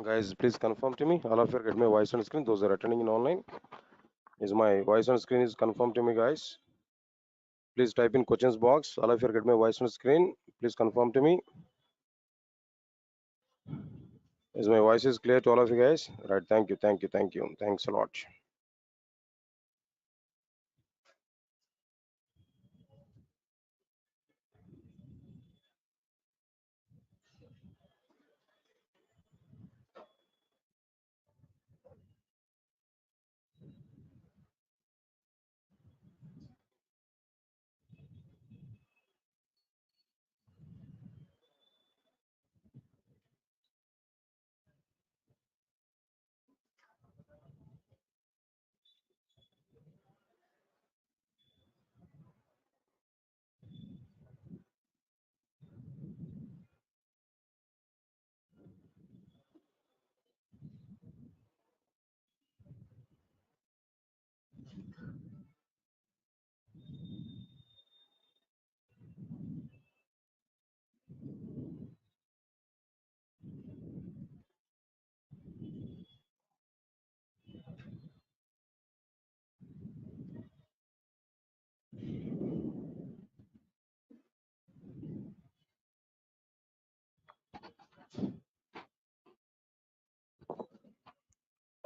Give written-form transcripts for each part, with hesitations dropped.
Guys, please confirm to me. All of you get my voice on screen. Those are attending in online. Is my voice on screen is confirmed to me, guys? Please type in questions box. All of you get my voice on screen. Please confirm to me. Is my voice is clear to all of you guys? Right. Thank you. Thank you. Thank you. Thanks a lot.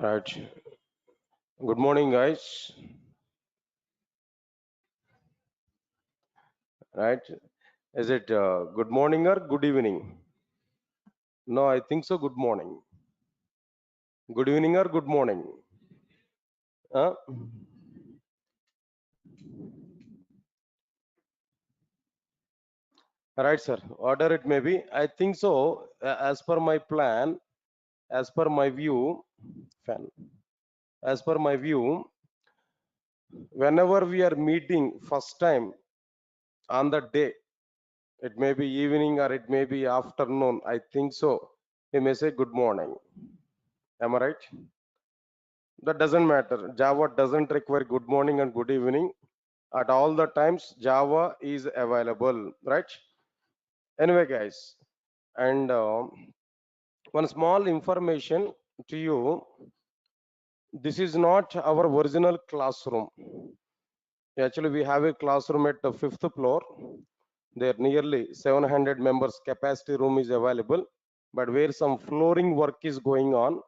Right. Good morning, guys. Right. Is it good morning or good evening? No, I think so. Good morning. Good evening or good morning? Huh? Right, sir. Order it may be. I think so. As per my plan, as per my view, fan. As per my view, whenever we are meeting first time on the day, it may be evening or it may be afternoon. I think so. We may say good morning. Am I right? That doesn't matter. Java doesn't require good morning and good evening. At all the times, Java is available, right? Anyway, guys, and one small information to you. This is not our original classroom. Actually, we have a classroom at the fifth floor. There nearly 700 members capacity room is available, but where some flooring work is going on.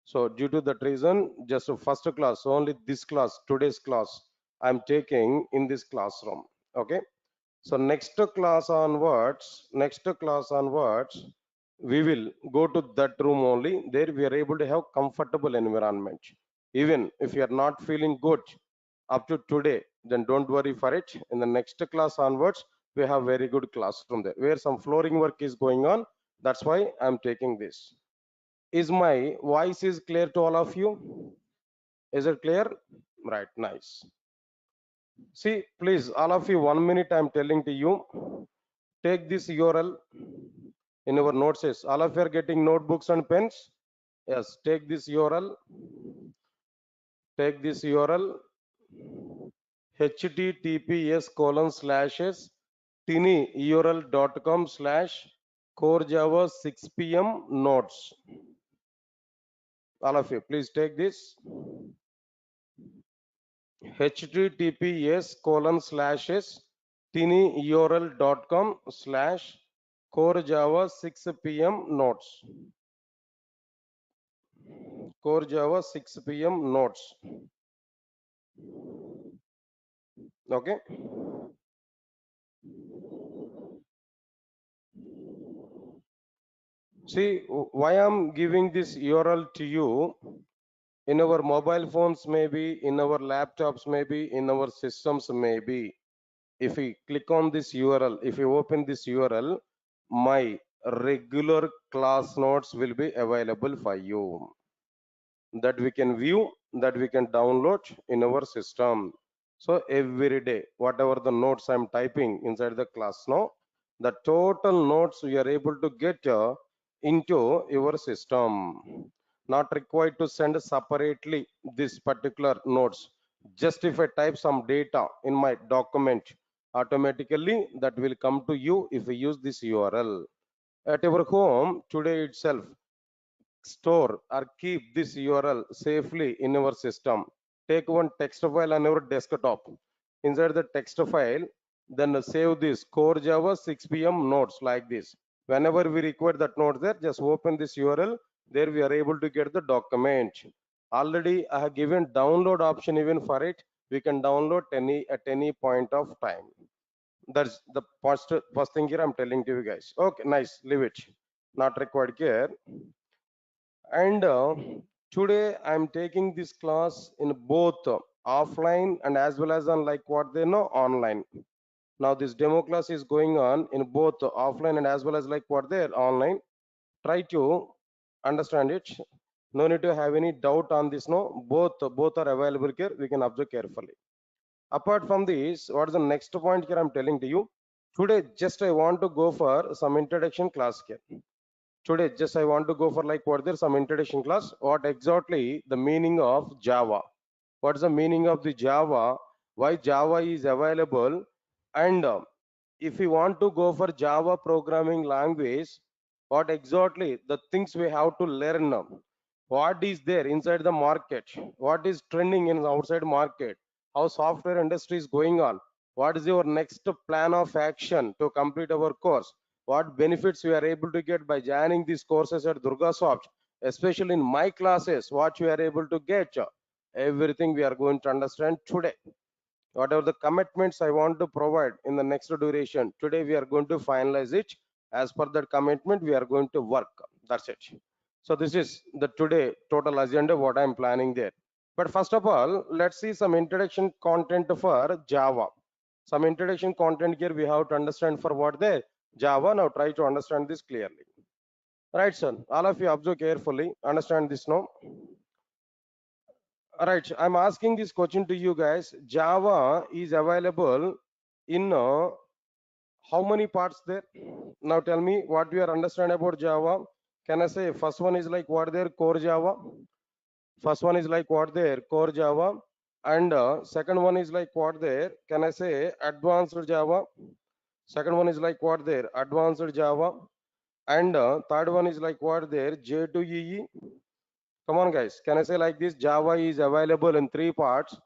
So due to that reason, just a first class, only this class, today's class, I'm taking in this classroom. Okay. So next class onwards, we will go to that room only. There we are able to have comfortable environment. Even if you are not feeling good up to today, then don't worry for it. In the next class onwards, we have very good classroom there where some flooring work is going on. That's why I'm taking this. Is my voice is clear to all of you? Is it clear? Right, nice. See, please, all of you, 1 minute I'm telling to you. Take this URL in our notes. All of you are getting notebooks and pens. Yes, take this URL. Take this URL. https:// tinyurl.com/core java 6 p.m. notes. All of you, please take this. https:// tinyurl.com/core java 6 p.m. notes. Core Java 6 p.m. notes. Okay. See, why I'm giving this URL to you? In our mobile phones, maybe, in our laptops, maybe, in our systems, maybe. If we click on this URL, if you open this URL, my regular class notes will be available for you. That we can view, that we can download in our system. So every day, whatever the notes I'm typing inside the class now, the total notes we are able to get into your system. Not required to send separately this particular notes. Just if I type some data in my document, automatically that will come to you if we use this URL. At your home today itself, store or keep this URL safely in your system. Take one text file on your desktop. Inside the text file, then save this core Java 6 p.m. notes like this. Whenever we require that note there, just open this URL. There we are able to get the document. Already I have given download option even for it. We can download any at any point of time. That's the first thing here I'm telling to you guys. Okay, nice. Leave it. Not required here. And today I'm taking this class in both offline and as well as on like what they know online. Now this demo class is going on in both offline and as well as like what they're online. Try to understand it. No need to have any doubt on this. No, both are available here. We can observe carefully. Apart from this, what is the next point here I'm telling to you? Today, just I want to go for some introduction class here. Today, just I want to go for like what there's some introduction class. What exactly the meaning of Java? What's the meaning of the Java? Why Java is available? And if we want to go for Java programming language, what exactly the things we have to learn? What is there inside the market? What is trending in the outside market? How software industry is going on? What is your next plan of action to complete our course? What benefits we are able to get by joining these courses at Durga Soft, especially in my classes, what we are able to get? Everything we are going to understand today. Whatever the commitments I want to provide in the next duration, today we are going to finalize it. As per that commitment, we are going to work. That's it. So this is the today total agenda, what I'm planning there. But first of all, let's see some introduction content for Java. Some introduction content here we have to understand for what there Java. Now try to understand this clearly. Right, son. All of you observe carefully. Understand this now. All right, I'm asking this question to you guys. Java is available in how many parts there? Now tell me what you are understand about Java. Can I say first one is like what there core Java? First one is like what there core Java, and second one is like what there? Can I say advanced Java? Second one is like what there advanced Java, and third one is like what there J2EE. Come on, guys. Can I say like this? Java is available in three parts.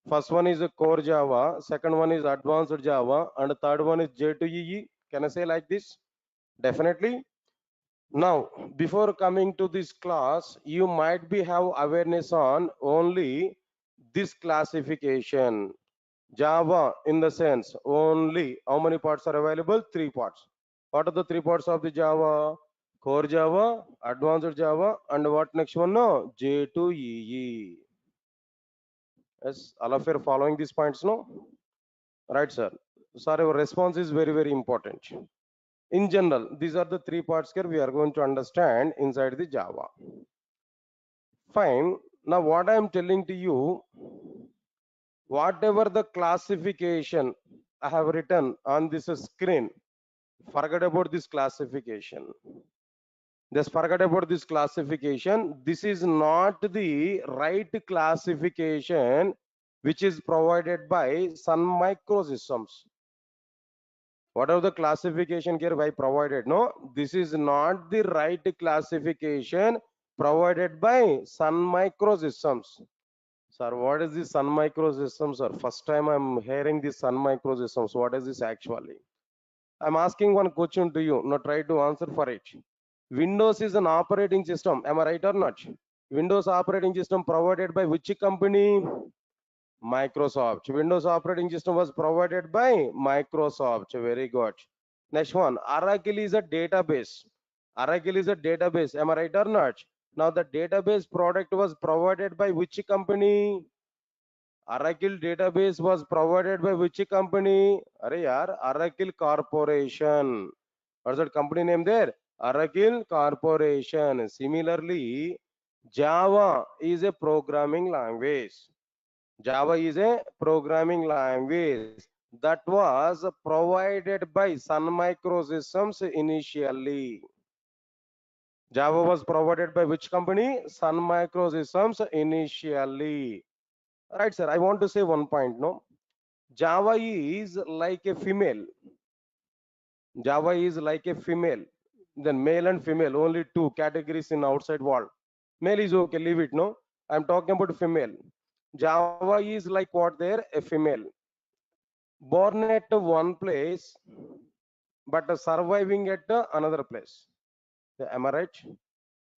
First one is a core Java, second one is advanced Java, and the third one is J2EE. Can I say like this? Definitely. Now, before coming to this class, you might be have awareness on only this classification. Java in the sense only how many parts are available? Three parts. What are the three parts of the Java? Core Java, Advanced Java, and what next one? No, J2EE. Yes, all of you are following these points, no? Right, sir. Sir, your response is very, very important. In general, these are the three parts here we are going to understand inside the Java. Fine. Now, what I am telling to you, whatever the classification I have written on this screen, forget about this classification. Just forget about this classification. This is not the right classification which is provided by Sun Microsystems. Whatever the classification here I provided, no, this is not the right classification provided by Sun Microsystems. Sir, what is this Sun Microsystems, sir? First time I'm hearing this Sun Microsystems. What is this actually? I'm asking one question to you. Now try to answer for it. Windows is an operating system. Am I right or not? Windows operating system provided by which company? Microsoft. Windows operating system was provided by Microsoft. Very good. Next one. Oracle is a database. Oracle is a database. Am I right or not? Now the database product was provided by which company? Oracle database was provided by which company? Arey yaar, Oracle Corporation. What's that company name there? Oracle Corporation. Similarly, Java is a programming language. Java is a programming language that was provided by Sun Microsystems initially. Java was provided by which company? Sun Microsystems initially. Right, sir. I want to say one point. No, Java is like a female. Java is like a female. Then male and female, only two categories in outside world. Male is okay, leave it, no? I'm talking about female. Java is like what there? A female. Born at one place, but surviving at another place. Yeah, am I right?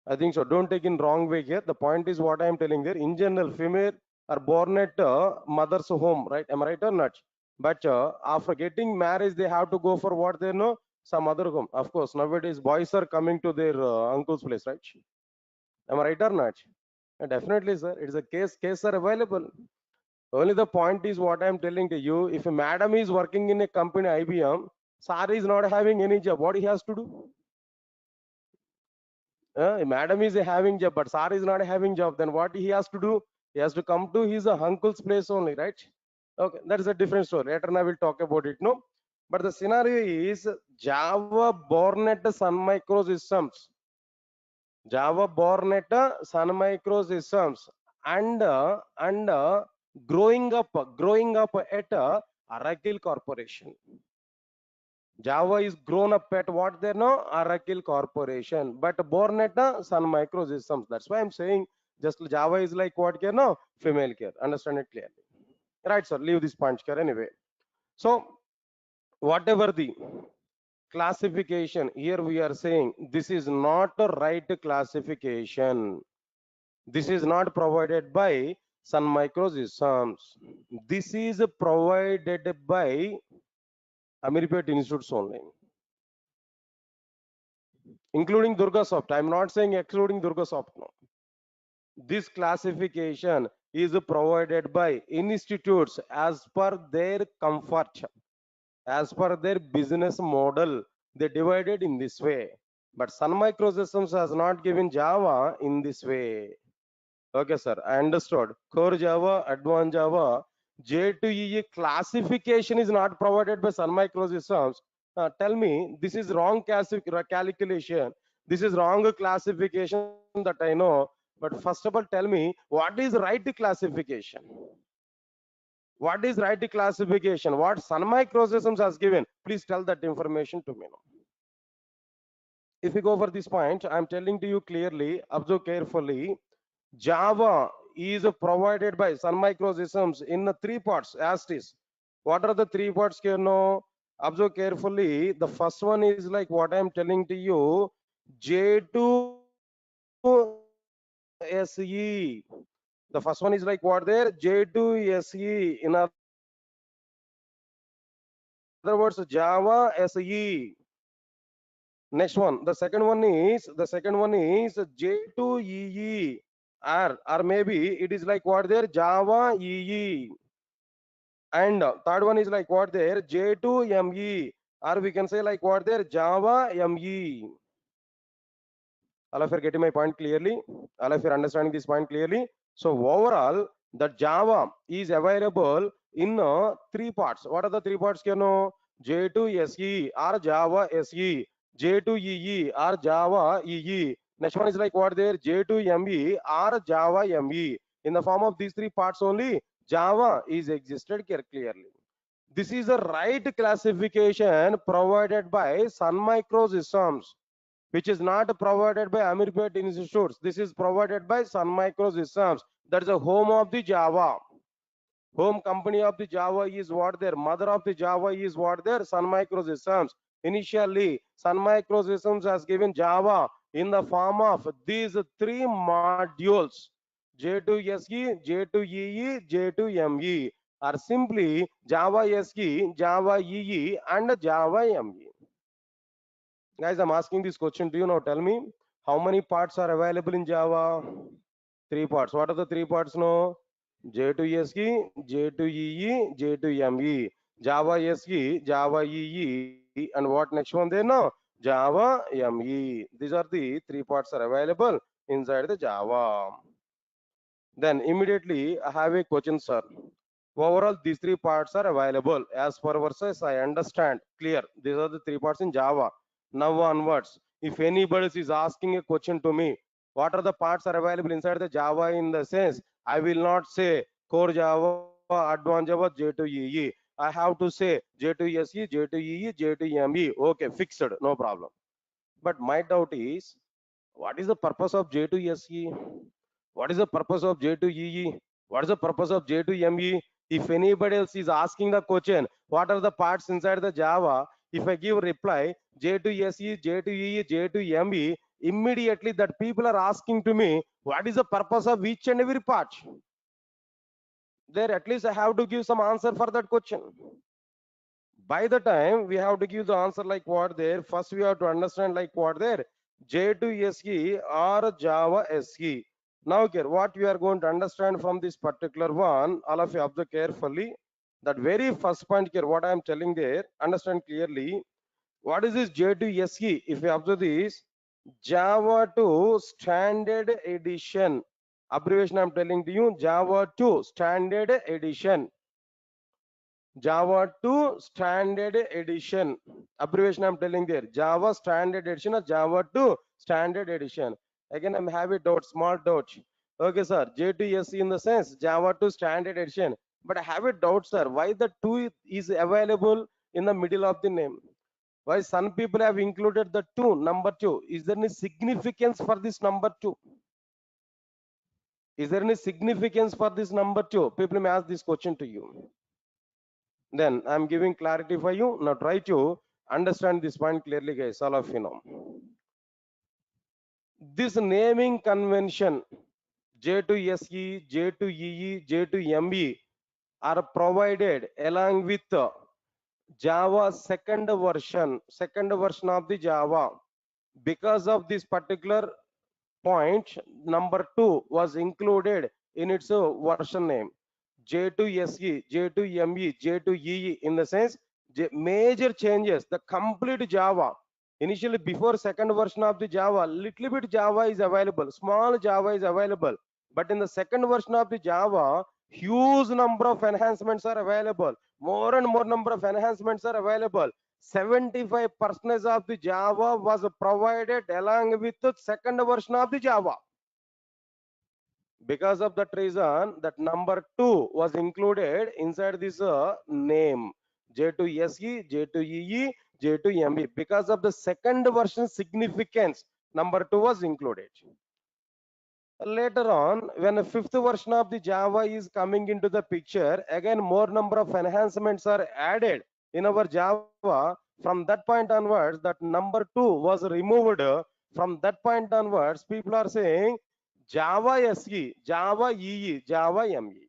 I think so. Don't take in wrong way here. The point is what I am telling there. In general, female are born at mother's home, right? Am I right or not? But after getting married, they have to go for what they know, some other home. Of course, nowadays boys are coming to their uncle's place, right? Am I right or not? Definitely, sir. It's a case are available. Only the point is what I am telling to you. If a madam is working in a company IBM, sir is not having any job. What he has to do? Madam is having job, but sir is not having job. Then what he has to do? He has to come to his uncle's place only, right? Okay, that is a different story. Later, I will talk about it. No, but the scenario is Java born at Sun Microsystems. Java born at Sun Microsystems and growing up at Oracle Corporation. Java is grown up at what they know, Oracle Corporation, but born at Sun Microsystems. That's why I'm saying just Java is like what care no female care. Understand it clearly, right, sir? Leave this punch care anyway. So whatever the classification here, we are saying this is not a right classification. This is not provided by Sun Microsystems. This is provided by Amirpet Institutes only, including Durga Soft. I'm not saying excluding Durga Soft. No. This classification is provided by institutes as per their comfort, as per their business model. They divided in this way. But Sun Microsystems has not given Java in this way. Okay, sir. I understood. Core Java, Advanced Java, J2EE classification is not provided by Sun Microsystems. Tell me, this is wrong calculation. This is wrong classification that I know. But first of all, tell me, what is right classification? What is right classification? What Sun Microsystems has given? Please tell that information to me now. If we go for this point, I'm telling to you clearly, observe carefully. Java is provided by Sun Microsystems in the three parts as it is. What are the three parts, Kerno? Observe carefully. The first one is like what I'm telling to you, J2SE. The first one is like what there? J2SE. In other words, Java SE. Next one, the second one is J2EE, or maybe it is like what there, Java EE. And third one is like what there, J2ME, or we can say like what there, Java ME. All of you are getting my point clearly? All of you are understanding this point clearly? So overall, the Java is available in three parts. What are the three parts? J2SE or Java SE, J2EE or Java EE. Next one is like what there, J2ME or Java ME. In the form of these three parts only, Java is existed here clearly. This is the right classification provided by Sun Microsystems, which is not provided by Amirpet Institutes. This is provided by Sun Microsystems. That is the home of the Java. Home company of the Java is what there. Mother of the Java is what there. Sun Microsystems. Initially, Sun Microsystems has given Java in the form of these three modules: J2SE, J2EE, J2ME, or simply Java SE, Java EE, and Java ME. Guys, I'm asking this question to you now. Tell me, how many parts are available in Java? Three parts. What are the three parts? No, J2SE, J2EE, J2ME. Java SE, Java EE, and what next one there? No, Java ME. These are the three parts are available inside the Java. Then immediately I have a question, sir. Overall, these three parts are available. As per verses, I understand. Clear. These are the three parts in Java. Now onwards, if anybody is asking a question to me, what are the parts are available inside the Java in the sense, I will not say core Java, advanced Java, J2EE. I have to say J2SE, J2EE, J2ME. Okay, fixed. No problem. But my doubt is, What is the purpose of J to SE? What is the purpose of J to EE? What is the purpose of J to ME? If anybody else is asking the question, what are the parts inside the Java? If I give reply J to SE, J to EE, J to ME, immediately that people are asking to me, what is the purpose of each and every part? There at least I have to give some answer for that question. By the time we have to give the answer like what there, first we have to understand like what there, J to SE or Java SE. Now here, what we are going to understand from this particular one, all of you observe carefully. That very first point here, what I am telling there, understand clearly. What is this J to SE? If you observe this, Java 2 Standard Edition. Abbreviation I am telling to you, Java 2 Standard Edition. Java 2 Standard Edition. Abbreviation I'm telling there. Java Standard Edition or Java 2 Standard Edition. Again, I'm having doubt, small doubt. Okay, sir. J2SE in the sense Java 2 Standard Edition. But I have a doubt, sir. Why the 2 is available in the middle of the name? Why some people have included the 2, number 2? Is there any significance for this number 2? Is there any significance for this number 2? People may ask this question to you. Then I'm giving clarity for you. Now try to understand this point clearly, guys. All of you know. This naming convention, J to SE, J to EE, J to ME, are provided along with Java second version of the Java. Because of this particular point, number 2 was included in its version name. J to SE, J to ME, J to EE, in the sense major changes, the complete Java. Initially, before second version of the Java, little bit Java is available, small Java is available. But in the second version of the Java, huge number of enhancements are available. More and more number of enhancements are available. 75% of the Java was provided along with the second version of the Java. Because of that reason, that number 2 was included inside this name, J to SE, J to EE, J to ME. Because of the second version significance, number 2 was included. Later on, when a fifth version of the Java is coming into the picture, again more number of enhancements are added in our Java. From that point onwards, that number 2 was removed. From that point onwards, people are saying Java SE, Java EE, Java ME.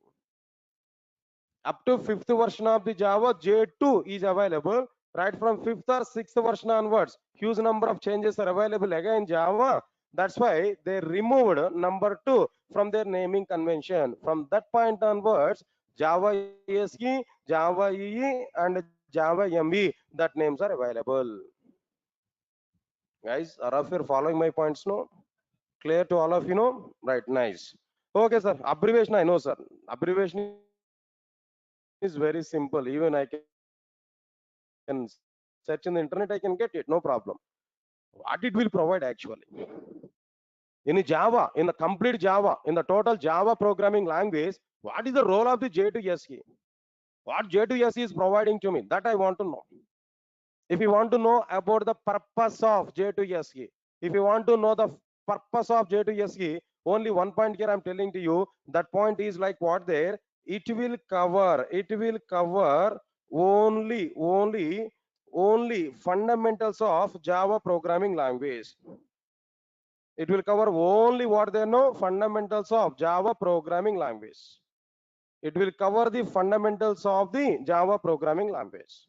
Up to fifth version of the Java, J2 is available. Right from fifth or sixth version onwards, huge number of changes are available again in Java. That's why they removed number 2 from their naming convention. From that point onwards, Java SE, Java EE, and Java ME, that names are available. Guys, are of you following my points now? Clear to all of you know? Right, nice. Okay, sir. Abbreviation, I know, sir. Abbreviation is very simple. Even I can search in the internet, I can get it, no problem. What it will provide actually? In Java, in the complete Java, in the total Java programming language, what is the role of the J to SE? What J to SE is providing to me? That I want to know. If you want to know about the purpose of J to SE, if you want to know the purpose of J to SE, only one point here I'm telling to you. That point is like what there? It will cover only fundamentals of Java programming language. It will cover only what they know, fundamentals of Java programming language. It will cover the fundamentals of the Java programming language.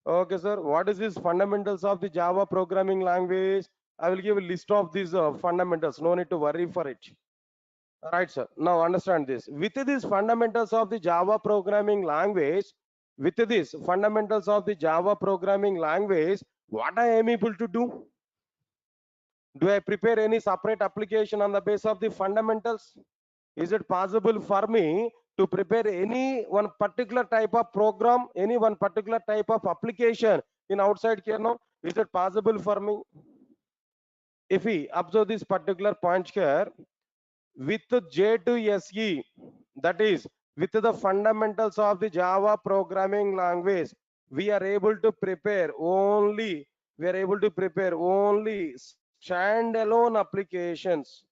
Okay, sir. What is this fundamentals of the Java programming language? I will give a list of these fundamentals. No need to worry for it. Right, sir. Now understand this. With these fundamentals of the Java programming language, what I am able to do? Do I prepare any separate application on the basis of the fundamentals? Is it possible for me to prepare any one particular type of program, any one particular type of application in outside kernel? Is it possible for me? If we observe this particular point here, with J to SE, that is with the fundamentals of the Java programming language, we are able to prepare only standalone applications.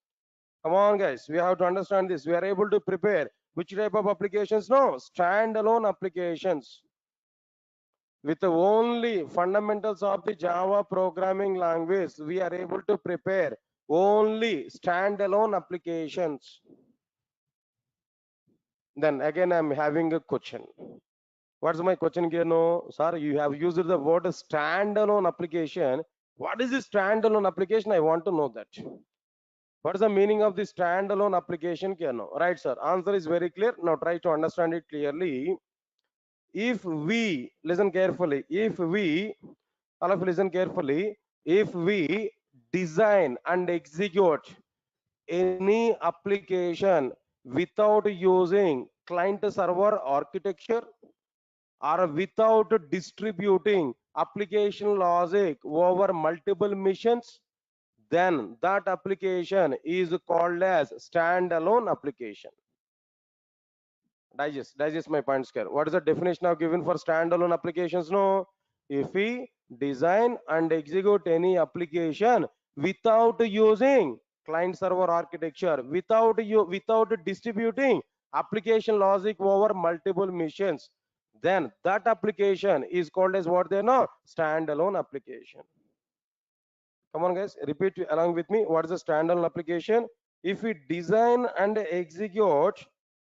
Come on, guys. We have to understand this. We are able to prepare which type of applications? No, standalone applications with the only fundamentals of the Java programming language. We are able to prepare only standalone applications. Then again, I'm having a question. What's my question here? No, sir, you have used the word standalone application. What is this standalone application? I want to know that. What is the meaning of this standalone application? No? Right, sir. Answer is very clear. Now try to understand it clearly. If we listen carefully, all of you listen carefully, if we design and execute any application without using client server architecture or without distributing application logic over multiple missions, then that application is called as standalone application. Digest my points here. What is the definition I've given for standalone applications? No, if we design and execute any application without using client server architecture, without distributing application logic over multiple missions, then that application is called as what they know, standalone application. Come on, guys, repeat along with me. What is a standalone application? If we design and execute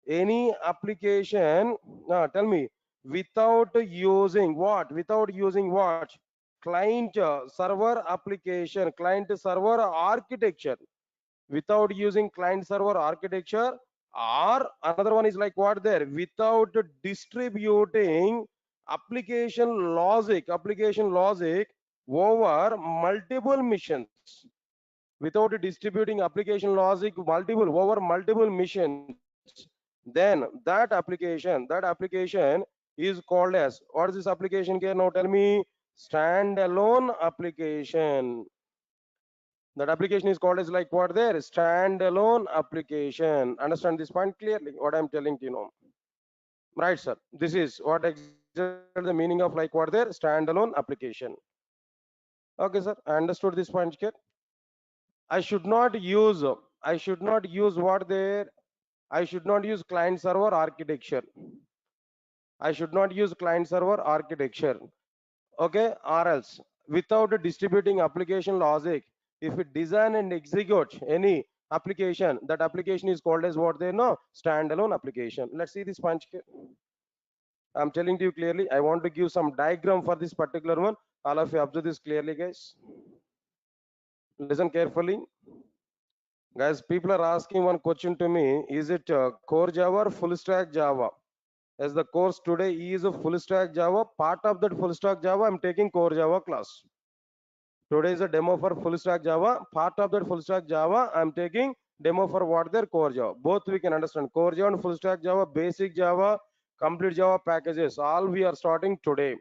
any application, tell me, without using what? Without using what? Client server application, client server architecture. Without using client server architecture, or another one is like what there? Without distributing application logic over multiple missions, without distributing application logic multiple missions, then that application is called as, what is this application here? Now tell me. Standalone application. That application is called as like what there? Standalone application. Understand this point clearly, what I'm telling to you now. Right, sir. This is what exactly the meaning of like what there? Standalone application. Okay, sir. I understood this point here. I should not use, I should not use what there? I should not use client server architecture. I should not use client server architecture. Okay, or else without distributing application logic, if we design and execute any application, that application is called as what they know? Standalone application. Let's see this punch here. I'm telling to you clearly. I want to give some diagram for this particular one. All of you observe this clearly, guys. Listen carefully. Guys, people are asking one question to me. Is it core Java or full stack Java? As the course today is a full stack Java, part of that full stack Java, I'm taking core Java class. Today is a demo for full stack Java. Part of that full stack Java, I'm taking demo for what their core Java. Both we can understand. Core Java and full stack Java, basic Java, complete Java packages. All we are starting today.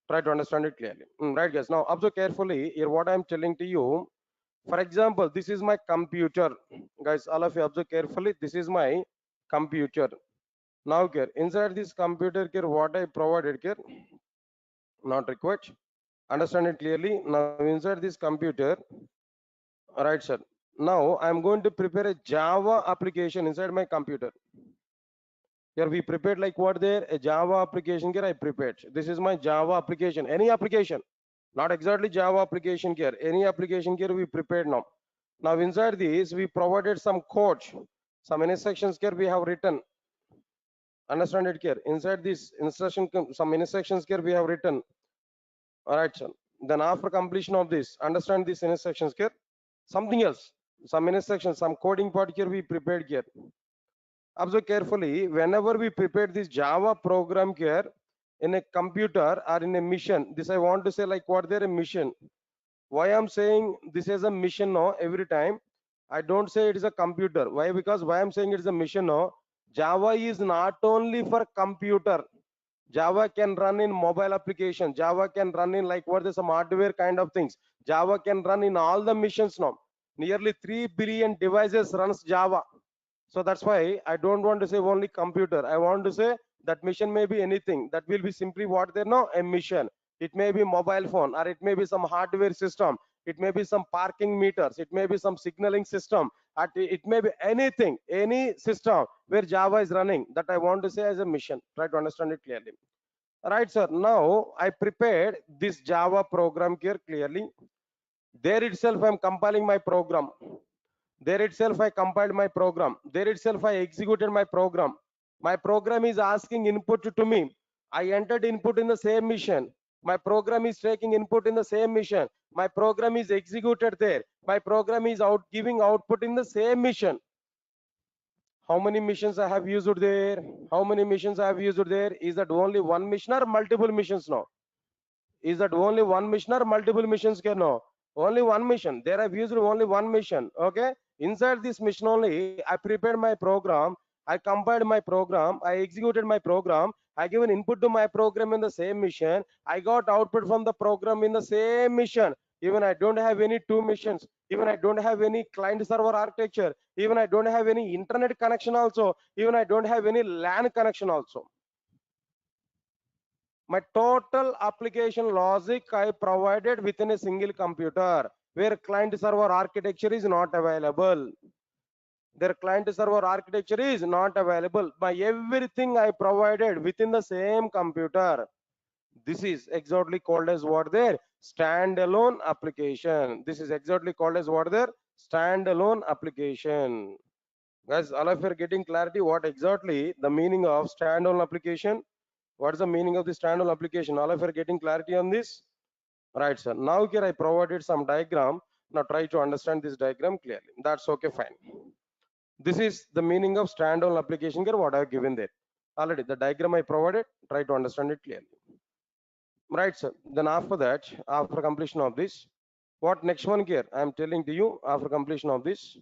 Try to understand it clearly. Right, guys. Now observe carefully here what I'm telling to you. For example, this is my computer. Guys, all of you observe carefully. This is my computer. Now here, inside this computer here, what I provided here, not required. Understand it clearly. Now inside this computer, right, sir. Now I'm going to prepare a Java application inside my computer. Here we prepared like what there? A Java application here I prepared. This is my Java application. Any application, not exactly Java application here. Any application here we prepared now. Now inside this we provided some code, some instructions here we have written. Understand it here. Inside this instruction, some instructions here we have written. All right, sir. Then after completion of this, understand these instructions here. Something else, some instructions, some coding part here we prepared here. Observe carefully. Whenever we prepare this Java program here in a computer or in a mission, this I want to say like what there a mission. Why I'm saying this is a mission now every time. I don't say it is a computer. Why? Because why I'm saying it is a mission now. Java is not only for computer. Java can run in mobile application. Java can run in like what is some hardware kind of things. Java can run in all the missions now. Nearly 3 billion devices runs Java. So that's why I don't want to say only computer. I want to say that mission may be anything. That will be simply what they know, a mission. It may be mobile phone or it may be some hardware system. it may be some parking meters, it may be some signaling system, it may be anything, any system where Java is running, that I want to say as a mission. Try to understand it clearly. Right, sir. Now I prepared this Java program here clearly. There itself I'm compiling my program. There itself I compiled my program. There itself I executed my program. My program is asking input to me. I entered input in the same mission. My program is taking input in the same mission. My program is executed there. My program is out giving output in the same mission. How many missions I have used there? How many missions I have used there? Is that only one mission or multiple missions now? Is that only one mission or multiple missions? Can no, only one mission. There I've used only one mission. Okay, inside this mission only I prepared my program, I compiled my program, I executed my program, I given input to my program in the same mission, I got output from the program in the same mission. Even I don't have any two missions, even I don't have any client server architecture, even I don't have any internet connection also, even I don't have any LAN connection also. My total application logic I provided within a single computer, where client server architecture is not available. Their client server architecture is not available. My everything I provided within the same computer. This is exactly called as what there? Standalone application. This is exactly called as what there? Standalone application. Guys, all of you are getting clarity what exactly the meaning of standalone application? What's the meaning of the standalone application? All of you are getting clarity on this? Right, sir. Now here I provided some diagram. Now try to understand this diagram clearly. That's okay, fine. This is the meaning of standalone application here, what I have given there. Already the diagram I provided, try to understand it clearly. Right, sir. Then after that, after completion of this, what next one here? I am telling to you after completion of this.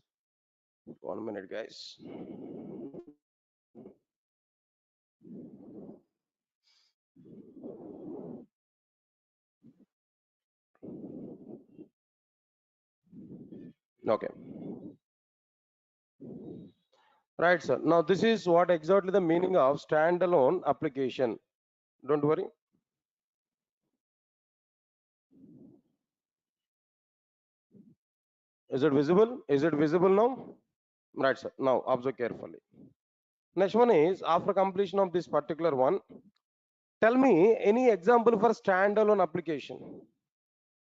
1 minute, guys. Okay. Right, sir. Now this is what exactly the meaning of standalone application. Don't worry. Is it visible? Is it visible now? Right, sir. Now observe carefully. Next one is after completion of this particular one, tell me any example for standalone application.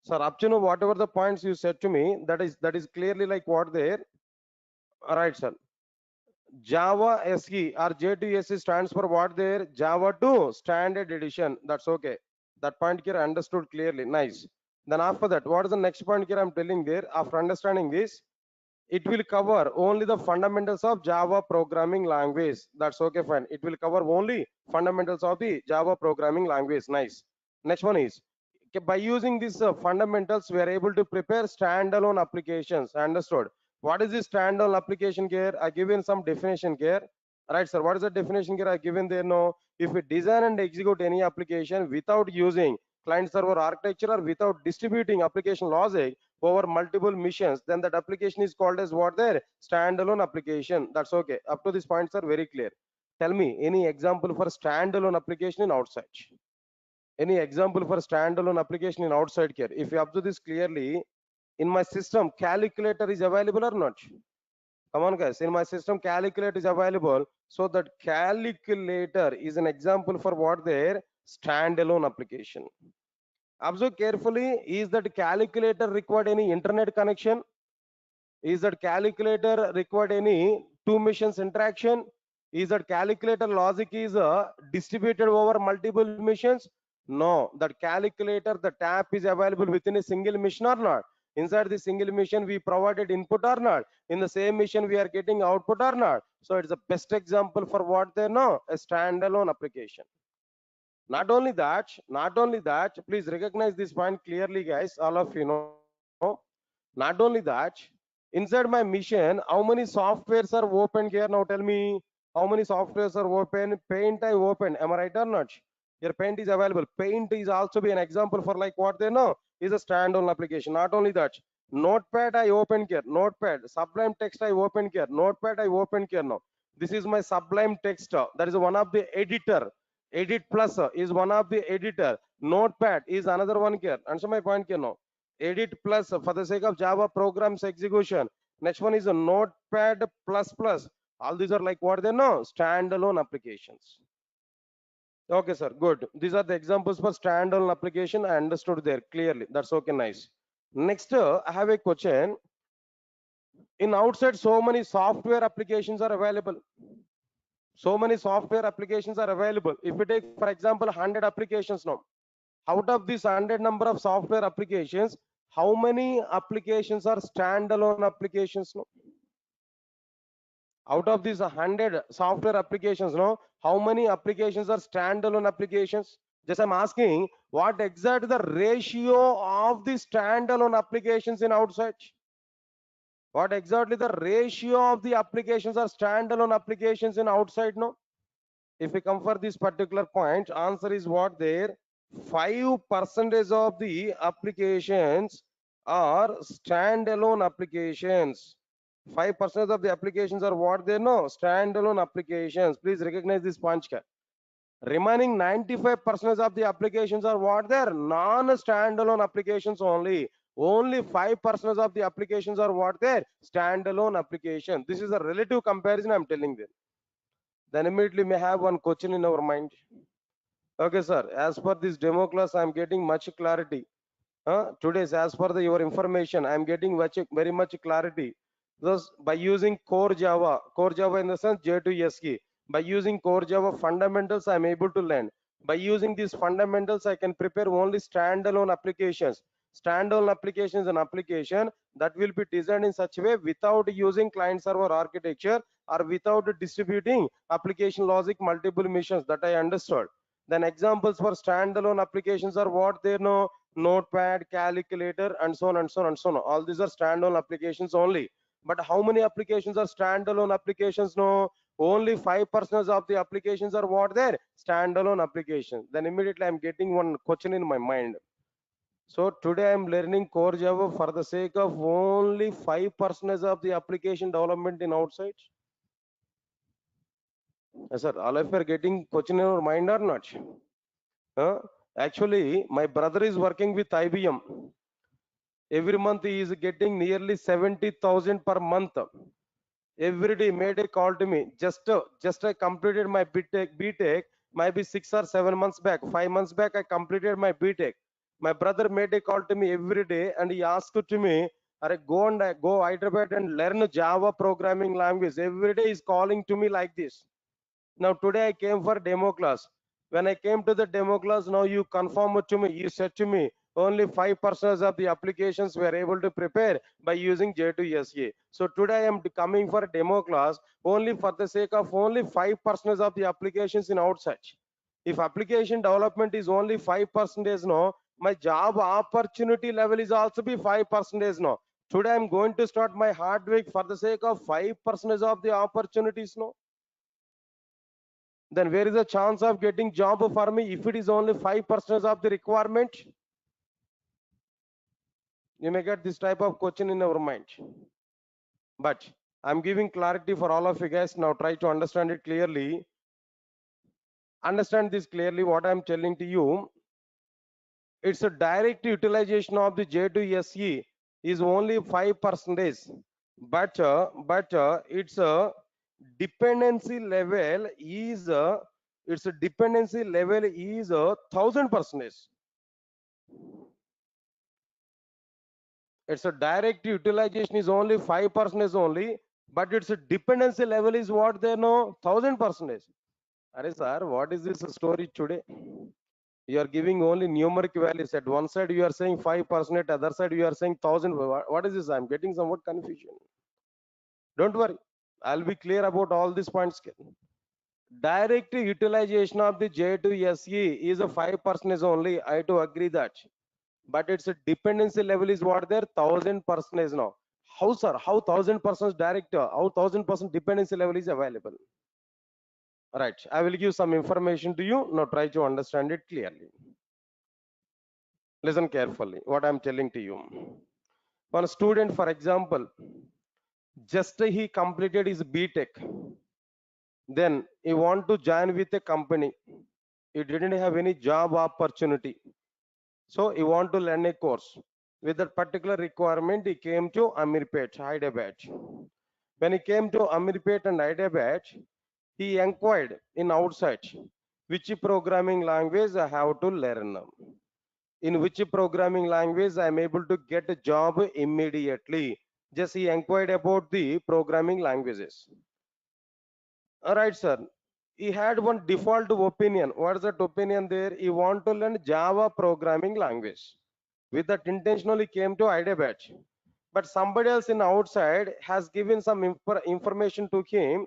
Sir, up to now, whatever the points you said to me, that is clearly like what there. Right, sir. Java SE or J2SE stands for what there? Java 2 Standard Edition. That's okay. That point here understood clearly. Nice. Then after that, what is the next point here I'm telling there? After understanding this, it will cover only the fundamentals of Java programming language. That's okay, fine. It will cover only fundamentals of the Java programming language. Nice. Next one is, by using these fundamentals, we are able to prepare standalone applications. Understood? What is this standalone application here? I given some definition here. Right, sir. What is the definition here I given there? No. If we design and execute any application without using client server architecture or without distributing application logic over multiple missions, then that application is called as what there? Standalone application. That's okay. Up to this points are very clear. Tell me any example for standalone application in outside. Any example for standalone application in outside here? If you observe this clearly, in my system, calculator is available or not? Come on, guys. In my system, calculator is available. So that calculator is an example for what there? Standalone application. Observe carefully. Is that calculator required any internet connection? Is that calculator required any two missions interaction? Is that calculator logic is distributed over multiple missions? No, that calculator, the tab is available within a single mission or not? Inside the single mission, we provided input or not? In the same mission, we are getting output or not? So it's the best example for what they know, a standalone application. Not only that, please recognize this point clearly, guys, all of you know. Not only that, inside my mission, how many softwares are open here? Now tell me, how many softwares are open? Paint I open, am I right or not? Your paint is available. Paint is also be an example for like what they know is a standalone application. Not only that, notepad I open here, notepad, sublime text I open here, notepad I open here now. This is my sublime text. That is one of the editor. Edit plus is one of the editor. Notepad is another one here. Answer my point here now. edit plus for the sake of Java programs execution. Next one is a Notepad plus plus. All these are like what they know, standalone applications. Okay, sir. Good. These are the examples for standalone application. I understood there clearly. That's okay. Nice. Next, I have a question. In outside, so many software applications are available. So many software applications are available. If we take, for example, 100 applications now, out of this 100 number of software applications, how many applications are standalone applications now? Out of these 100 software applications, no, how many applications are standalone applications? Just I'm asking, what exactly the ratio of the standalone applications in outside? What exactly the ratio of the applications are standalone applications in outside? No, if we come for this particular point, answer is what there, 5% of the applications are standalone applications. 5% of the applications are what they know, standalone applications. Please recognize this punch card. Remaining 95% of the applications are what they're non-standalone applications only. Only 5% of the applications are what they're standalone application. This is a relative comparison I'm telling them. Then immediately may have one question in our mind. Okay, sir. As per this demo class, I'm getting much clarity. Today's, as per your information, I'm getting very much clarity. Thus, by using core Java in the sense J2SE, by using core Java fundamentals, I'm able to learn. By using these fundamentals, I can prepare only standalone applications. Standalone application is an application that will be designed in such a way without using client server architecture or without distributing application logic multiple missions, that I understood. Then examples for standalone applications are what they know, Notepad, calculator, and so on and so on and so on. All these are standalone applications only. But how many applications are standalone applications? No, only 5% of the applications are what there, standalone applications. Then immediately I'm getting one question in my mind. So today I'm learning core Java for the sake of only 5% of the application development in outside. Yes, sir. All of you are getting question in your mind or not? Actually, my brother is working with IBM. Every month he is getting nearly 70,000 per month. Every day made a call to me. Just I completed my BTech, maybe 6 or 7 months back, 5 months back, I completed my BTech. My brother made a call to me every day and he asked to me, "Are go and go Hyderabad and learn Java programming language." Every day he's calling to me like this. Now today I came for demo class. When I came to the demo class, now you confirmed to me, you said to me, only 5% of the applications were able to prepare by using J2SE. So today I am coming for a demo class only for the sake of only 5% of the applications in outside. If application development is only 5% no, my job opportunity level is also be 5% no. Today I'm going to start my hard work for the sake of 5% of the opportunities no. Then where is the chance of getting job for me if it is only 5% of the requirement? You may get this type of question in our mind. But I'm giving clarity for all of you guys. Now try to understand it clearly. Understand this clearly what I'm telling to you. It's a direct utilization of the J2SE is only 5%. But it's a dependency level is its a dependency level is 1,000%. It's a direct utilization is only 5% only, but its a dependency level is what they know, 1,000%. Are sir, what is this story today? You are giving only numeric values. At one side you are saying 5%, other side you are saying 1,000. What is this? I'm getting somewhat confusion. Don't worry, I'll be clear about all these points. Direct utilization of the J2SE is a 5% only. I do agree that. But its dependency level is what there, 1,000% now. How, sir? How 1,000% direct? How 1,000% dependency level is available? Right. I will give some information to you. Now try to understand it clearly. Listen carefully. What I'm telling to you. One student, for example, just he completed his BTech. Then he want to join with a company. He didn't have any job opportunity. So he want to learn a course. With that particular requirement, he came to Amirpet, Hyderabad. When he came to Amirpet and Hyderabad, he inquired in outside which programming language I have to learn. In which programming language I am able to get a job immediately. Just he inquired about the programming languages. All right, sir. He had one default opinion. What is that opinion there? He want to learn Java programming language. With that intentionally came to Hyderabad. But somebody else in outside has given some information to him.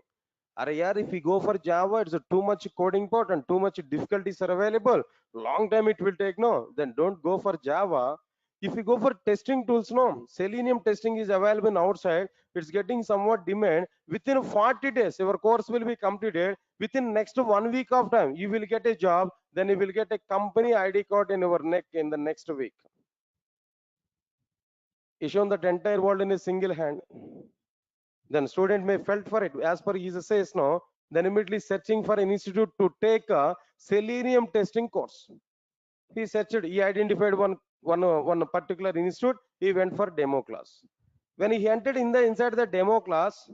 Arey yaar, if we go for Java, it's too much coding part and too much difficulties are available. Long time it will take. No, then don't go for Java. If you go for testing tools, no, Selenium testing is available outside. It's getting somewhat demand. Within 40 days, your course will be completed. Within next 1 week of time, you will get a job. Then you will get a company ID card in your neck in the next week. He shown that entire world in a single hand. Then student may felt for it as per his says no, then immediately searching for an institute to take a selenium testing course. He searched, he identified one particular institute. He went for demo class. When he entered in the inside the demo class,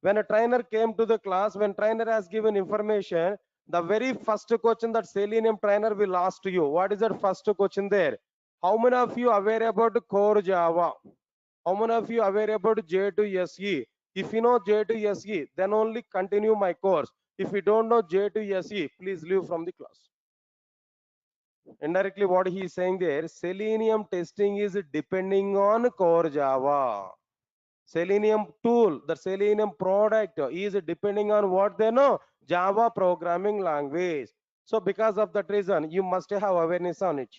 when a trainer came to the class, when trainer has given information, the very first question that selenium trainer will ask to you, what is that first question there? How many of you aware about core Java? How many of you aware about J2SE? If you know J2SE, then only continue my course. If you don't know J2SE, please leave from the class. Indirectly, what he is saying there, Selenium testing is depending on core Java. Selenium tool, the Selenium product is depending on what they know, Java programming language. So because of that reason, you must have awareness on it.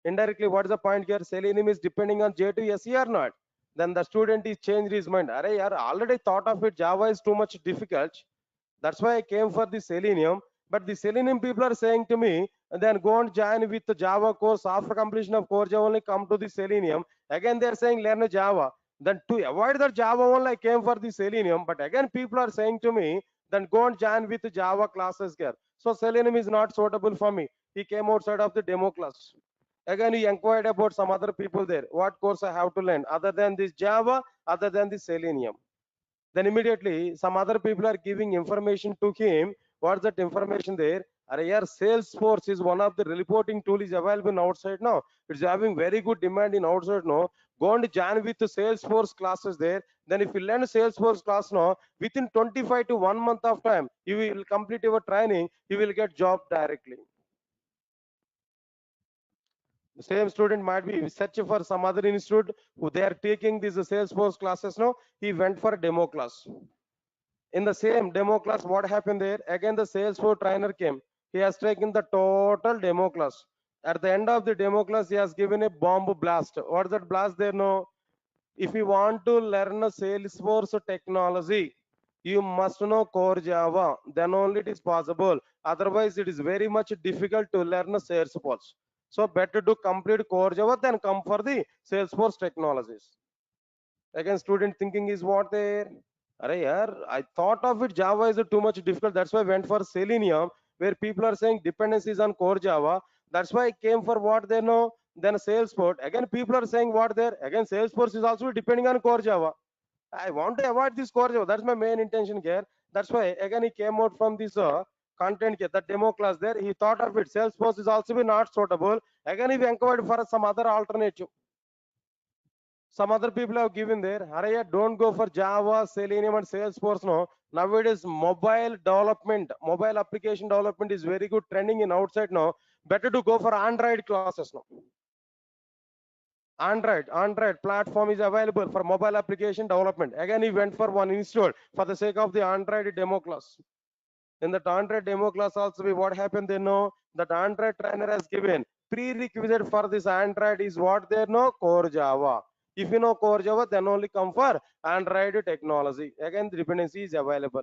Indirectly, what is the point here? Selenium is depending on J2SE or not? Then the student is changed his mind. Arey yaar, already thought of it, Java is too much difficult. That's why I came for the Selenium. But the Selenium people are saying to me, then go and join with the Java course. After completion of core Java, only come to the Selenium. Again, they are saying learn Java. Then to avoid the Java only, I came for the Selenium. But again, people are saying to me, then go and join with the Java classes here. So Selenium is not suitable for me. He came outside of the demo class. Again, he inquired about some other people there. What course I have to learn other than this Java, other than the Selenium. Then immediately some other people are giving information to him. What's that information there? Here Salesforce is one of the reporting tool is available in outside now. It's having very good demand in outside now. Go and join with the Salesforce classes there. Then if you learn Salesforce class now, within 25 to 1 month of time, you will complete your training, you will get job directly. The same student might be searching for some other institute who they are taking these Salesforce classes now. He went for a demo class. In the same demo class, what happened there? Again, the Salesforce trainer came. He has taken the total demo class. At the end of the demo class, he has given a bomb blast. What is that blast there? No. If you want to learn a Salesforce technology, you must know core Java. Then only it is possible. Otherwise, it is very much difficult to learn Salesforce. So better to complete core Java than come for the Salesforce technologies. Again, student thinking is what there? Arey yaar, I thought of it Java is too much difficult. That's why I went for Selenium, where people are saying dependencies on core Java. That's why I came for what they know. Then Salesforce. Again, people are saying what there. Again, Salesforce is also depending on core Java. I want to avoid this core Java. That's my main intention here. That's why again he came out from this content here, the demo class there. He thought of it. Salesforce is also be not suitable. Again, he inquired for some other alternative. Some other people have given there. Araya, don't go for Java, Selenium, and Salesforce. No, nowadays mobile development, mobile application development is very good trending in outside now. Better to go for Android classes now. Android platform is available for mobile application development. Again, he went for one institute for the sake of the Android demo class. In that Android demo class also, what happened they know that Android trainer has given prerequisite for this Android is what they know core Java. If you know core Java, then only come for Android technology. Again, the dependency is available.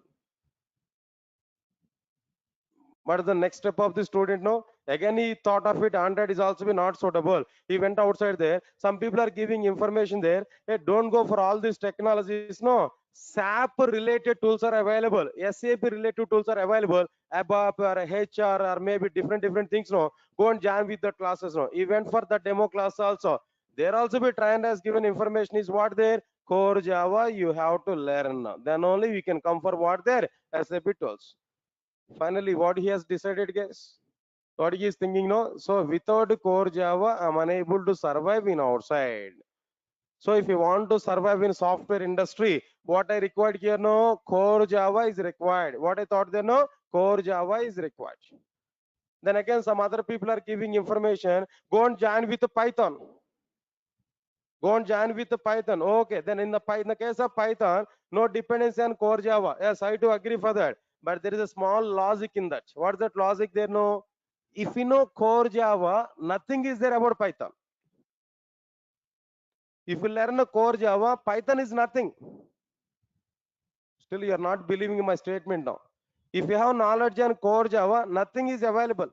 What is the next step of the student? No, again he thought of it. Android is also be not suitable. He went outside there. Some people are giving information there. Hey, don't go for all these technologies. No, SAP related tools are available. SAP related tools are available. ABAP or HR or maybe different things. No, go and join with the classes. No, he went for the demo class also. There also be trained as given information is what there core Java you have to learn. Then only we can come for what there SAP tools. Finally, what he has decided, guys? What he is thinking, no? So without core Java, I'm unable to survive in outside. So if you want to survive in software industry, what I required here, no, core Java is required. What I thought there, no, core Java is required. Then again, some other people are giving information. Go and join with Python. Go and join with Python. Okay, then in the case of Python, no dependency on core Java. Yes, I do agree for that. But there is a small logic in that. What's that logic there? No, if you know core Java, nothing is there about Python. If you learn a core Java, Python is nothing. Still, you are not believing my statement now. If you have knowledge on core Java, nothing is available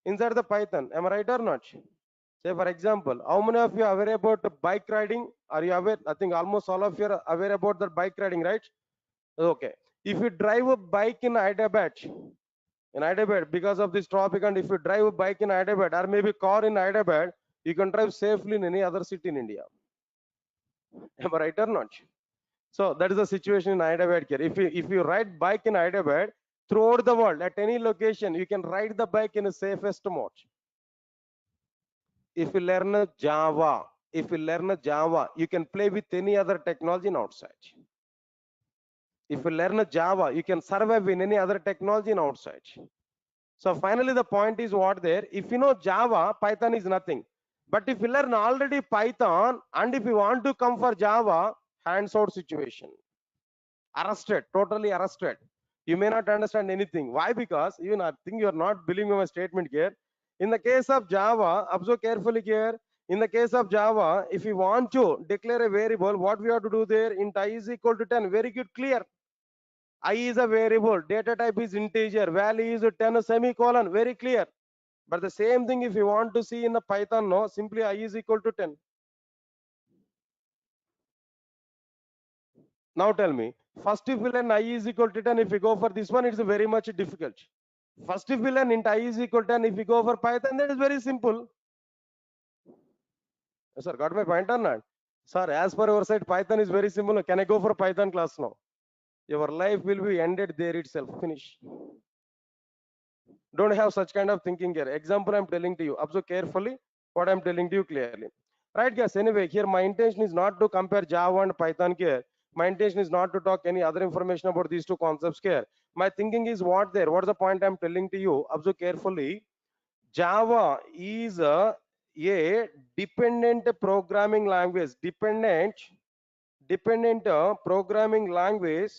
inside the Python. Am I right or not? Say, for example, how many of you are aware about bike riding? Are you aware? I think almost all of you are aware about the bike riding, right? Okay. If you drive a bike in Hyderabad, because of this topic, and if you drive a bike in Hyderabad or maybe car in Hyderabad, you can drive safely in any other city in India. Am I right or not? So that is the situation in Hyderabad here. If you ride bike in Hyderabad, throughout the world, at any location, you can ride the bike in a safest mode. If you learn Java, you can play with any other technology in outside. If you learn Java, you can survive in any other technology in outside. So finally, the point is what there. If you know Java, Python is nothing. But if you learn already Python, and if you want to come for Java, hands-out situation. Arrested, totally arrested. You may not understand anything. Why? Because even I think you are not believing my statement here. In the case of Java, observe carefully here. In the case of Java, if you want to declare a variable, what we have to do there? Int I is equal to 10. Very good, clear. I is a variable, data type is integer, value is 10 semicolon. Very clear. But the same thing if you want to see in the Python, no, simply I is equal to 10. Now tell me, first if we learn I is equal to 10, if we go for this one, it's very much difficult. First if we learn int I is equal to 10, if we go for Python, that is very simple. Sir, got my point or not? Sir, as per your side, Python is very simple. Can I go for Python class now? Your life will be ended there itself. Finish. Don't have such kind of thinking here. Example I'm telling to you. Observe carefully what I'm telling to you clearly. Right, guys? Anyway, here my intention is not to compare Java and Python here. My intention is not to talk any other information about these two concepts here. My thinking is what there. What's the point I'm telling to you? Observe carefully. Java is a dependent programming language. Dependent programming language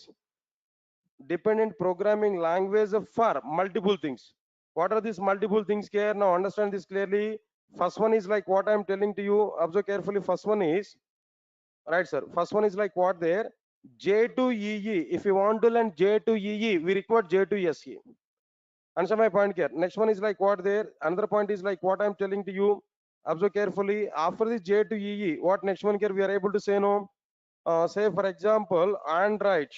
for multiple things. What are these multiple things here? Now understand this clearly. First one is like what I'm telling to you. Observe carefully. First one is, right, sir. First one is like what there? J2EE. If you want to learn J2EE, we require J2SE. Answer my point here. Next one is like what there? Another point is like what I'm telling to you. Observe carefully. After this J2EE, what next one here we are able to say no? Say for example, Android.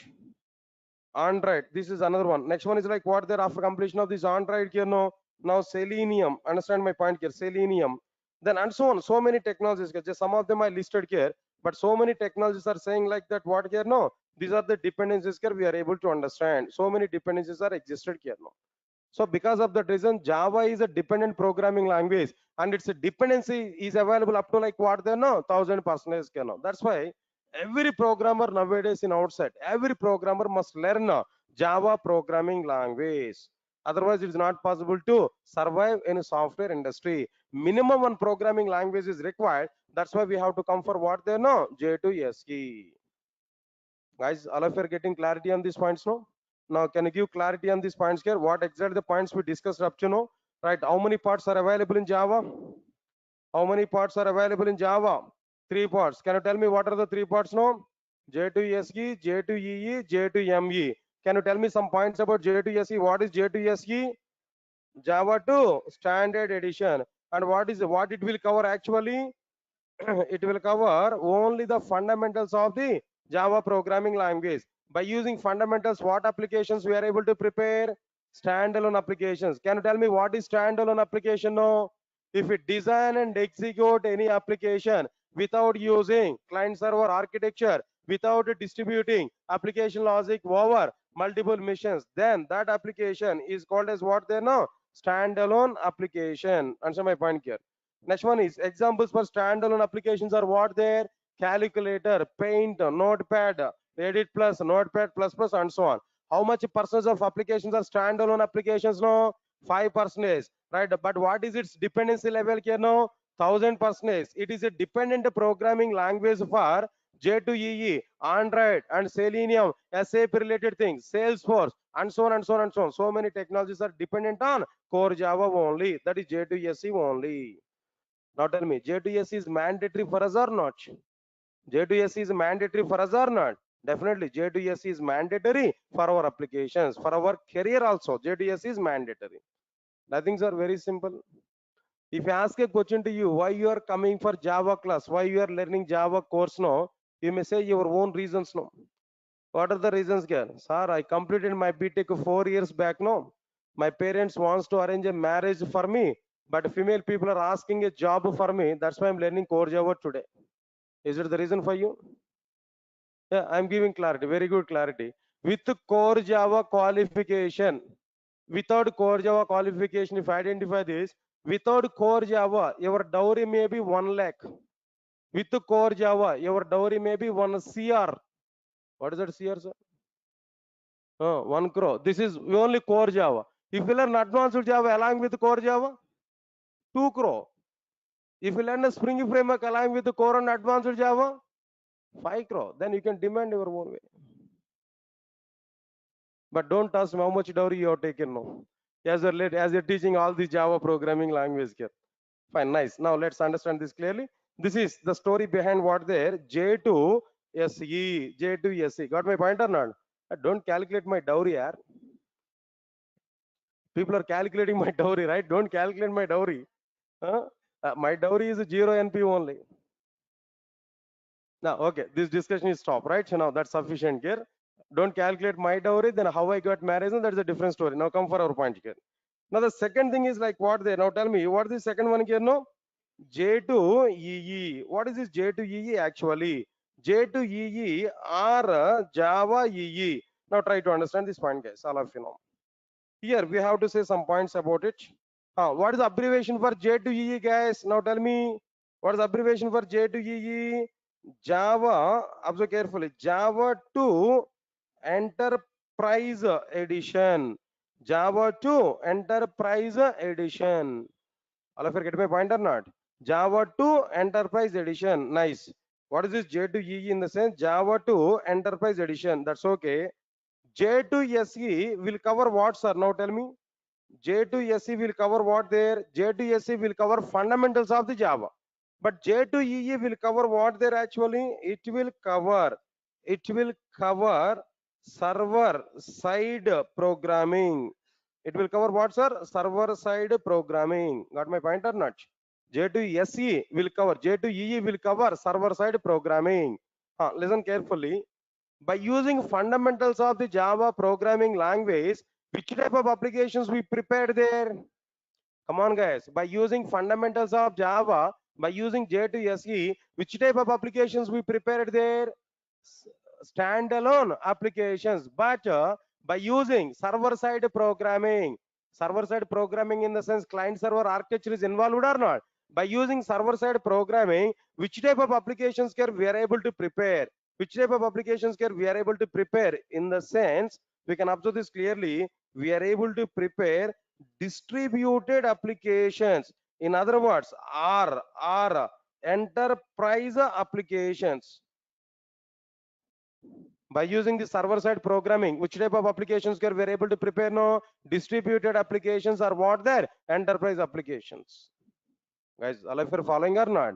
This is another one. Next one is like what there after completion of this Android here no. Now Selenium. Understand my point here. Selenium. Then and so on. So many technologies. Just some of them I listed here. But so many technologies are saying like that what here no. These are the dependencies here we are able to understand. So many dependencies are existed here no. So because of that reason, Java is a dependent programming language, and its dependency is available up to like what they know, 1000%. That's why every programmer nowadays in outside, every programmer must learn a Java programming language. Otherwise, it is not possible to survive in a software industry. Minimum one programming language is required. That's why we have to come for what they know, J2SE. Guys, all of you are getting clarity on these points now? Now, can you give clarity on these points here? What exactly the points we discussed up to now? Right, how many parts are available in Java? How many parts are available in Java? 3 parts. Can you tell me what are the 3 parts now? J2SE, J2EE, J2ME. Can you tell me some points about J2SE? What is J2SE? Java 2 standard edition. And what it will cover actually? It will cover only the fundamentals of the Java programming language. By using fundamentals, what applications we are able to prepare? Standalone applications. Can you tell me what is standalone application now? If we design and execute any application, without using client server architecture, without distributing application logic over multiple machines, then that application is called as what they know? Standalone application. Answer my point here. Next one is examples for standalone applications are what there? Calculator, Paint, Notepad, Edit Plus, Notepad plus plus, and so on. How much percentage of applications are standalone applications? No, 5%, right? But what is its dependency level here? No, 1000%. It is a dependent programming language for J2EE, Android, and Selenium, SAP related things, Salesforce, and so on and so on and so on. So many technologies are dependent on core Java only. That is J2SE only. Now tell me, J2SE is mandatory for us or not? J2SE is mandatory for us or not? Definitely, J2SE is mandatory for our applications, for our career also. J2SE is mandatory. Nothing are very simple. If I ask a question to you, why you are coming for Java class, why you are learning Java course now, you may say your own reasons no. What are the reasons here? Sir, I completed my BTech 4 years back now. My parents wants to arrange a marriage for me, but female people are asking a job for me. That's why I'm learning core Java today. Is it the reason for you? Yeah, I'm giving clarity, very good clarity. With core Java qualification, without core Java qualification, if I identify this, without core Java, your dowry may be 1 lakh. With core Java, your dowry may be 1 CR. What is that CR, sir? 1 crore. This is only core Java. If you learn advanced Java along with core Java, 2 crore. If you learn a Spring framework along with the core and advanced Java, 5 crore. Then you can demand your own way. But don't ask me how much dowry you have taken now. As you're teaching all these Java programming language here. Fine, nice. Now let's understand this clearly. This is the story behind what there. J2SE. J2SE. Got my point or not? Don't calculate my dowry, yaar. People are calculating my dowry, right? Don't calculate my dowry. Huh? My dowry is 0 NP only. Now, okay, this discussion is stop, right? So now that's sufficient here. Don't calculate my dowry, then how I got married, and that's a different story. Now come for our point here. Now the second thing is like what there. Now tell me, what is the second one here? No, J2EE. What is this J2EE actually? J2EE or Java EE. Now try to understand this point, guys. All of you know. Here we have to say some points about it. What is the abbreviation for J2EE, guys? Now tell me, what is the abbreviation for J2EE? Java, observe carefully, Java 2 Enterprise Edition. Java 2 Enterprise Edition. All of you get my point or not? Java 2 Enterprise Edition. Nice. What is this J2EE in the sense? Java 2 Enterprise Edition. That's okay. J2SE will cover what, sir? Now tell me. J2SE will cover what there? J2SE will cover fundamentals of the Java. But J2EE will cover what there actually? It will cover server side programming. It will cover what, sir? Server side programming. Got my point or not? J2SE will cover, J2EE will cover server side programming. Listen carefully. By using fundamentals of the Java programming language, which type of applications we prepared there? Come on, guys. By using fundamentals of Java, by using J2SE, which type of applications we prepared there? Standalone applications. But by using server-side programming in the sense client-server architecture is involved or not? By using server-side programming, which type of applications can we are able to prepare? Which type of applications can we are able to prepare? In the sense, we can observe this clearly. We are able to prepare distributed applications. In other words, R enterprise applications. By using the server side programming, which type of applications we are able to prepare now? Distributed applications are what there? Enterprise applications. Guys, all of you are following or not?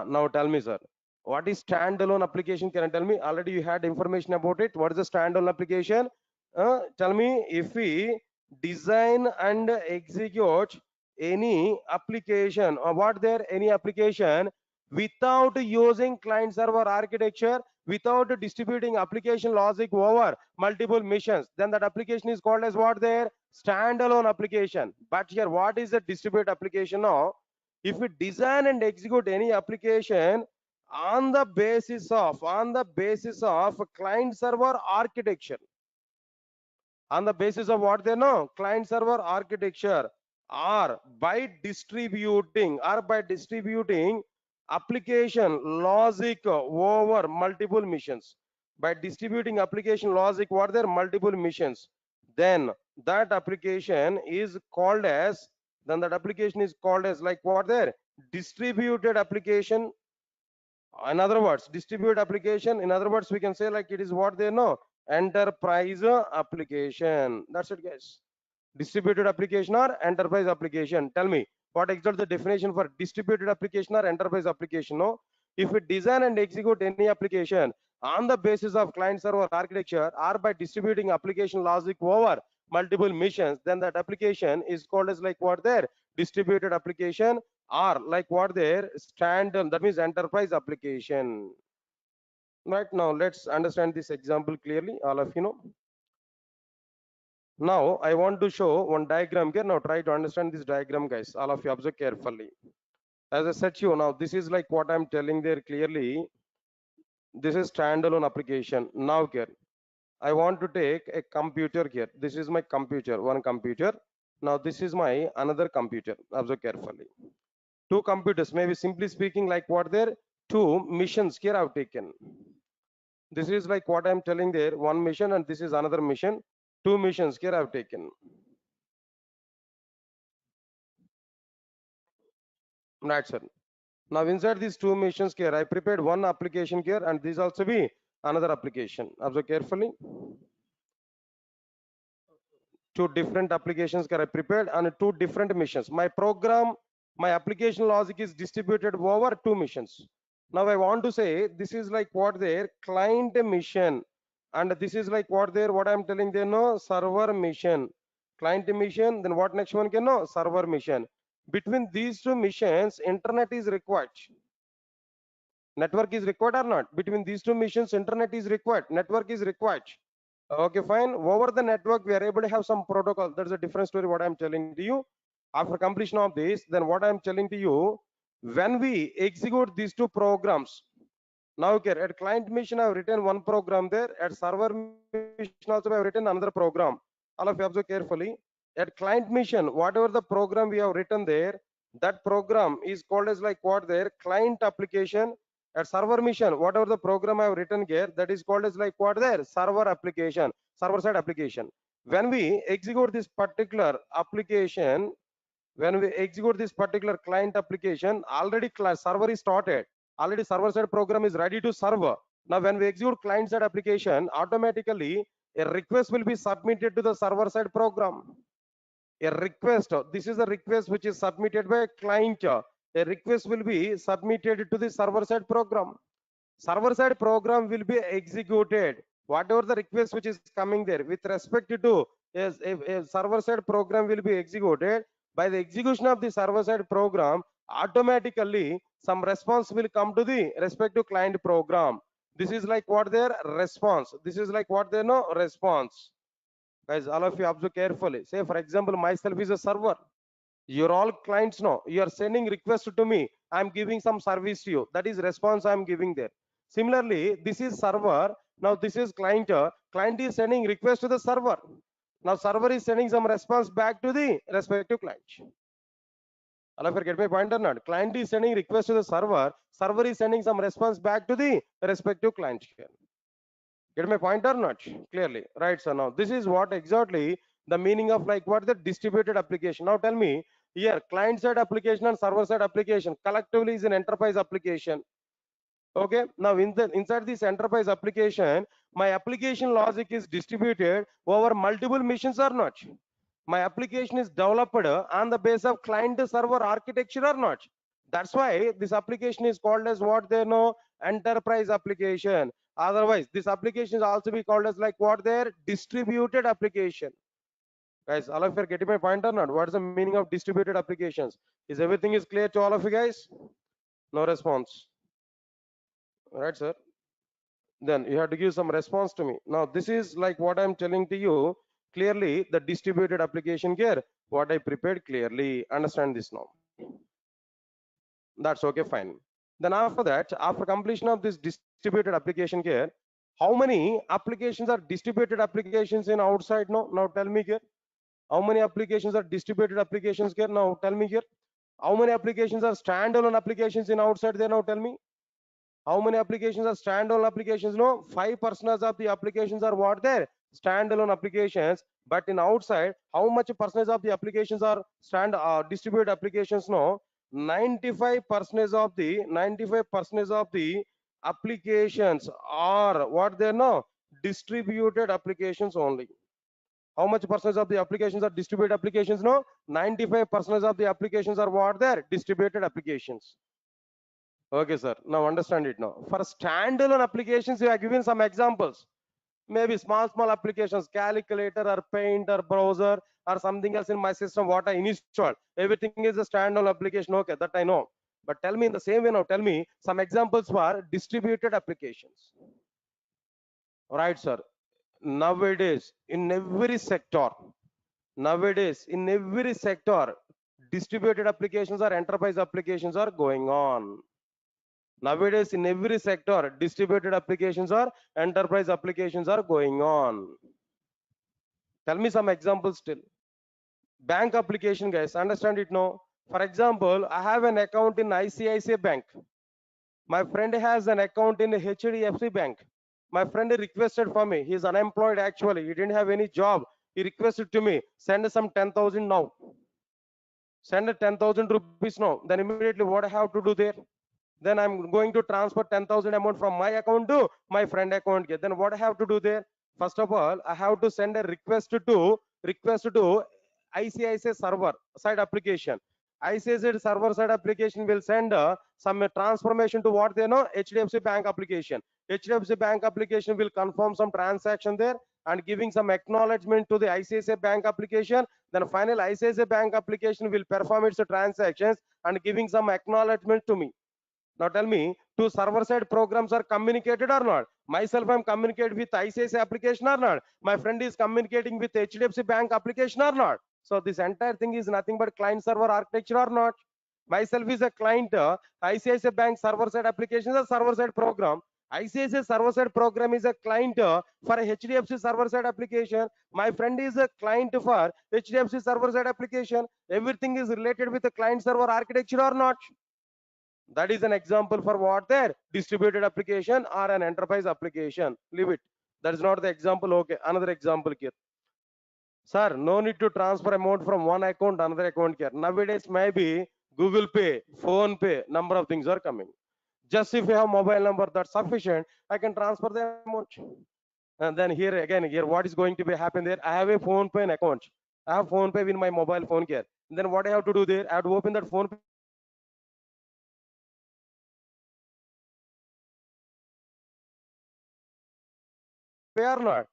Now tell me, sir, what is standalone application? Can you tell me? Already you had information about it. What is the standalone application? Tell me, if we design and execute any application, or what there, any application without using client server architecture, without distributing application logic over multiple missions, then that application is called as what there? Standalone application. But here, what is the distributed application now? If we design and execute any application on the basis of client server architecture, on the basis of what they know, client server architecture, or by distributing application logic over multiple missions, by distributing application logic what their multiple missions, then that application is called as, like what their distributed application. In other words, distributed application, in other words, we can say like it is what they know, enterprise application. That's it, guys. Distributed application or enterprise application. Tell me what exactly the definition for distributed application or enterprise application. No, if we design and execute any application on the basis of client server architecture or by distributing application logic over multiple missions, then that application is called as like what there, distributed application, or like what there stand, that means enterprise application. Right, now let's understand this example clearly, all of you know. Now I want to show one diagram here. Now try to understand this diagram, guys. All of you observe carefully. As I said to you, now this is like what I'm telling there clearly. This is standalone application. Now here, I want to take a computer here. This is my computer, one computer. Now this is my another computer. Observe carefully. Two computers, maybe simply speaking, like what there, two missions here I've taken. This is like what I'm telling there, one mission, and this is another mission. Two missions here I've taken. Right, sir. Now inside these two missions here, I prepared one application here, and this also be another application. Observe carefully. Two different applications here I prepared and two different missions. My program, my application logic is distributed over two missions. Now I want to say this is like what their client mission, and this is like what their, what I'm telling they know, server mission. Client mission, then what next one can know, server mission. Between these two missions, internet is required. Network is required or not? Between these two missions, internet is required, network is required. Okay, fine. Over the network, we are able to have some protocol. That's a different story, what I'm telling to you. After completion of this, then what I'm telling to you, when we execute these two programs, now okay, at client mission, I've written one program there. At server mission also, I've written another program. All of you observe carefully. At client mission, whatever the program we have written there, that program is called as like what there, client application. At server mission, whatever the program I have written here, that is called as like what there, server application, server side application. When we execute this particular application, when we execute this particular client application, already server is started, already server side program is ready to server. Now when we execute client side application, automatically a request will be submitted to the server side program. A request, this is a request which is submitted by client. A request will be submitted to the server side program. Server side program will be executed, whatever the request which is coming there with respect to a server side program will be executed. By the execution of the server side program, automatically some response will come to the respective client program. This is like what their response, this is like what they know, response. Guys, all of you observe carefully. Say for example, myself is a server, you're all clients. Now you are sending request to me, I'm giving some service to you, that is response I'm giving there. Similarly, this is server, now this is client. Client is sending request to the server, now server is sending some response back to the respective client. All of you get my point or not? Client is sending request to the server, server is sending some response back to the respective client here. Get my point or not? Clearly, right? So now this is what exactly the meaning of like what the distributed application. Now tell me here, client side application and server side application collectively is an enterprise application. Okay, now inside this enterprise application, my application logic is distributed over multiple missions or not? My application is developed on the base of client server architecture or not? That's why this application is called as what they know, enterprise application. Otherwise this application is also be called as like what their distributed application. Guys, all of you are getting my point or not? What's the meaning of distributed applications? Is everything is clear to all of you guys? No response. All right, sir. Then you have to give some response to me. Now this is like what I'm telling to you clearly, the distributed application here, what I prepared clearly. Understand this now. That's okay, fine. Then after that, after completion of this distributed application here, how many applications are distributed applications in outside now? Now tell me here. How many applications are distributed applications here? Now tell me here. How many applications are standalone applications in outside there? Now tell me. How many applications are standalone applications? No, 5% of the applications are what there? Standalone applications. But in outside, how much percentage of the applications are distributed applications? No, 95% of the applications are what they know? Distributed applications only. How much percentage of the applications are distributed applications? No, 95% of the applications are what there? Distributed applications. Okay, sir. Now understand it now. For standalone applications, you have given some examples. Maybe small applications, calculator or paint or browser or something else in my system, what I installed. Everything is a standalone application. Okay, that I know. But tell me in the same way now, tell me some examples for distributed applications. Right, sir. Nowadays, in every sector, distributed applications or enterprise applications are going on. Nowadays, in every sector, distributed applications or enterprise applications are going on. Tell me some examples still. Bank application, guys, understand it now. For example, I have an account in ICICI Bank. My friend has an account in HDFC Bank. My friend requested for me. He's unemployed actually. He didn't have any job. He requested to me, send some 10,000 now. Send 10,000 rupees now. Then immediately what I have to do there? Then I'm going to transfer 10,000 amount from my account to my friend account. Then what I have to do there? First of all, I have to send a request to ICICI server side application. ICICI server side application will send some transformation to what they know HDFC Bank application. HDFC Bank application will confirm some transaction there and giving some acknowledgement to the ICICI Bank application. Then final ICICI Bank application will perform its transactions and giving some acknowledgement to me. Now tell me, two server-side programs are communicated or not? Myself, I'm communicating with ICICI application or not? My friend is communicating with HDFC Bank application or not? So this entire thing is nothing but client-server architecture or not? Myself is a client, ICICI Bank server-side application is a server-side program. ICICI server-side program is a client for a HDFC server-side application. My friend is a client for HDFC server-side application. Everything is related with the client-server architecture or not? That is an example for what there distributed application or an enterprise application. Leave it. That is not the example. Okay, another example here. Sir, no need to transfer amount from one account to another account here. Nowadays, maybe Google Pay, Phone Pay, number of things are coming. Just if you have mobile number that's sufficient, I can transfer the amount. And then here, what is going to be happen there? I have a Phone Pay account. I have Phone Pay with my mobile phone here. And then what I have to do there? I have to open that Phone Pay application. Where I have to pay or not?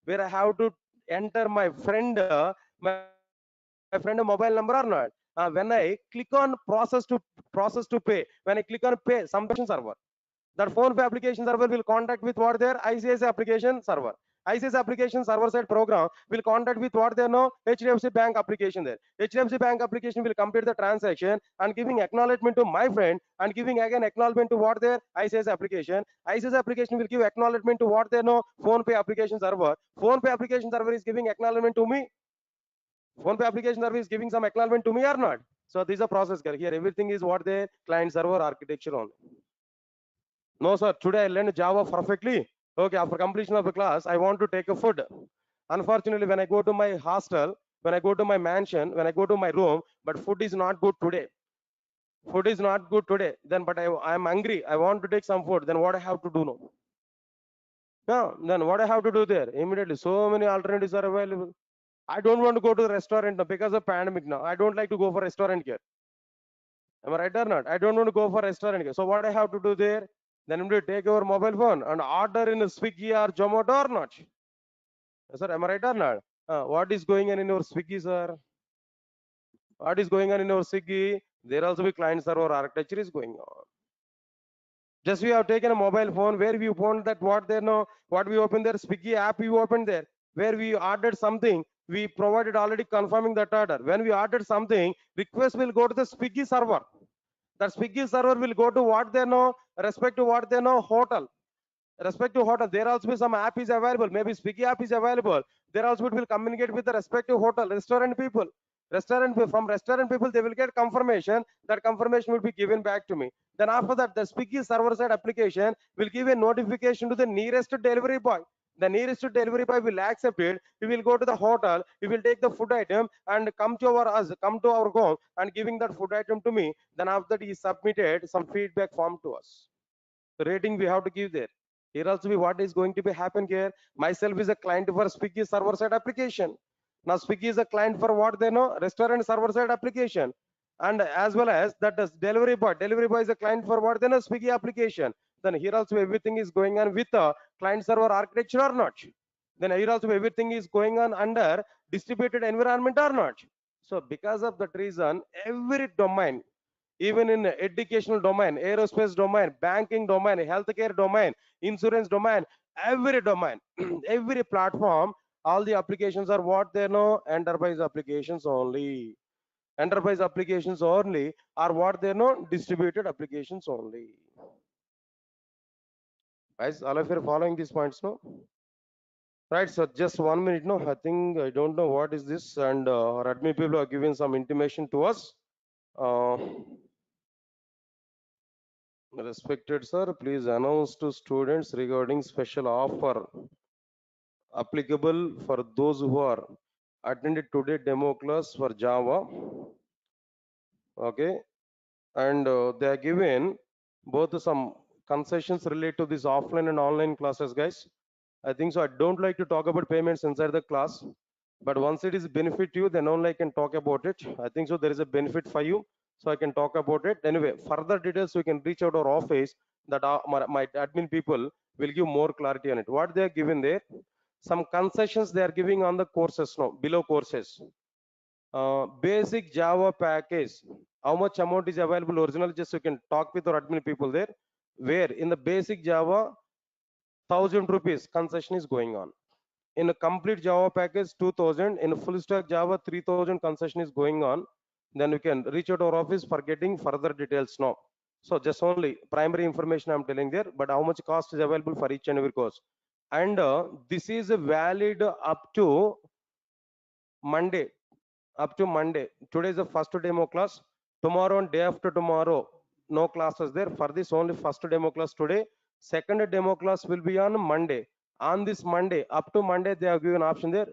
Where I have to enter my friend mobile number or not? When I click on process to pay, when I click on pay, some server. That phone pay application server will contact with what their ICICI application server. ICICI application server side program will contact with what they know HDFC Bank application there. HDFC Bank application will complete the transaction and giving acknowledgement to my friend and giving again acknowledgement to what their ICICI application. ICICI application will give acknowledgement to what they know phone pay application server. Phone pay application server is giving acknowledgement to me. Phone pay application server is giving some acknowledgement to me or not? So this is a process here. Everything is what the client server architecture only. No, sir. Today I learned Java perfectly. Okay, after completion of the class, I want to take a food. Unfortunately, when I go to my hostel, when I go to my mansion, when I go to my room, but food is not good today. Food is not good today. Then, but I am hungry. I want to take some food. Then what I have to do now? Yeah, then what I have to do there? Immediately, so many alternatives are available. I don't want to go to the restaurant now because of pandemic now. I don't like to go for restaurant here. Am I right or not? I don't want to go for restaurant here. So what I have to do there? Then I'm going to take your mobile phone and order in a Swiggy or Zomato or not? Sir, am I right or not? What is going on in your Swiggy, sir? What is going on in your Swiggy? There also be client server architecture is going on. Just we have taken a mobile phone where we found that what there no, what we open there, Swiggy app we opened there, where we ordered something, we provided already confirming that order. When we ordered something, request will go to the Swiggy server. That Swiggy server will go to what they know, respect to what they know, hotel. Respective hotel, there also be some app is available. Maybe Swiggy app is available. There also it will communicate with the respective hotel, restaurant people. From restaurant people, they will get confirmation. That confirmation will be given back to me. Then after that, the Swiggy server side application will give a notification to the nearest delivery boy. The nearest delivery boy will accept it. We will go to the hotel. We will take the food item and come to our home and giving that food item to me. Then after that, he submitted some feedback form to us. Rating we have to give there. Here also be what is going to be happen here. Myself is a client for Swiggy server side application. Now Swiggy is a client for what they know, restaurant server side application. And as well as that is delivery boy. Delivery boy is a client for what they know, Swiggy application. Then here also everything is going on with a client server architecture or not. Then here also everything is going on under distributed environment or not. So because of that reason, every domain, even in educational domain, aerospace domain, banking domain, healthcare domain, insurance domain, every domain, every platform, all the applications are what they know, enterprise applications only. Enterprise applications only are what they know, distributed applications only. Guys, all of you are following these points, no? Right, so just 1 minute, no? I think I don't know what is this, and our admin people are giving some intimation to us. Uh, Respected sir, please announce to students regarding special offer applicable for those who are attended today demo class for Java. Okay, and they are given both some concessions related to this offline and online classes, guys. I think so. I don't like to talk about payments inside the class, but once it is benefit to you, then only I can talk about it. I think so. There is a benefit for you, so I can talk about it. Anyway, further details we can reach out our office. That my admin people will give more clarity on it. What they are given there, some concessions they are giving on the courses now, below courses. Basic Java package. How much amount is available original? Just you can talk with our admin people there. Where in the basic Java, 1,000 rupees concession is going on. In a complete Java package, 2,000. In a full stack Java, 3,000 concession is going on. Then you can reach out our office for getting further details now. So just only primary information I'm telling there, but how much cost is available for each and every course. And this is valid up to Monday. Up to Monday. Today is the first demo class. Tomorrow and day after tomorrow, no classes there. For this only first demo class today. Second demo class will be on Monday. On this Monday, up to Monday, they have given option there.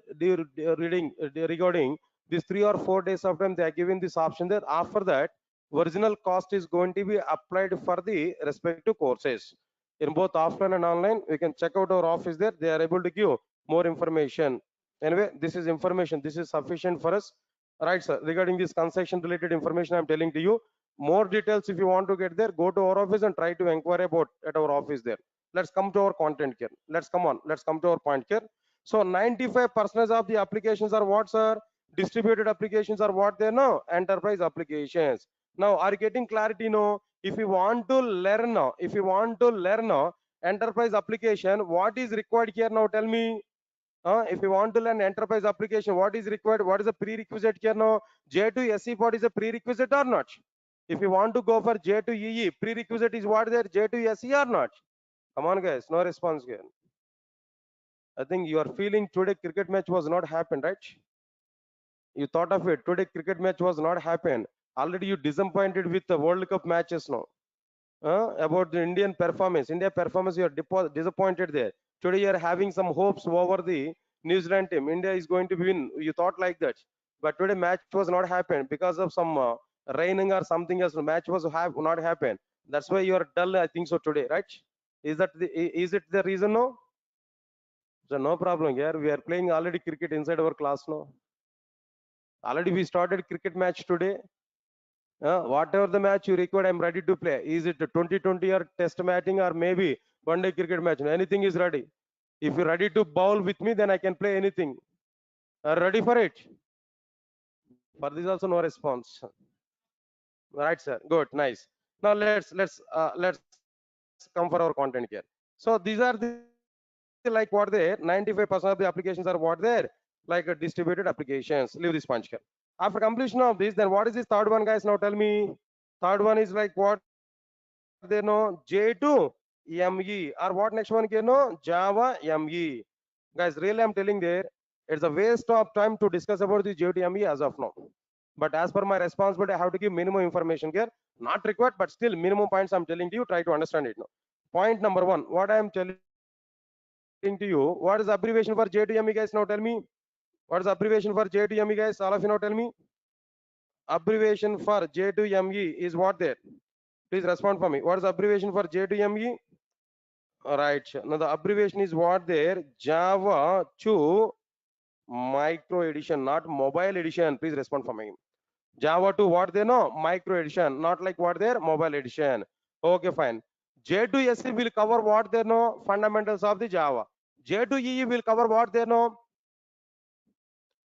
Regarding these 3 or 4 days of time, they are giving this option there. After that, original cost is going to be applied for the respective courses. In both offline and online, we can check out our office there. They are able to give more information. Anyway, this is information. This is sufficient for us. Right, sir. Regarding this concession related information, I'm telling to you. More details, if you want to get there, go to our office and try to inquire about at our office there. Let's come to our content here. Let's come on. Let's come to our point here. So 95% of the applications are what, sir? Distributed applications are what they know? Enterprise applications. Now, are you getting clarity? No. If you want to learn now, enterprise application, what is required here now? Tell me. If you want to learn enterprise application, what is required? What is the prerequisite here now? J2SE, what is a prerequisite or not? If you want to go for J2EE, prerequisite is what there? J2SE or not? Come on, guys, no response here. I think you are feeling today cricket match was not happened, right? You thought of it. Today cricket match was not happened. Already you disappointed with the World Cup matches now. About the Indian performance. India performance, you are disappointed there. Today you are having some hopes over the New Zealand team. India is going to win. You thought like that. But today match was not happened because of some raining or something else. Match was not happened. That's why you are dull, I think so today, right? Is it the reason no? So no problem here. We are playing already cricket inside our class now. Already we started cricket match today. Whatever the match you require, I'm ready to play. Is it 2020 or test matching or maybe one day cricket match? Anything is ready. If you're ready to bowl with me, then I can play anything. Ready for it? For this also no response. Right, sir. Good, nice. Now let's come for our content here. So these are the like what there. 95% of the applications are what there, like distributed applications. Leave this punch here. After completion of this, then what is this third one, guys? Now tell me. Third one is like what they know, J2ME, or what next one can know, Java ME. Guys, really I'm telling there, it's a waste of time to discuss about the J2ME as of now. But as per my responsibility, I have to give minimum information here. Not required, but still minimum points I'm telling to you. Try to understand it now. Point number one, what I am telling to you, what is abbreviation for J2ME, guys? Now tell me. What is abbreviation for J2ME, guys? All of you now tell me. Abbreviation for J2ME is what there? Please respond for me. What is abbreviation for J2ME? Right. Now the abbreviation is what there? Java to micro edition, not mobile edition. Please respond for me. Java to what they know? Micro edition, not like what there? Mobile edition. Okay, fine. J2SE will cover what they know? Fundamentals of the Java. J2EE will cover what they know?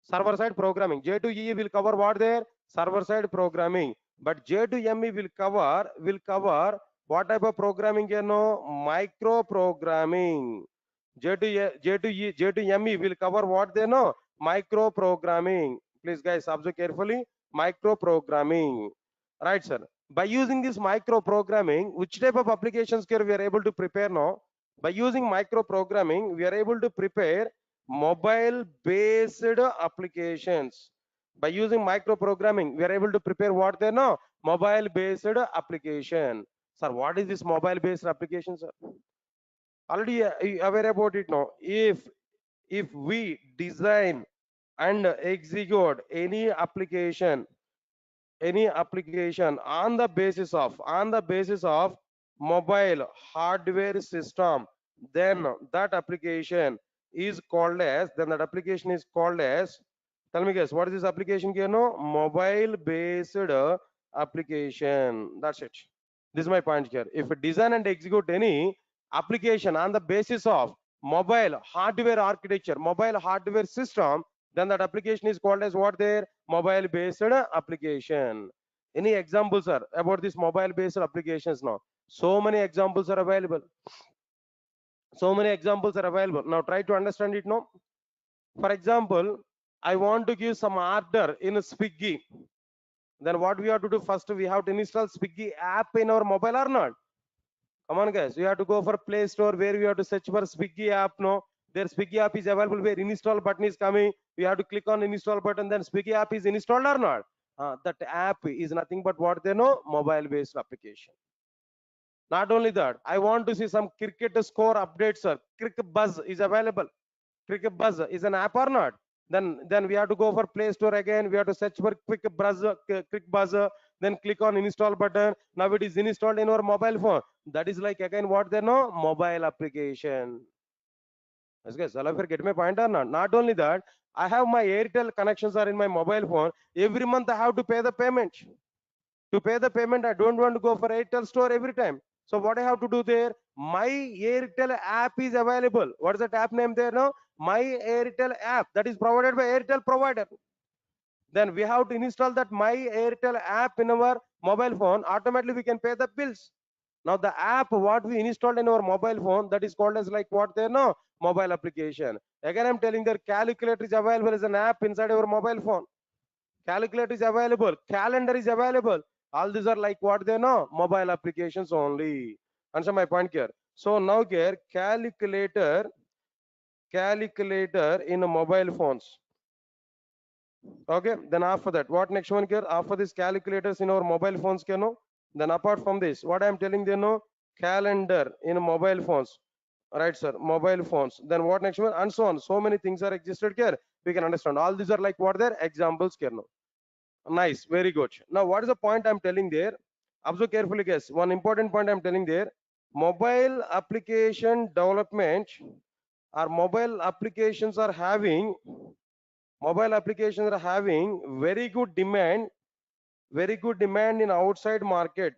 Server side programming. J2EE will cover what there? Server side programming. But J2ME will cover what type of programming you know? Micro programming. J2ME will cover what they know? Micro programming. Please guys observe carefully. Micro programming. Right, sir. By using this micro programming, which type of applications here we are able to prepare now? By using micro programming, we are able to prepare mobile based applications. By using micro programming, we are able to prepare what they know? Mobile based application. Sir, what is this mobile based application, sir? Already aware about it now. If we design and execute any application on the basis of mobile hardware system, then that application is called as, tell me guys, what is this application here? No, mobile based application. That's it. This is my point here. If we design and execute any application on the basis of mobile hardware architecture, mobile hardware system, then that application is called as what there? Mobile based application. Any examples are about this mobile based applications now? So many examples are available. Now try to understand it now. For example, I want to give some order in Swiggy. Then what we have to do? First we have to install Swiggy app in our mobile or not? Come on guys, we have to go for Play Store where we have to search for Swiggy app. No, their Swiggy app is available where install button is coming. We have to click on install button, then Swiggy app is installed or not? That app is nothing but what they know, mobile based application. Not only that, I want to see some cricket score updates, sir. Cricket Buzz is available. Cricket Buzz is an app or not? Then we have to go for Play Store again. We have to search for Quick Buzz, then click on install button. Now it is installed in our mobile phone. That is like again what they know, mobile application. Yes, guys, all of you get my point or not? Not only that, I have my Airtel connections are in my mobile phone. Every month I have to pay the payment. To pay the payment, I don't want to go for Airtel store every time. So what I have to do there? My Airtel app is available. What is that app name there now? My Airtel app that is provided by Airtel provider. Then we have to install that My Airtel app in our mobile phone. Automatically we can pay the bills. Now the app what we installed in our mobile phone, that is called as like what there now? Mobile application. Again I'm telling that calculator is available as an app inside our mobile phone. Calculator is available, calendar is available. All these are like what they know, mobile applications only. Answer my point here. So now here calculator in mobile phones. Okay, then after that, what next one here? After this calculators in our mobile phones, you know. Then apart from this, what I am telling you know, calendar in mobile phones. Right, sir, mobile phones. Then what next one? And so on. So many things are existed here. We can understand. All these are like what their examples here now. Nice, very good. Now, what is the point I'm telling there? Observe carefully, guys. One important point I'm telling there. Mobile application development or mobile applications are having very good demand in outside market.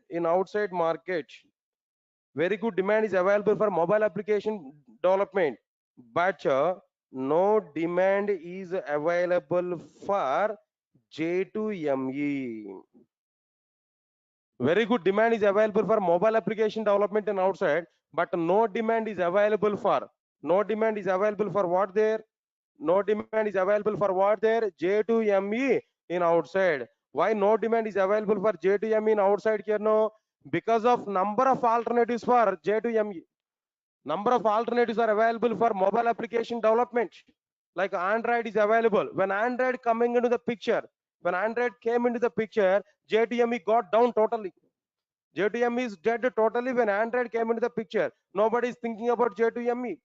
Very good demand is available for mobile application development, but no demand is available for J2ME. Very good demand is available for mobile application development and outside, but no demand is available for what there? No demand is available for what there? J2ME in outside. Why no demand is available for J2ME in outside here? No, because of number of alternatives for J2ME. Number of alternatives are available for mobile application development. Like Android is available. When Android coming into the picture, when Android came into the picture, J2ME got down totally. J2ME is dead totally when Android came into the picture. Nobody is thinking about J2ME.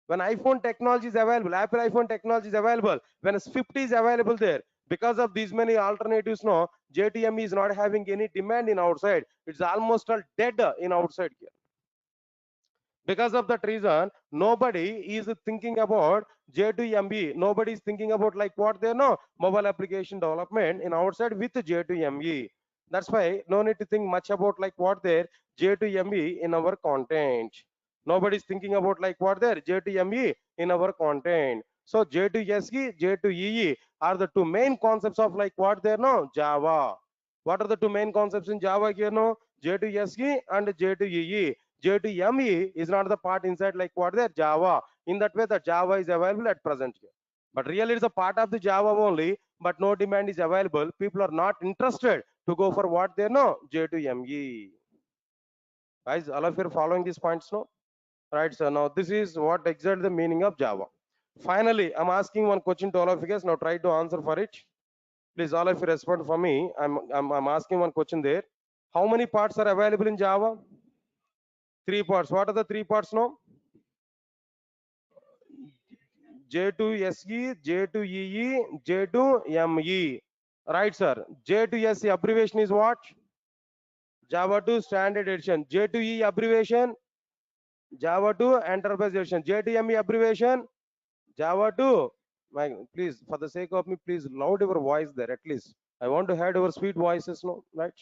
When iPhone technology is available, Apple iPhone technology is available, when Swift is available there, because of these many alternatives, no, J2ME is not having any demand in outside. It's almost all dead in outside here. Because of that reason, nobody is thinking about J2ME. Nobody is thinking about like what they know, mobile application development in outside with J2ME. That's why no need to think much about like what their J2ME in our content. Nobody is thinking about like what their J2ME in our content. So J2SE, J2EE are the two main concepts of like what they know, Java. What are the two main concepts in Java here? No, J2SE and J2EE. J2ME is not the part inside like what there Java. In that way, the Java is available at present here. But really, it's a part of the Java only. But no demand is available. People are not interested to go for what they know J2ME. Guys, all of you are following these points, no? Right. So now this is what exactly the meaning of Java. Finally, I'm asking one question to all of you guys. Now try to answer for it. Please, all of you respond for me. I'm asking one question there. How many parts are available in Java? Three parts. What are the three parts now? J2SE, J2EE, J2ME. Right, sir. J2SE abbreviation is what? Java 2 Standard Edition. J2E abbreviation? Java 2 Enterprise Edition. J2ME abbreviation? Java 2. Please, for the sake of me, please loud your voice there at least. I want to hide your sweet voices, no? Right?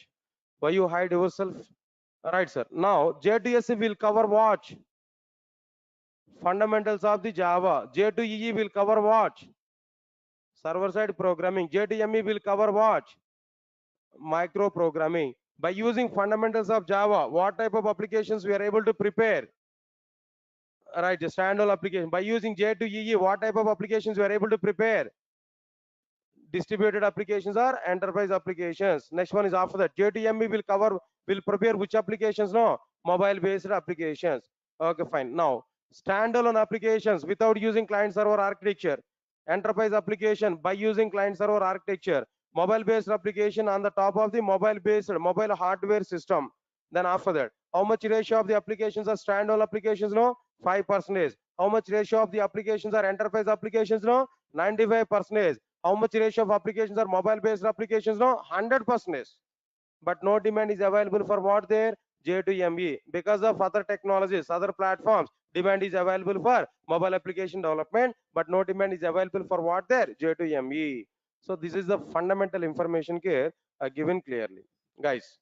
Why you hide yourself? Right, sir. Now, J2SE will cover what? Fundamentals of the Java. J2EE will cover what? Server side programming. J2ME will cover what? Micro programming. By using fundamentals of Java, what type of applications we are able to prepare? Right, standalone application. By using J2EE, what type of applications we are able to prepare? Distributed applications or enterprise applications. Next one is after that. J2ME will prepare which applications? No, mobile based applications. Okay, fine. Now, standalone applications without using client server architecture. Enterprise application by using client server architecture. Mobile based application on the top of the mobile hardware system. Then after that, how much ratio of the applications are standalone applications? No, 5%. How much ratio of the applications are enterprise applications? No, 95%. How much ratio of applications are mobile based applications? No, 100%. But no demand is available for what there? J2ME. Because of other technologies, other platforms, demand is available for mobile application development, but no demand is available for what there? J2ME. So this is the fundamental information here given clearly. Guys,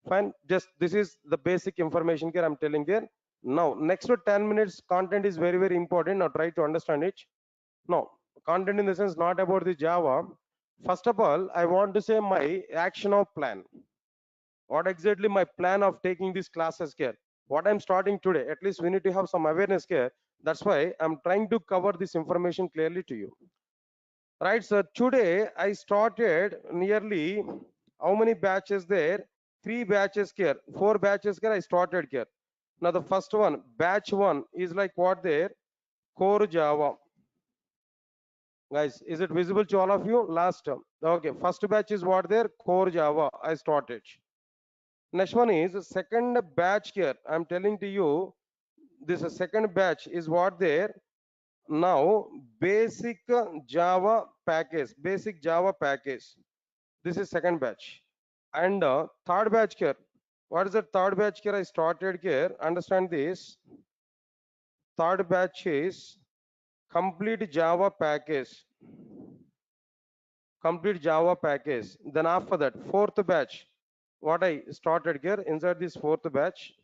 fine. Just this is the basic information here I'm telling there. Now, next to 10 minutes, content is very, very important. Now try to understand it. No, content in the sense not about the Java. First of all, I want to say my action of plan. What exactly my plan of taking these classes here? What I'm starting today, at least we need to have some awareness here. That's why I'm trying to cover this information clearly to you. Right, so today I started nearly how many batches there? 3 batches here, 4 batches here I started here. Now the first one, batch 1 is like what there? Core Java. Guys, is it visible to all of you? Last term. Okay, first batch is what there? Core Java. I started. Next one is second batch here. I'm telling to you, this second batch is what there? Now, basic Java package. Basic Java package. This is second batch. And third batch here. What is the third batch here? I started here. Understand this. Third batch is complete Java package. Complete Java package. Then after that, fourth batch, what I started here, inside this fourth batch,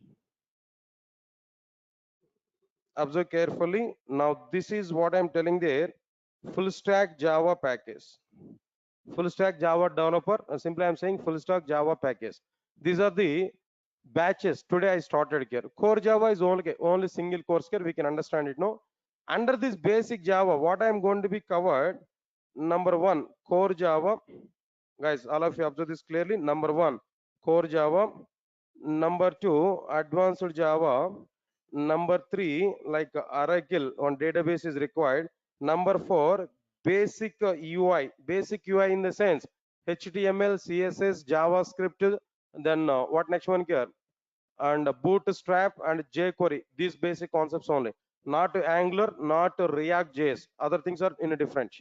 observe carefully. Now this is what I'm telling there, full stack Java package. Full stack Java developer, simply I'm saying full stack Java package. These are the batches today I started here. Core Java is only single course here, we can understand it, no? Under this basic Java, what I'm going to be covered, number one, core Java. Guys, all of you observe this clearly. Number one, core Java. Number two, advanced Java. Number three, like Oracle on database is required. Number four, basic UI. Basic UI in the sense HTML, CSS, JavaScript. Then what next one here? And bootstrap and jQuery. These basic concepts only. Not Angular, not React JS. Other things are in a different.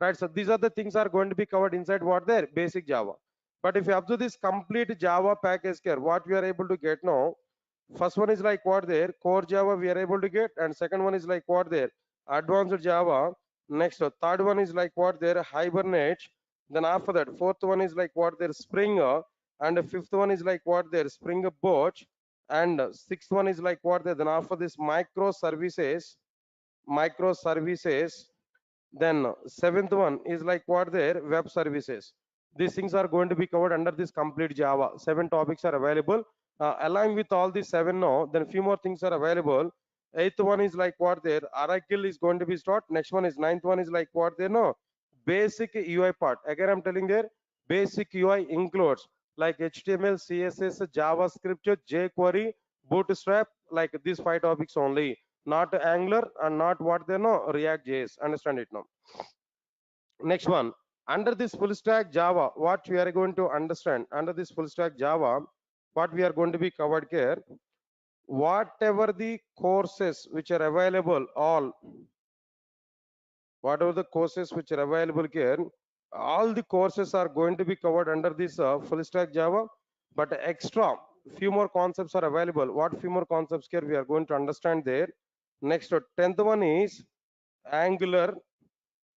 Right. So these are the things are going to be covered inside what there basic Java. But if you observe this complete Java package here, what we are able to get now, first one is like what there core Java we are able to get, and second one is like what there advanced Java. Next, third one is like what there Hibernate. Then after that, fourth one is like what there Spring, and the fifth one is like what there Spring Boot, and sixth one is like what there. Then after this microservices. Then seventh one is like what their web services. These things are going to be covered under this complete Java. 7 topics are available. Along with all these seven now, then few more things are available. Eighth one is like what there Oracle is going to be start. Next one is ninth one is like what there no basic UI part. Again, I'm telling there basic UI includes like HTML, CSS, JavaScript, jQuery, Bootstrap, like these 5 topics only, not Angular and not what they know React JS. Understand it now. Next one, under this full stack Java, what we are going to understand under this full stack Java, what we are going to be covered here, whatever the courses which are available, all whatever the courses which are available here, all the courses are going to be covered under this full stack Java, but extra few more concepts are available. What few more concepts here we are going to understand there. Next, 10th one is Angular,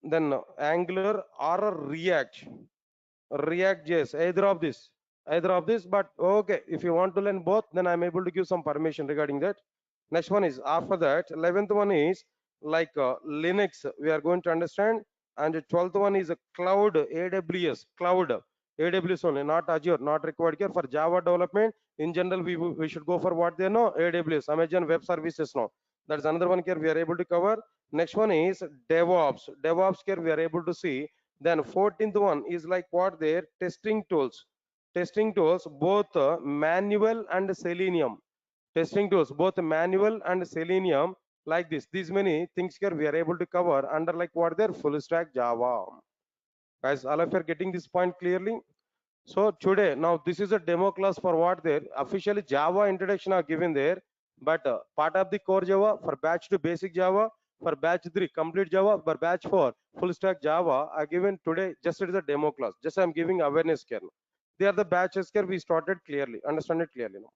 then Angular or React JS, either of this. But okay, if you want to learn both, then I'm able to give some permission regarding that. Next one is after that, 11th one is like Linux, we are going to understand, and the 12th one is a cloud, AWS only, not Azure, not required here for Java development. In general, we should go for what they know, AWS, Amazon Web Services now. That's another one here we are able to cover. Next one is DevOps here we are able to see. Then 14th one is like what their testing tools, both manual and Selenium. Testing tools, both manual and Selenium, like this. These many things here we are able to cover under like what their full stack Java. Guys, all of you are getting this point clearly. So today, now this is a demo class for what there officially Java introduction are given there, but part of the core Java for batch 2 basic Java, for batch 3 complete Java, for batch 4 full stack Java are given today. Just it is a demo class. Just I'm giving awareness here. They are the batches here we started clearly. Understand it clearly now.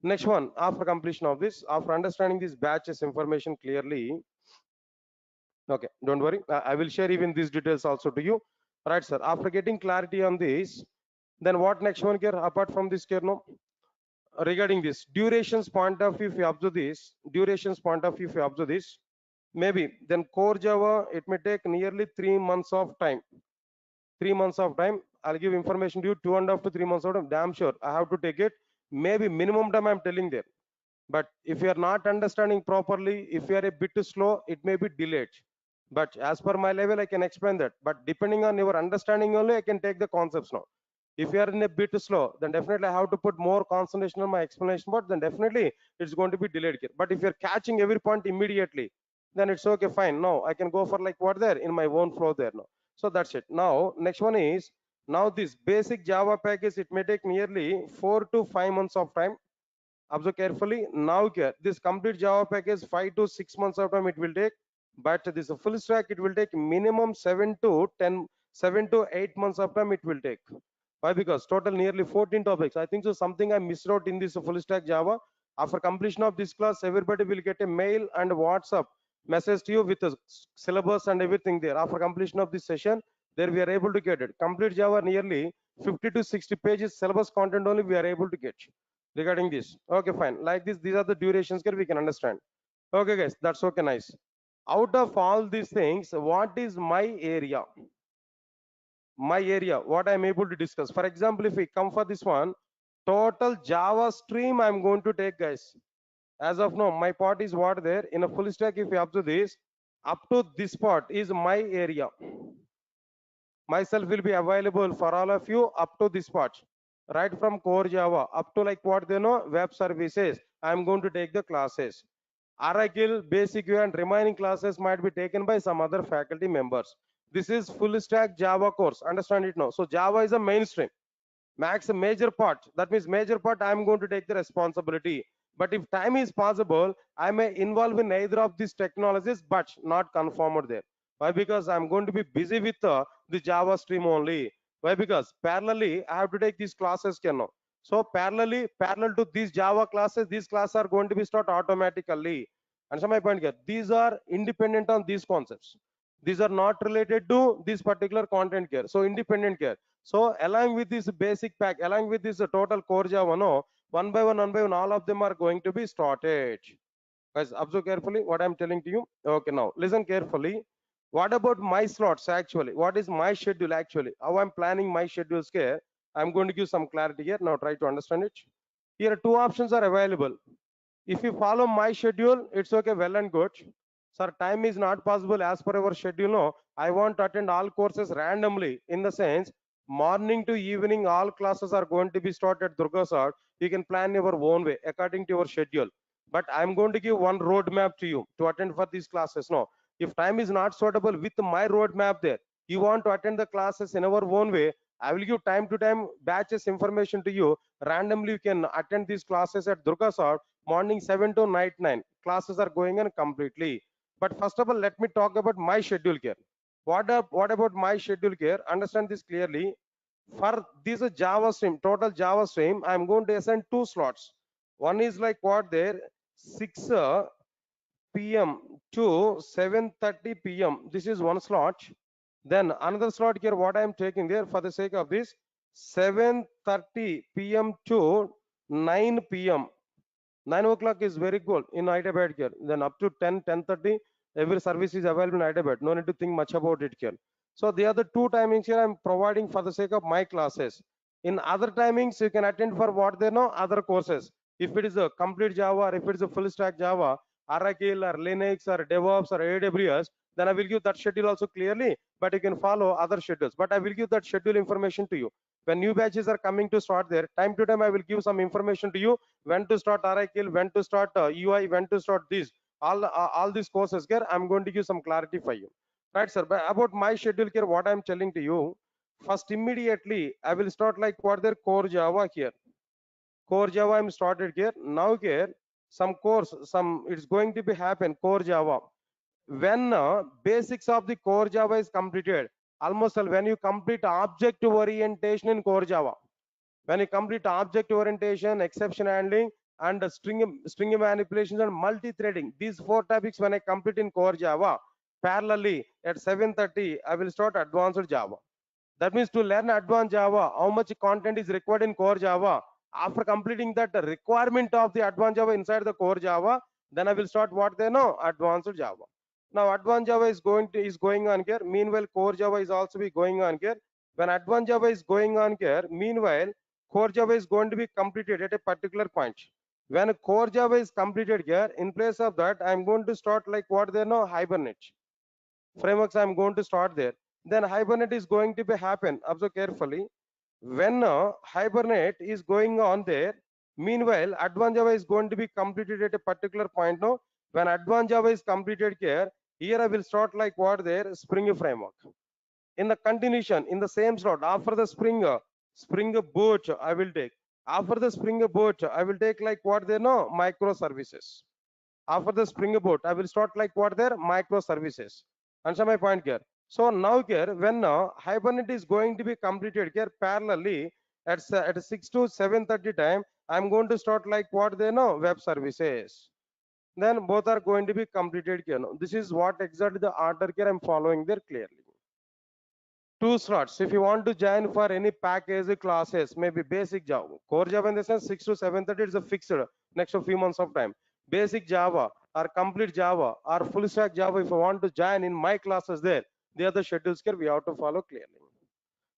Next one, after completion of this, after understanding this batches information clearly, okay, don't worry. I will share even these details also to you. Right, sir. After getting clarity on this, then what next one here apart from this here no? Regarding this durations point of view, if you observe this, durations point of view, if you observe this, maybe then core Java, it may take nearly 3 months of time. 3 months of time. I'll give information to you 2.5 to 3 months of time. Damn sure I have to take it. Maybe minimum time I'm telling there. But if you are not understanding properly, if you are a bit slow, it may be delayed. But as per my level, I can explain that. But depending on your understanding only, I can take the concepts now. If you are in a bit slow, then definitely I have to put more concentration on my explanation part, then definitely it's going to be delayed here. But if you're catching every point immediately, then it's okay, fine. Now I can go for like what there in my own flow there now. So that's it. Now, next one is, now this basic Java package, it may take nearly 4 to 5 months of time. Observe carefully. Now this complete Java package 5 to 6 months of time it will take, but this full stack it will take minimum 7 to 8 months of time it will take. Why? Because total nearly 14 topics. I think so something I missed out in this full stack Java. After completion of this class, everybody will get a mail and WhatsApp message to you with a syllabus and everything there. After completion of this session, there we are able to get it. Complete Java nearly 50 to 60 pages syllabus content only we are able to get regarding this. Okay, fine. Like this, these are the durations here we can understand. Okay, guys, that's okay, nice. Out of all these things, what is my area? What I'm able to discuss. For example, if we come for this one, total Java stream I'm going to take, guys. As of now, my part is what there in a full stack. If you observe this, up to this part is my area. myself will be available for all of you up to this part, right from core Java up to like what they know web services. I'm going to take the classes. Oracle, basic UI and remaining classes might be taken by some other faculty members. This is full stack Java course. Understand it now. So Java is a mainstream. Max a major part. That means major part I am going to take the responsibility. But if time is possible, I may involve in either of these technologies, but not conformed there. Why? Because I'm going to be busy with the Java stream only. Why? Because parallelly I have to take these classes now. So parallel to these Java classes, these classes are going to be start automatically. And so my point here, these are independent on these concepts. These are not related to this particular content care. So independent care. So along with this basic pack, along with this total core Java, no, one by one, all of them are going to be started. Guys, observe carefully what I'm telling to you. Okay, now listen carefully. What about my slots actually? What is my schedule actually? How I'm planning my schedules here? I'm going to give some clarity here. Now try to understand it. Here, two options are available. If you follow my schedule, it's okay, well and good. Sir, time is not possible as per our schedule. No, I want to attend all courses randomly. In the sense, morning to evening, all classes are going to be started. Durga sir, you can plan your own way according to your schedule. But I'm going to give one roadmap to you to attend for these classes. No, if time is not suitable with my roadmap there, you want to attend the classes in our own way, I will give time to time batches information to you. Randomly, you can attend these classes at Durga sir morning 7 to night 9. Classes are going on completely. But first of all, let me talk about my schedule here. What about my schedule here? Understand this clearly. For this Java stream, total Java stream, I'm going to assign two slots. One is like what there, 6 p.m. to 7:30 p.m. This is one slot. Then another slot here, what I am taking there for the sake of this, 7:30 p.m. to 9 p.m. 9 o'clock is very good in Hyderabad here. Then up to 10, 10:30, every service is available in Hyderabad. No need to think much about it here. So the other two timings here I'm providing for the sake of my classes. In other timings, you can attend for what they know, other courses. If it is a complete Java or if it is a full stack Java, Oracle or Linux or DevOps or AWS, then I will give that schedule also clearly, but you can follow other schedules. But I will give that schedule information to you. When new batches are coming to start there, time to time I will give some information to you when to start Oracle, when to start UI, when to start this. All these courses here, I'm going to give some clarity for you. Right, sir. But about my schedule here, what I'm telling to you, first immediately I will start like what their core Java here. Core Java I'm started here. Now here, some course, some it's going to be happen, core Java. When basics of the core Java is completed, almost when you complete object orientation in core Java, when you complete object orientation, exception handling, and string manipulations and multi-threading, these four topics when I complete in core Java, parallelly at 7:30, I will start advanced Java. That means to learn advanced Java, how much content is required in core Java. After completing that requirement of the advanced Java inside the core Java, then I will start what they know, advanced Java. Now advanced Java is going on here. Meanwhile, core Java is also be going on here. When advanced Java is going on here, meanwhile, core Java is going to be completed at a particular point. When core Java is completed here, in place of that, I'm going to start like what they know, Hibernate frameworks. I'm going to start there. Then Hibernate is going to be happen. Observe carefully. When Hibernate is going on there, meanwhile, advanced Java is going to be completed at a particular point. No, when advanced Java is completed here I will start like what there, Spring framework. In the continuation, in the same slot, after the Spring Boot, I will take. After the Spring Boot, I will take like what they know, microservices. After the Spring Boot, I will start like what there, microservices. Answer my point here. So now here, when Hibernate is going to be completed here parallelly at 6 to 7:30 time, I'm going to start like what they know, web services. Then both are going to be completed here. This is what exactly the order here I'm following there clearly. Two slots. If you want to join for any package classes, maybe basic Java, core Java in the sense 6 to 7:30 is a fixed next few months of time. Basic Java or complete Java or full stack Java, if you want to join in my classes there, the other schedules here we have to follow clearly.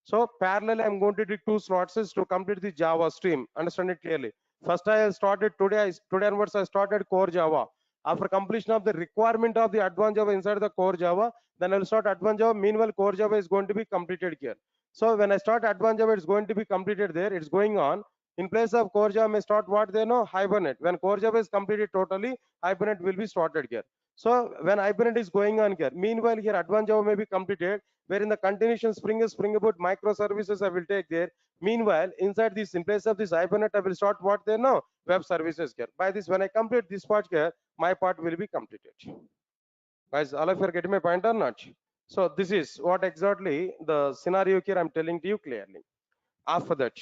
So parallel, I'm going to do two slots to complete the Java stream. Understand it clearly. First, I started today onwards. I started core Java. After completion of the requirement of the advanced Java inside the core Java, then I will start advanced Java. Meanwhile, core Java is going to be completed here. So when I start advanced Java, it's going to be completed there. It's going on. In place of core Java, I may start what they know, Hibernate. When core Java is completed totally, Hibernate will be started here. So when Hibernate is going on here, meanwhile here advanced Java may be completed, where in the continuation Spring Boot microservices I will take there. Meanwhile, inside this, in place of this Hibernate, I will start what they know, web services here. By this, when I complete this part here, my part will be completed. Guys, all of you are getting my point or not? So this is what exactly the scenario here I'm telling to you clearly. After that,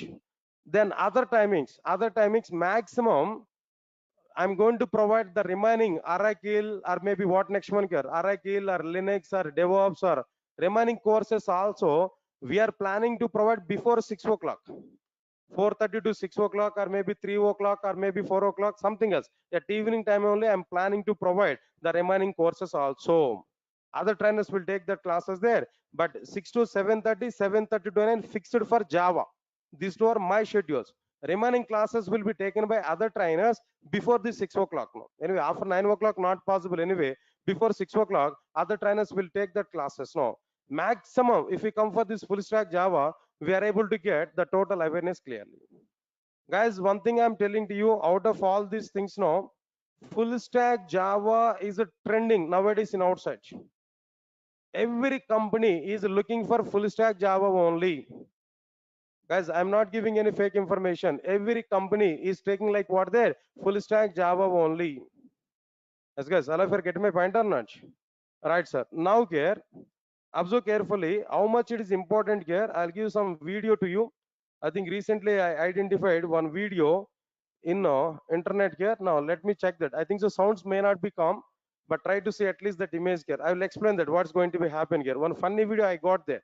then other timings maximum I'm going to provide the remaining Oracle or maybe what next one here, Oracle or Linux or DevOps or remaining courses also we are planning to provide before 6 o'clock. 4:30 to 6 o'clock or maybe 3 o'clock or maybe 4 o'clock, something else. At evening time only, I'm planning to provide the remaining courses also. Other trainers will take the classes there, but 6 to 7:30, 7:30 to 9 fixed for Java. These two are my schedules. Remaining classes will be taken by other trainers before the 6 o'clock. No. Anyway, after 9 o'clock, not possible anyway. Before 6 o'clock, other trainers will take the classes. No. Maximum, if we come for this full stack Java, we are able to get the total awareness clearly. Guys, one thing I'm telling to you, out of all these things now, full stack Java is a trending nowadays in outside. Every company is looking for full stack Java only. Guys, I'm not giving any fake information. Every company is taking like what there, full stack Java only. Yes, guys, all of you are getting my point or not? Right, sir. Now here, observe carefully how much it is important here. I'll give some video to you. I think recently I identified one video in internet here. Now let me check that. I think the sounds may not be calm, but try to see at least that image here. I will explain that what's going to be happen here. One funny video I got there.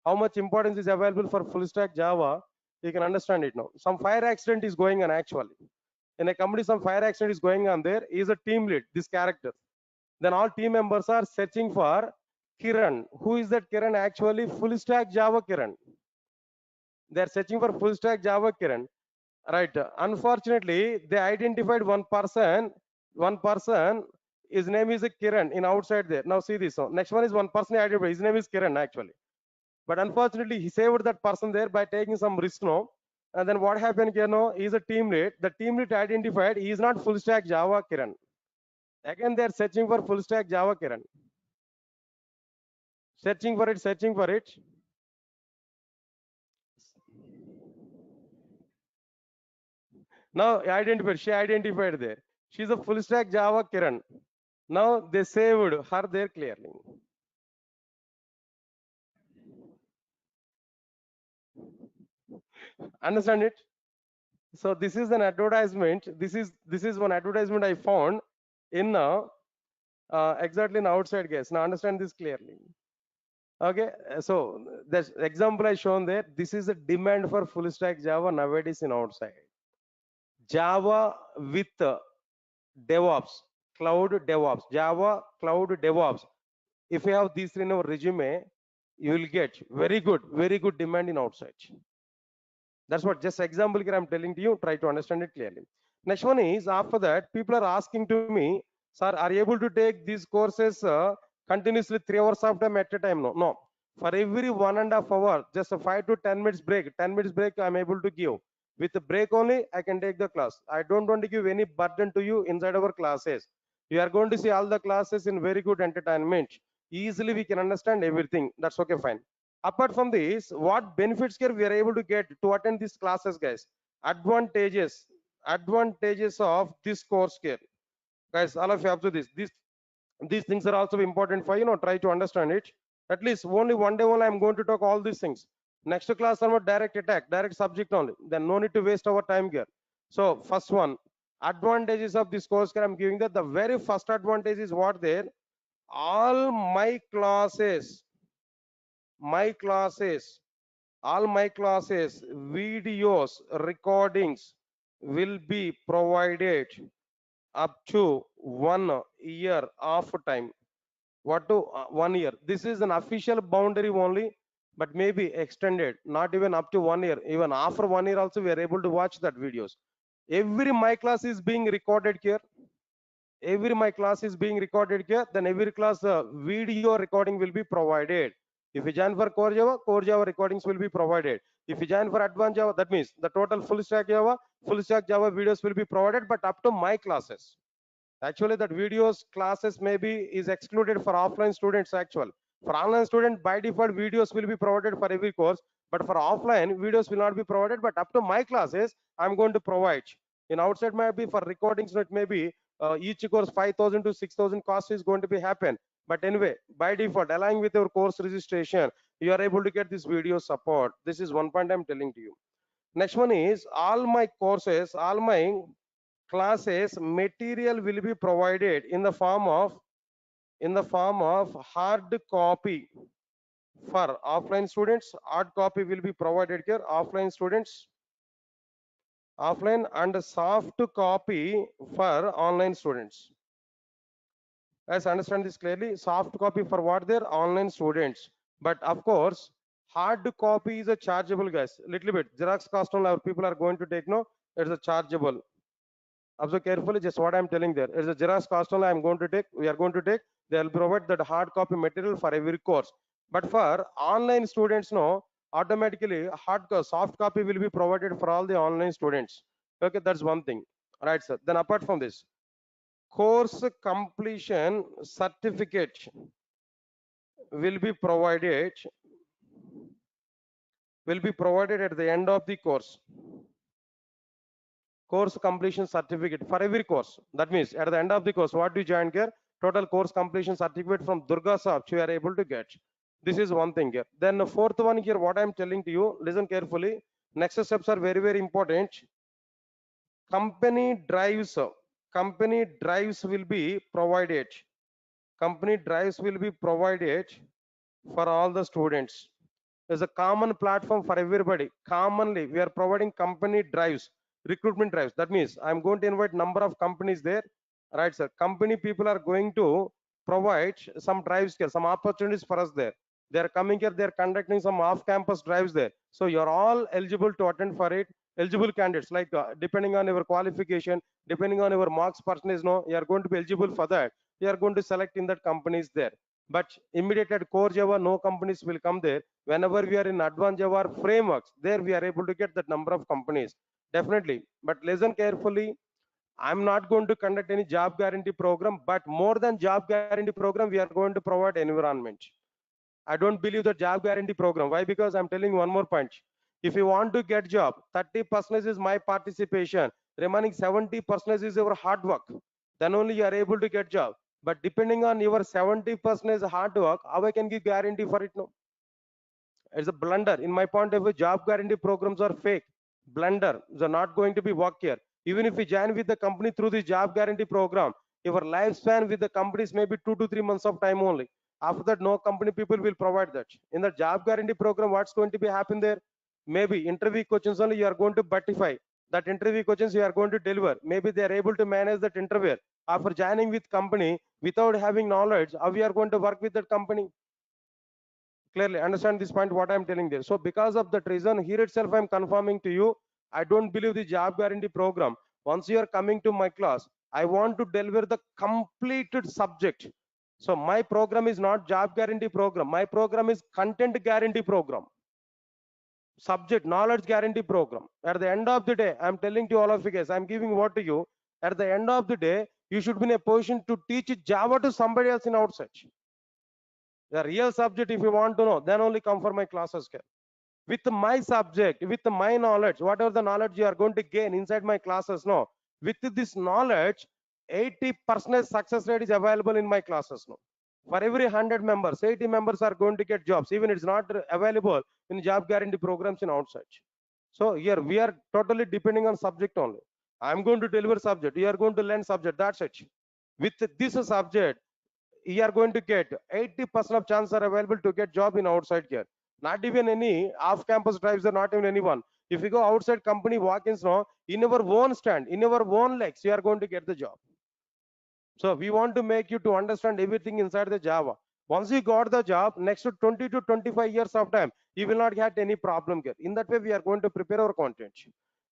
How much importance is available for full stack Java? You can understand it now. Some fire accident is going on actually. In a company, some fire accident is going on there. He is a team lead, this character. Then all team members are searching for Kiran. Who is that Kiran? Actually, full stack Java Kiran. They are searching for full stack Java Kiran. Right. Unfortunately, they identified one person. One person. His name is Kiran in outside there. Now see this. Next one is one person identified. His name is Kiran actually. But unfortunately, he saved that person there by taking some risk. No. And then what happened here? No, he is a team lead. The team lead identified he is not full stack Java Kiran. Again, they are searching for full stack Java Kiran. Searching for it, searching for it. Now identified, she identified there. She's a full stack Java Kiran. Now they saved her there clearly. Understand it? So this is an advertisement. This is one advertisement I found in exactly in outside guess. Now understand this clearly. Okay, so the example I shown there. This is a demand for full stack Java nowadays in outside. Java with DevOps, Cloud DevOps, Java Cloud DevOps. If you have these in our resume, you will get very good demand in outside. That's what just example here I'm telling to you. Try to understand it clearly. Next one is after that, people are asking to me, sir, are you able to take these courses continuously 3 hours of time at a time? No, no. For every 1.5 hours, just a 5 to 10 minutes break. 10 minutes break I'm able to give. With the break only, I can take the class. I don't want to give any burden to you inside our classes. You are going to see all the classes in very good entertainment. Easily we can understand everything. That's okay, fine. Apart from this, what benefits here we are able to get to attend these classes, guys? Advantages of this course here, guys. All of you observe this. These things are also important for try to understand it. At least only one day only I'm going to talk all these things. Next class about direct attack, direct subject only. Then no need to waste our time here. So first one, advantages of this course here I'm giving that the very first advantage is what there. All my classes, all my classes, videos, recordings will be provided up to 1 year of time. What to 1 year? This is an official boundary only, but maybe extended, not even up to 1 year. Even after 1 year also, we are able to watch that videos. Every my class is being recorded here. every my class is being recorded here, then every class video recording will be provided. If you join for core Java recordings will be provided. If you join for advanced Java, that means the total full stack Java videos will be provided, but up to my classes. Actually, that videos classes maybe is excluded for offline students. For online student, by default, videos will be provided for every course. But for offline, videos will not be provided. But up to my classes, I'm going to provide. In outside might be for recordings, it may be each course 5,000 to 6,000 cost is going to be happen. But anyway, by default, along with your course registration, you are able to get this video support. This is one point I'm telling to you. Next one is all my courses, all my classes material will be provided in the form of hard copy. For offline students, hard copy will be provided here. Offline students, offline, and soft copy for online students. Guys, understand this clearly. Soft copy for what? They're online students. But of course, hard copy is a chargeable, guys. Little bit. Xerox cost on our people are going to take, no, it's a chargeable. Observe carefully just what I'm telling there. It's a Xerox cost only I'm going to take. We are going to take. They'll provide that hard copy material for every course. But for online students, no, automatically soft copy will be provided for all the online students. Okay, that's one thing. Right, sir. Then apart from this, course completion certificate will be provided at the end of the course. Course completion certificate for every course. That means at the end of the course, what do you join here? Total course completion certificate from Durga shop you are able to get. This is one thing here. Then the fourth one here, what I'm telling to you, listen carefully. Next steps are very, very important. Company drives will be provided. Company drives will be provided for all the students. There's a common platform for everybody. Commonly, we are providing company drives, recruitment drives. That means I'm going to invite number of companies there. Right, sir. Company people are going to provide some drives here, some opportunities for us there. They are coming here, they are conducting some off-campus drives there. So you're all eligible to attend for it. Eligible candidates, like depending on your qualification, depending on your marks percentage, no, you are going to be eligible for that. You are going to select in that companies there. But immediate at core Java, no companies will come there. Whenever we are in advanced Java frameworks, there we are able to get that number of companies. Definitely. But listen carefully. I'm not going to conduct any job guarantee program, but more than job guarantee program, we are going to provide environment. I don't believe the job guarantee program. Why? Because I'm telling one more point. If you want to get job, 30% is my participation. Remaining 70% is your hard work. Then only you are able to get job. But depending on your 70% hard work, how I can give guarantee for it? No. It's a blunder. In my point of view, job guarantee programs are fake. Blunder. They're not going to be work here. Even if you join with the company through the job guarantee program, your lifespan with the companies may be 2 to 3 months of time only. After that, no company people will provide that. In the job guarantee program, what's going to be happen there? Maybe interview questions only you are going to buttify. That interview questions you are going to deliver. Maybe they are able to manage that interview. After joining with company without having knowledge, how we are going to work with that company? Clearly understand this point what I'm telling there. So because of that reason, here itself I'm confirming to you, I don't believe the job guarantee program. Once you are coming to my class, I want to deliver the completed subject. So my program is not job guarantee program. My program is content guarantee program. Subject knowledge guarantee program. At the end of the day, I'm telling to all of you guys, I'm giving what to you. At the end of the day, you should be in a position to teach Java to somebody else in outside. The real subject, if you want to know, then only come for my classes. With my subject, with my knowledge, whatever the knowledge you are going to gain inside my classes, no. With this knowledge, 80% success rate is available in my classes. No. For every 100 members, 80 members are going to get jobs. Even it's not available in job guarantee programs in outside. So here we are totally depending on subject only. I'm going to deliver subject. You are going to learn subject. That's it. With this subject, you are going to get 80% of chance are available to get job in outside here. Not even any off-campus drives are not even anyone. If you go outside company walk-ins now, in our own stand, in our own legs, you are going to get the job. So we want to make you to understand everything inside the Java. Once you got the job, next to 20 to 25 years of time, you will not get any problem here. In that way, we are going to prepare our content.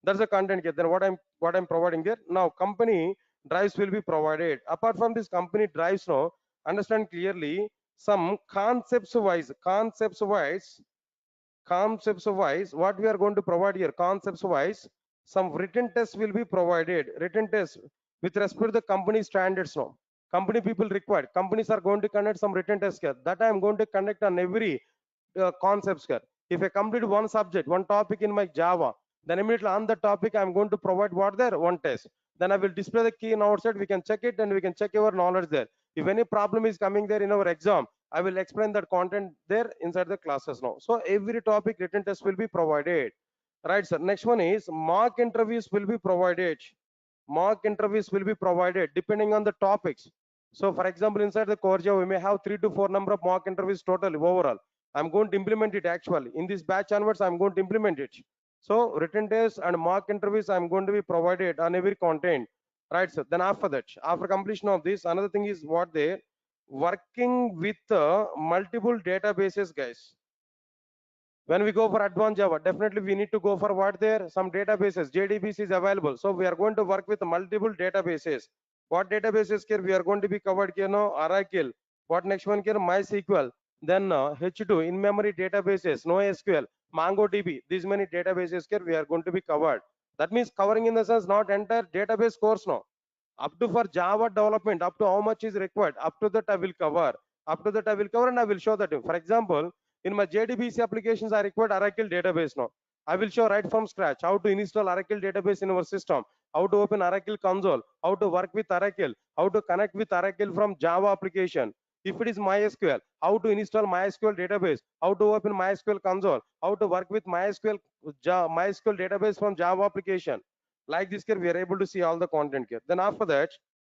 That's the content here. Then what I'm providing here. Now company drives will be provided. Apart from this company drives, no, understand clearly some concepts wise what we are going to provide here. Concepts wise some written tests will be provided. Written tests with respect to the company standards, no, company people required, companies are going to conduct some written tests here, that I am going to conduct on every concepts here. If I complete one subject, one topic in my Java, then immediately on the topic I'm going to provide what there one test. Then I will display the key in outside. We can check it and we can check our knowledge there. If any problem is coming there in our exam, I will explain that content there inside the classes now. So every topic written test will be provided. Right, sir. Next one is mock interviews will be provided. Mock interviews will be provided depending on the topics. So for example, inside the core Java, we may have 3 to 4 number of mock interviews total overall. I'm going to implement it actually. In this batch onwards, I'm going to implement it. So written tests and mock interviews I'm going to be provided on every content. Right, sir. Then after that, after completion of this, another thing is what they working with multiple databases, guys. When we go for advanced Java, definitely we need to go for what there some databases. JDBC is available, so we are going to work with multiple databases. What databases here we are going to be covered here now? Oracle. What next one here? MySQL. Then H2 in memory databases, NoSQL, MongoDB. These many databases here we are going to be covered. That means covering in the sense not entire database course now. Up to for Java development, up to how much is required, up to that I will cover. Up to that I will cover and I will show that. For example, in my JDBC applications, I required Oracle database now. I will show right from scratch how to install Oracle database in our system, how to open Oracle console, how to work with Oracle, how to connect with Oracle from Java application. If it is MySQL, how to install MySQL database, how to open MySQL console, how to work with MySQL database from Java application. Like this here, we are able to see all the content here. Then after that,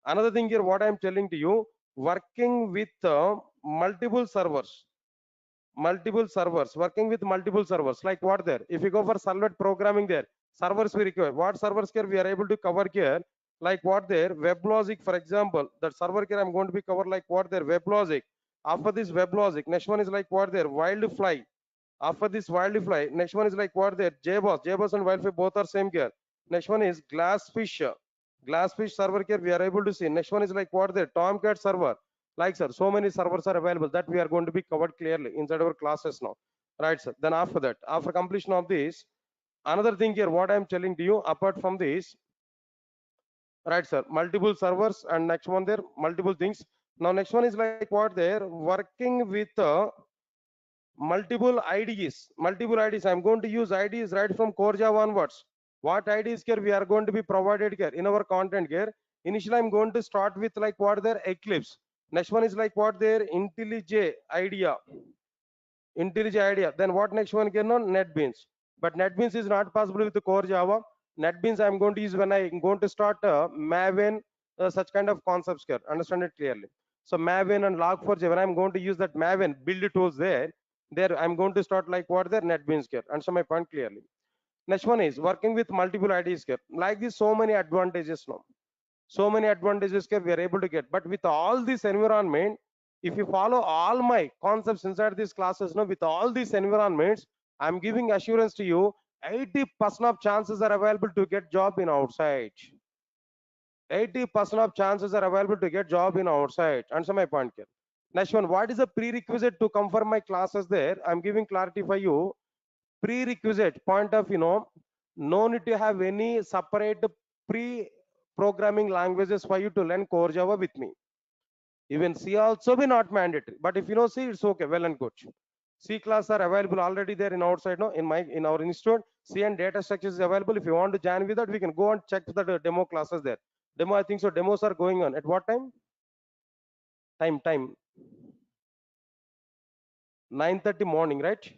another thing here, what I am telling to you, working with working with multiple servers, like what there, if you go for servlet programming there, servers we require, what servers here we are able to cover here, like what there, WebLogic, for example, that server here I'm going to be covered, like what there, WebLogic. After this WebLogic, next one is like what there, Wildfly. After this Wildfly, next one is like what there, JBoss and Wildfly both are same here. Next one is Glassfish server here we are able to see. Next one is like what there, Tomcat server. Like sir, so many servers are available that we are going to be covered clearly inside our classes now. Right, sir. Then after that, after completion of this, another thing here, what I'm telling to you, apart from this, right, sir, multiple servers, and next one there, multiple things. Now next one is like what there, working with multiple IDs. Multiple IDs. I'm going to use IDs right from core Java onwards. What IDs here we are going to be provided here in our content here. Initially, I'm going to start with like what there, Eclipse. Next one is like what there, IntelliJ IDEA. Then what next one here? No, NetBeans. But NetBeans is not possible with the core Java. NetBeans I'm going to use when I'm going to start Maven, such kind of concepts here. Understand it clearly. So Maven and Log4j, when I'm going to use that Maven build tools there I'm going to start like what there, NetBeans here. Answer my point clearly. Next one is working with multiple IDs here. Like this, so many advantages now. So many advantages here we are able to get. But with all this environment, if you follow all my concepts inside these classes, now with all these environments, I'm giving assurance to you, 80% of chances are available to get job in outside. 80% of chances are available to get job in outside. Answer my point here. Next one, what is the prerequisite to come for my classes there? I'm giving clarity for you. Prerequisite point of, no need to have any separate pre-programming languages for you to learn core Java with me. Even C also be not mandatory. But if you know C, it's okay, well and good. C class are available already there in outside, no, in our institute. C and data structures is available. If you want to join with that, we can go and check the demo classes there. Demo, I think so. Demos are going on. At what time? Time. 9:30 morning, right?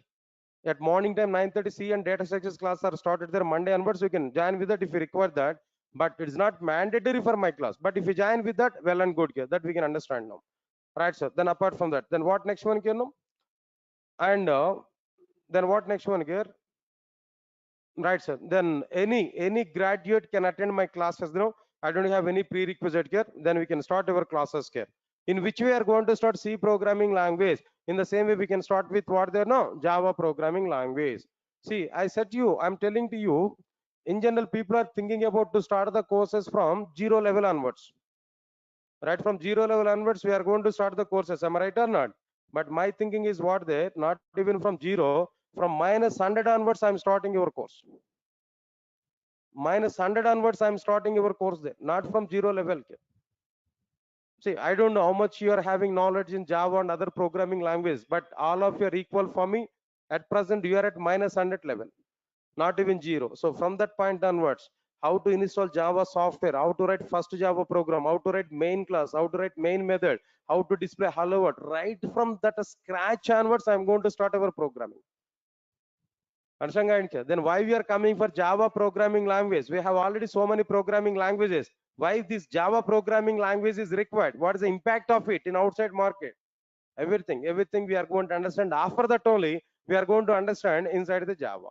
At morning time, 9:30 C and data structures class are started there Monday onwards. You can join with that if you require that. But it's not mandatory for my class. But if you join with that, well and good here. That we can understand now. Right, sir. Then apart from that, then what next one here now? And then what next one here? Right, sir. Then any graduate can attend my classes. I don't have any prerequisite here. Then we can start our classes here. In which way are going to start C programming language? In the same way, we can start with what there, no, Java programming language. See, I said to you, I'm telling to you, In general, people are thinking about to start the courses from zero level onwards. Right from zero level onwards, we are going to start the courses. Am I right or not? But my thinking is what there, not even from zero, from minus 100 onwards, I'm starting your course. Minus 100 onwards, I'm starting your course there, not from zero level. See, I don't know how much you are having knowledge in Java and other programming language, but all of you are equal for me. At present, you are at minus 100 level, not even zero. So from that point onwards, how to install Java software, how to write first Java program, how to write main class, how to write main method, how to display hello world, right from that scratch onwards, I'm going to start our programming. Understand? Then why we are coming for Java programming language? We have already so many programming languages. Why this Java programming language is required? What is the impact of it in outside market? Everything we are going to understand. After that only, we are going to understand inside the Java.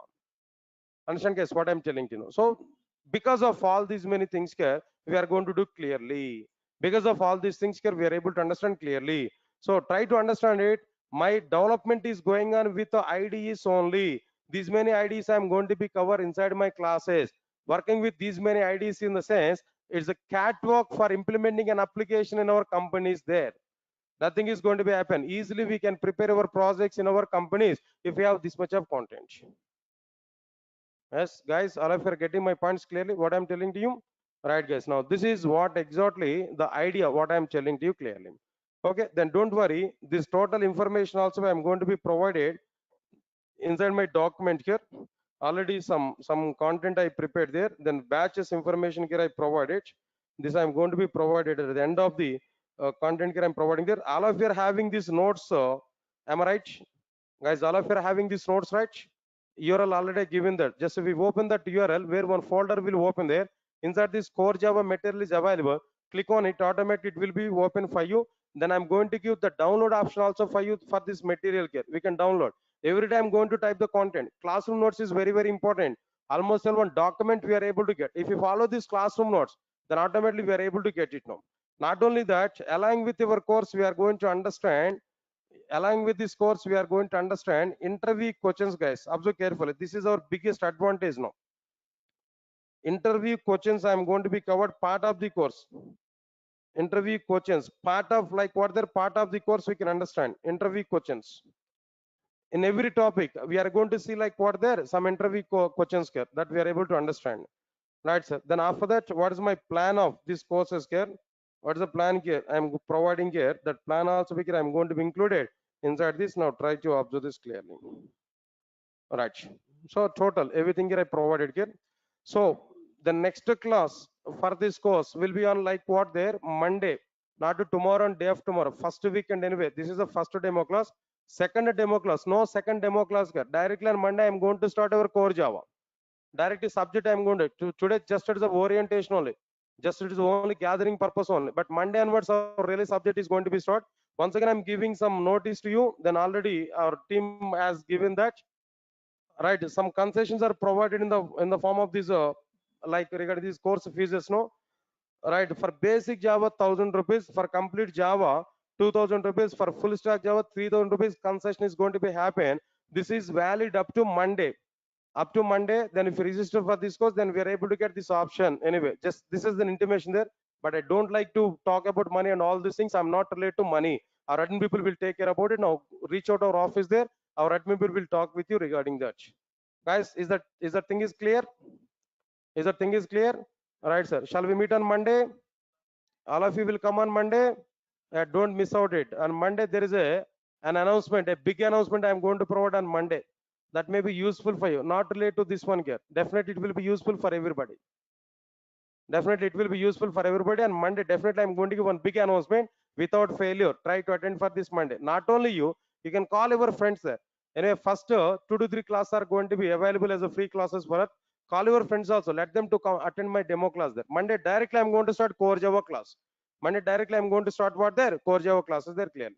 Understand, guys, what I'm telling you. So because of all these many things here, we are going to do clearly. Because of all these things here, we are able to understand clearly. So try to understand it. My development is going on with the IDEs only. These many IDs I'm going to be covered inside my classes. Working with these many IDs in the sense, it's a catwalk for implementing an application in our companies there. Nothing is going to be happen. Easily we can prepare our projects in our companies if we have this much of content. Yes, guys, all of you are getting my points clearly, what I'm telling to you? Right, guys. Now, this is what exactly the idea, what I'm telling to you clearly. Okay, then don't worry. This total information also I'm going to be provided inside my document here. Already some content I prepared there. Then batches information here I provided. This I'm going to be provided at the end of the content here I'm providing there. All of you are having these notes. Am I right? Guys, all of you are having these notes, right? URL already given that. Just if we open that URL, where one folder will open there, inside this core Java material is available. Click on it, automatically it will be open for you. Then I'm going to give the download option also for you for this material here. We can download. Every time I'm going to type the content. Classroom notes is very, very important. Almost all one document we are able to get. If you follow this classroom notes, then automatically we are able to get it now. Not only that, along with your course, we are going to understand along with this course we are going to understand interview questions, guys. Observe carefully, this is our biggest advantage now. Interview questions I'm going to be covered part of the course. Interview questions part of, like what they're part of the course we can understand. Interview questions in every topic we are going to see, like what there some interview questions here that we are able to understand, right, sir? Then after that, what is my plan of this courses here? What is the plan here I'm providing here? That plan also here I'm going to be included inside this. Now try to observe this clearly. Right. So total everything here I provided here. So the next class for this course will be on like what there Monday, not to tomorrow and day of tomorrow. First weekend anyway. This is the first demo class. Second demo class. No second demo class here. Directly on Monday I'm going to start our core Java. Directly subject I'm going to today just as the orientation only. Just it is only gathering purpose only. But Monday onwards our really subject is going to be start. Once again I'm giving some notice to you. Then already our team has given that, right? Some concessions are provided in the form of this like regarding these course fees, no, right? For basic Java 1,000 rupees, for complete Java 2,000 rupees, for full stack Java 3,000 rupees concession is going to be happen. This is valid up to Monday. Up to Monday, then if you register for this course, then we are able to get this option anyway. Just this is an intimation there, but I don't like to talk about money and all these things. I'm not related to money. Our admin people will take care about it. Now reach out our office there. Our admin people will talk with you regarding that. Guys, is that thing is clear? Is that thing is clear? All right, sir. Shall we meet on Monday? All of you will come on Monday. Don't miss out it. On Monday there is an announcement, a big announcement I am going to provide on Monday. That may be useful for you. Not related to this one here. Definitely it will be useful for everybody. Definitely it will be useful for everybody. On Monday, definitely I'm going to give one big announcement without failure. Try to attend for this Monday. Not only you can call your friends there. Anyway, first 2 to 3 classes are going to be available as a free classes for us. Call your friends also. Let them to come attend my demo class there. Monday directly I'm going to start core Java class. Monday directly I'm going to start what there? Core Java classes there clearly.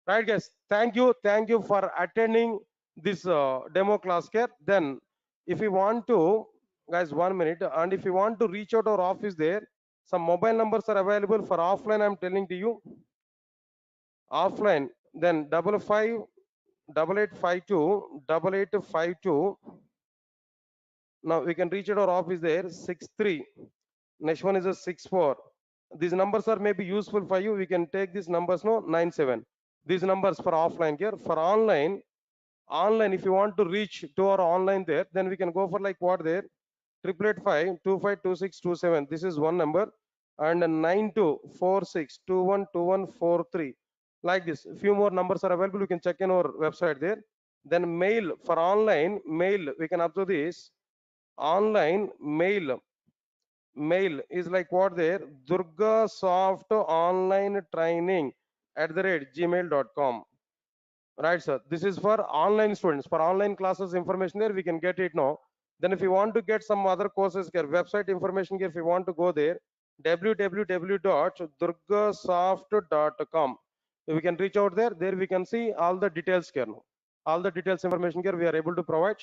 Right, guys. Thank you. Thank you for attending this demo class here. Then if you want to, guys, 1 minute, and if you want to reach out our office there, some mobile numbers are available for offline. I'm telling to you offline, then 55 8852 8852 Now we can reach at our office there 6 3. Next one is a 6 4. These numbers are maybe useful for you. We can take these numbers no 9 7. These numbers for offline here. For online, if you want to reach to our online there, then we can go for like what there 888 5 25 26 27. This is one number, and 9246212143. Like this, few more numbers are available. You can check in our website there. Then mail for online mail, we can observe this online mail is like what there Durga soft online training at the rate gmail.com. Right, sir. This is for online students. For online classes information there, we can get it now. Then if you want to get some other courses here, website information here, if you want to go there, www.durgasoft.com. We can reach out there. There we can see all the details here now. All the details information here we are able to provide.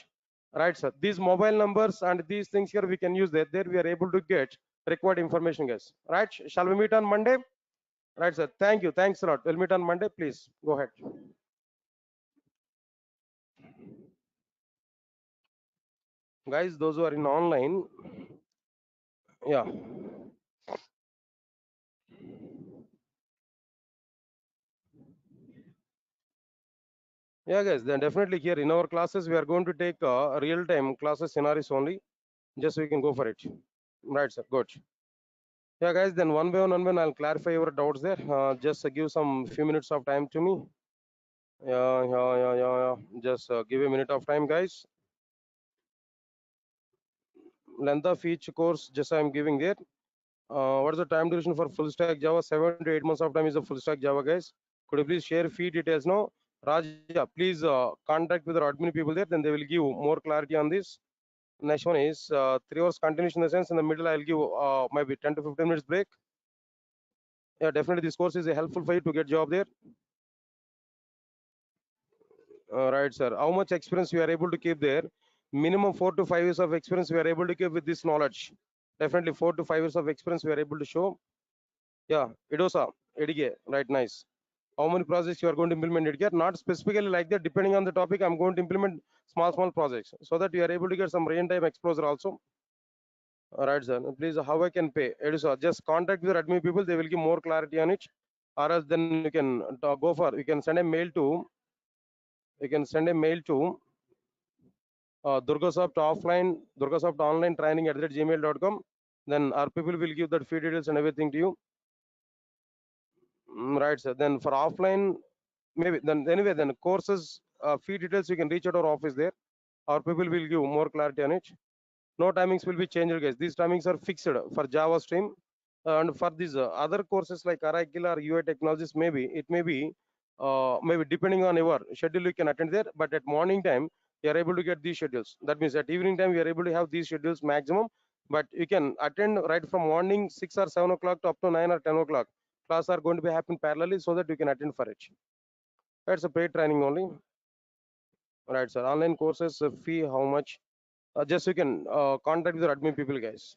Right, sir. These mobile numbers and these things here we can use there. There we are able to get required information, guys. Right? Shall we meet on Monday? Right, sir. Thank you. Thanks a lot. We'll meet on Monday. Please go ahead. Guys, those who are in online, yeah, yeah, guys, then definitely here in our classes we are going to take real-time classes scenarios only. Just so we can go for it. Right, sir. Good. Yeah, guys, then one by one, I'll clarify your doubts there. Just give some few minutes of time to me. Yeah. Just give a minute of time, guys. Length of each course, just I'm giving there. What is the time duration for full stack Java? 7 to 8 months of time is the full stack Java, guys. Could you please share fee details now? Raja, please contact with our admin people there, then they will give more clarity on this. Next one is 3 hours continuation in the sense in the middle I'll give maybe 10 to 15 minutes break. Yeah, definitely this course is helpful for you to get job there. Right, sir. How much experience you are able to keep there? Minimum 4 to 5 years of experience we are able to keep with this knowledge. Definitely 4 to 5 years of experience we are able to show. Yeah, Idosa, Edige, right, nice. How many projects you are going to implement it here? Not specifically like that. Depending on the topic, I'm going to implement small projects so that you are able to get some real-time exposure also. All right, sir. Please, how I can pay? Edosa, just contact with your admin people. They will give more clarity on it. Or else then you can go for. You can send a mail to. You can send a mail to Durgasoft offline, Durgasoft online training at gmail.com. Then our people will give that fee details and everything to you. Right, sir. Then for offline, maybe then anyway, then courses fee details you can reach out our office there. Our people will give more clarity on it. No timings will be changed, guys. These timings are fixed for Java stream. And for these other courses like Oracle or UI technologies, maybe it may be maybe depending on your schedule you can attend there. But at morning time, you are able to get these schedules. That means at evening time, we are able to have these schedules maximum. But you can attend right from morning 6 or 7 o'clock to up to 9 or 10 o'clock. Class are going to be happen parallelly so that you can attend for it. That's a paid training only. Right, sir. Online courses fee how much? Just you can contact with your admin people, guys.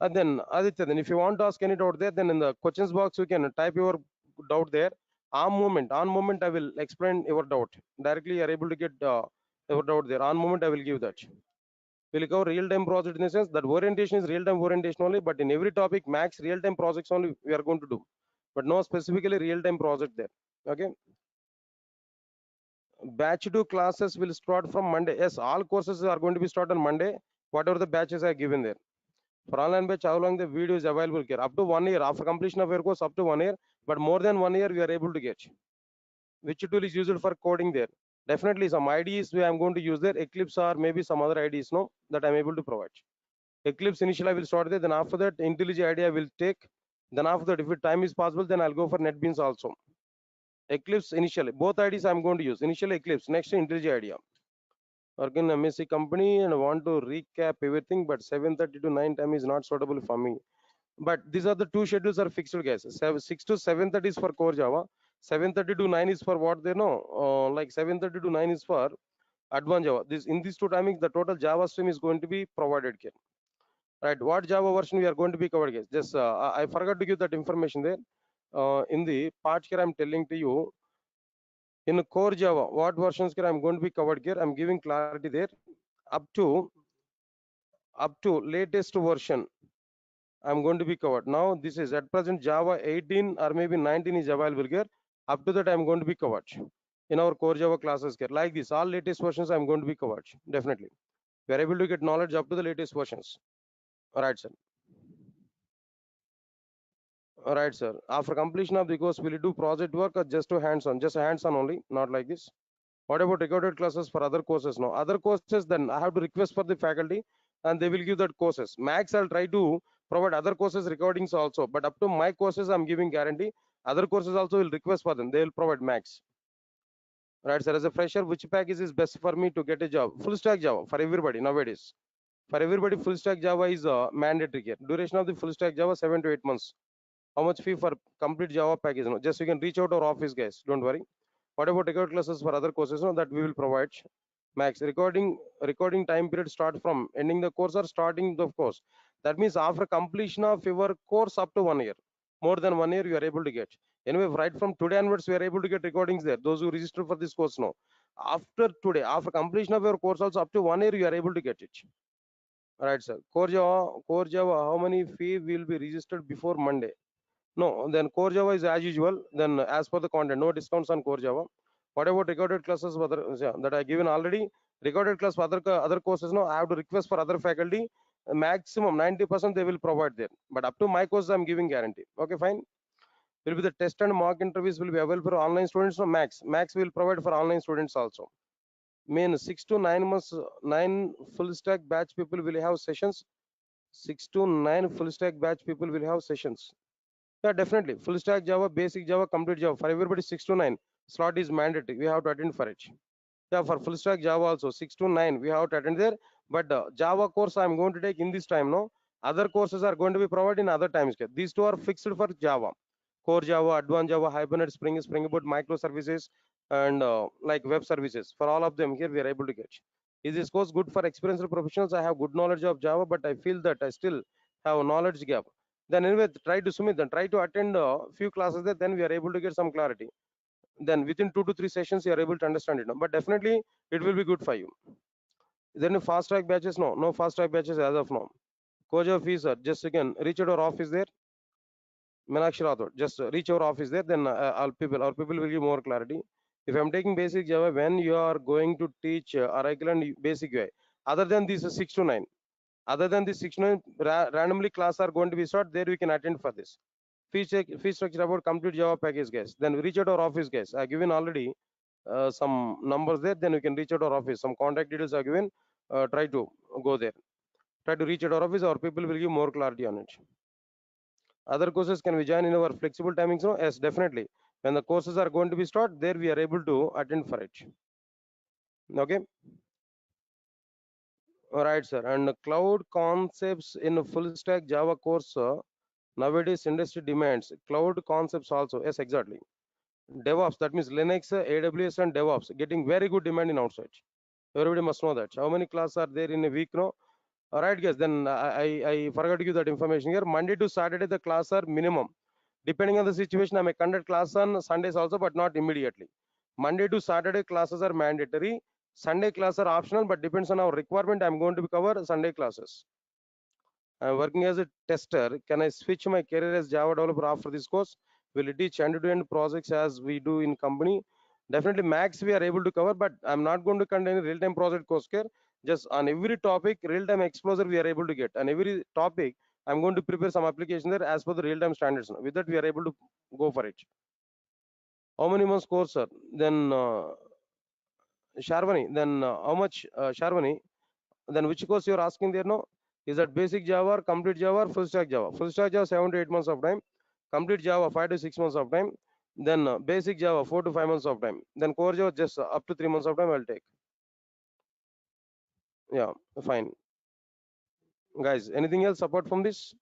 And then Aditya, then if you want to ask any doubt there, then in the questions box you can type your doubt there. On moment I will explain your doubt. Directly you are able to get your doubt there. On moment I will give that. We'll cover real-time project in the sense that orientation is real-time orientation only, but in every topic, max real-time projects only we are going to do, but no specifically real-time project there. Okay. Batch 2 classes will start from Monday. Yes, all courses are going to be start on Monday. Whatever the batches are given there. For online batch, how long the video is available here? Up to 1 year. After completion of your course, up to 1 year. But more than 1 year, we are able to get. Which tool is used for coding there? Definitely some IDs I'm going to use there. Eclipse or maybe some other IDs, no, that I'm able to provide. Eclipse initially I will start there. Then after that, IntelliJ ID I will take. Then after that, if it time is possible, then I'll go for NetBeans also. Eclipse initially, both IDs I'm going to use. Initially Eclipse, next IntelliJ idea. Work in MSc company and want to recap everything, but 7:30 to 9 time is not suitable for me. But these are the two schedules are fixed, guys. 6 to 7:30 is for core Java. 7:30 to 9 is for what they know. Like 7:30 to 9 is for advanced Java. This in these two timings, the total Java stream is going to be provided here. Right? What Java version we are going to be covered, guys? Just I forgot to give that information there. In the part here, I'm telling to you in core Java, what versions here I'm going to be covered here. I'm giving clarity there up to up to latest version I'm going to be covered. Now this is at present Java 18 or maybe 19 is available here. Up to that I'm going to be covered in our core Java classes here. Like this, all latest versions I'm going to be covered. Definitely. We are able to get knowledge up to the latest versions. Alright, sir. Alright, sir. After completion of the course, will you do project work or just to hands-on? Just hands-on only, not like this. What about recorded classes for other courses? No, other courses, then I have to request for the faculty and they will give that courses. Max, I'll try to provide other courses recordings also, but up to my courses, I'm giving guarantee. Other courses also will request for them. They will provide max. Right, sir. As a fresher, which package is best for me to get a job? Full stack Java for everybody nowadays. For everybody, full stack Java is mandatory here. Duration of the full stack Java 7 to 8 months. How much fee for complete Java package? No, just you can reach out our office, guys. Don't worry. What about record classes for other courses? No, that we will provide. Max recording time period start from ending the course or starting the course. That means after completion of your course up to 1 year. More than 1 year you are able to get. Anyway, right from today onwards we are able to get recordings there. Those who register for this course now. After today, after completion of your course also up to 1 year you are able to get it. Right, sir. Core Java, how many fee will be registered before Monday? No, then core Java is as usual. Then as per the content, no discounts on core Java. What about recorded classes for other, yeah, that I given already? Recorded class for other courses, no, I have to request for other faculty. Maximum 90% they will provide there. But up to my course, I'm giving guarantee. Okay, fine. Will be the test and mock interviews will be available for online students. No, Max will provide for online students also. Mean 6 to 9 months, 9 full stack batch people will have sessions. 6 to 9 full stack batch people will have sessions. Yeah, definitely. Full stack Java, basic Java, complete Java. For everybody, 6 to 9 slot is mandatory. We have to attend for it. Yeah, for full stack Java also 6 to 9 we have to attend there. But Java course I'm going to take in this time. No, other courses are going to be provided in other times. These two are fixed for Java, core Java, advanced Java, Hibernate, Spring Boot, microservices, and like web services. For all of them here we are able to get. Is this course good for experienced professionals? I have good knowledge of Java, but I feel that I still have a knowledge gap. Then anyway, try to Sumit, then try to attend a few classes there. Then we are able to get some clarity. Then within 2 to 3 sessions, you are able to understand it. But definitely, it will be good for you. Then fast track batches, no fast track batches as of now. Koja fees, just again reach out our office there. Meenakshi Rathod, just reach our office there. Then our people will give more clarity. If I'm taking basic Java, when you are going to teach Oracle and basic UI, other than these 6 to 9, other than this 6 to 9, randomly class are going to be start. There we can attend for this. Fee structure about complete Java package, guys. Then we reach out our office, guys. I given already some numbers there. Then we can reach out our office. Some contact details are given. Try to go there. Try to reach out our office. Our people will give more clarity on it. Other courses can we join in our flexible timings? No, yes, definitely. When the courses are going to be start, there we are able to attend for it. Okay. All right, sir. And cloud concepts in a full stack Java course. Nowadays, industry demands cloud concepts also. Yes, exactly. DevOps, that means Linux, AWS, and DevOps, getting very good demand in outside. Everybody must know that. How many classes are there in a week now? All right, guys. Then I forgot to give that information here. Monday to Saturday, the class are minimum. Depending on the situation, I may conduct class on Sundays also, but not immediately. Monday to Saturday classes are mandatory. Sunday classes are optional, but depends on our requirement. I'm going to cover Sunday classes. I'm working as a tester. Can I switch my career as Java developer after this course? Will it teach end-to-end projects as we do in company? Definitely, max we are able to cover, but I'm not going to conduct any real-time project course here. Just on every topic, real-time exposure we are able to get. On every topic, I'm going to prepare some application there as per the real-time standards. With that, we are able to go for it. How many months course, sir? Then Sharvani. Then how much, Sharvani? Then which course you are asking there? No, is that basic Java, or complete Java, or full stack Java? Full stack Java 7 to 8 months of time. Complete Java 5 to 6 months of time. Then basic Java 4 to 5 months of time. Then core Java just up to 3 months of time. I'll take. Yeah, fine. Guys, anything else apart from this?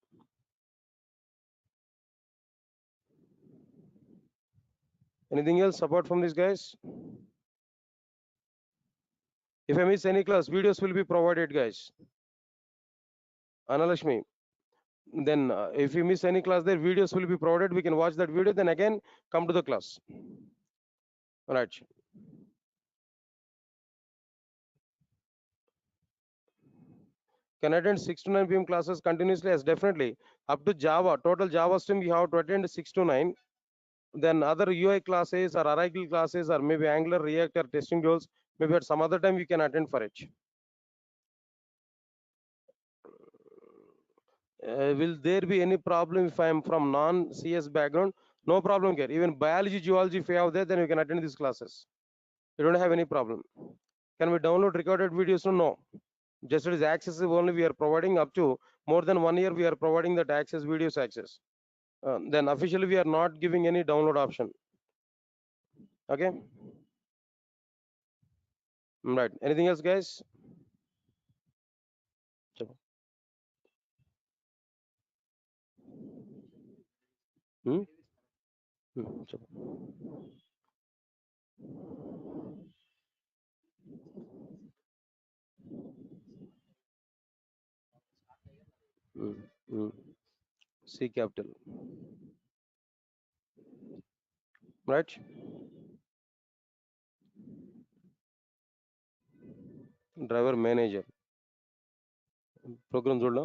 Anything else apart from this, guys? If I miss any class, videos will be provided, guys. Analashmi. Then if you miss any class, there videos will be provided. We can watch that video. Then again, come to the class. All right. Can attend 6 to 9 p.m. classes continuously? Yes, definitely. Up to Java, total Java stream, you have to attend 6 to 9. Then other UI classes or Oracle classes or maybe Angular, React or testing tools, maybe at some other time you can attend for it. Will there be any problem if I am from non-CS background? No problem here. Even biology, geology, if you have there, then you can attend these classes. You don't have any problem. Can we download recorded videos? No. Just it is accessible only. We are providing up to more than 1 year. We are providing that access videos access. Then officially we are not giving any download option. Okay. Right. Anything else, guys? Chalo. Hmm? Chalo. Hmm. Hmm. C capital. Right. Driver manager. Program जोड़ना.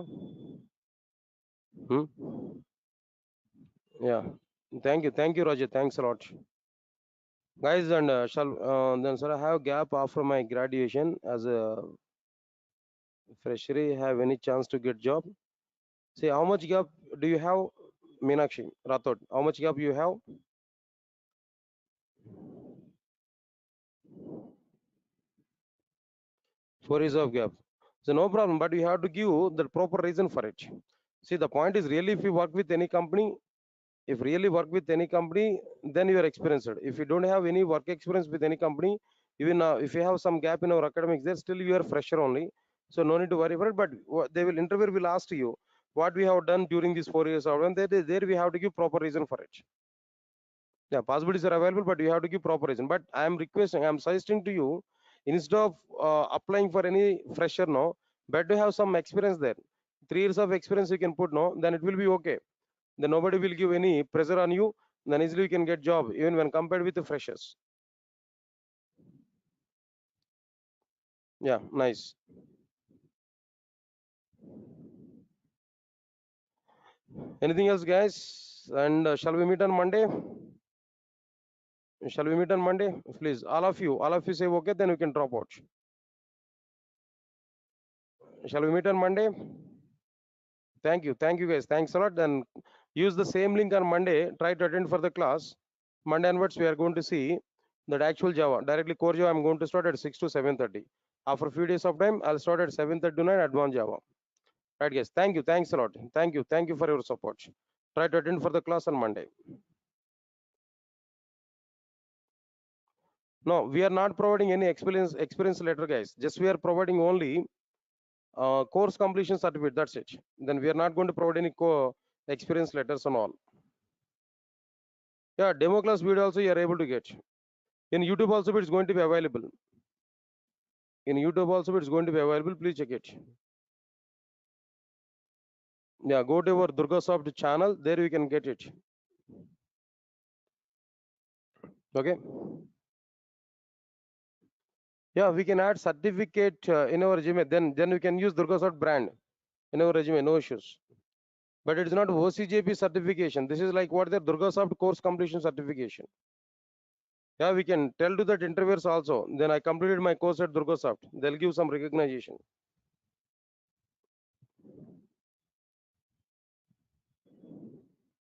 Hmm? Yeah. Thank you, Roger. Thanks a lot, guys. And shall then, sir, I have gap after my graduation as a fresher. Have any chance to get job? See, how much gap do you have, Meenakshi Rathod? How much gap you have? 4 years of gap. So no problem, but you have to give the proper reason for it. See, the point is really if you work with any company, if really work with any company, then you are experienced. If you don't have any work experience with any company, even if you have some gap in our academics, there still you are fresher only. So no need to worry for it. But they will interview will ask you what we have done during these 4 years, and there we have to give proper reason for it. Yeah, possibilities are available, but you have to give proper reason. But I am requesting, I am suggesting to you, instead of applying for any fresher, no, better to have some experience there. 3 years of experience you can put, no, then it will be okay. Then nobody will give any pressure on you. Then easily you can get job, even when compared with the freshers. Yeah, nice. Anything else, guys? And shall we meet on Monday? Shall we meet on Monday? Please, all of you say okay, then we can drop out. Shall we meet on Monday? Thank you, guys. Thanks a lot. Then use the same link on Monday. Try to attend for the class. Monday onwards, we are going to see that actual Java directly core Java. I'm going to start at 6 to 7:30. After a few days of time, I'll start at 7:30 to 9 advanced Java. Right, guys. Thank you. Thanks a lot. Thank you for your support. Try to attend for the class on Monday. No, we are not providing any experience letter, guys. Just we are providing only course completion certificate. That's it. Then we are not going to provide any experience letters and all. Yeah, demo class video also you are able to get. In YouTube also it's going to be available. In YouTube also it's going to be available. Please check it. Yeah, go to our Durga Soft channel. There you can get it. Okay. Yeah, we can add certificate in our resume. Then we can use Durga Soft brand in our resume. No issues. But it is not OCJP certification. This is like what the Durga Soft course completion certification. Yeah, we can tell to that interviewers also. Then I completed my course at Durga Soft. They'll give some recognition.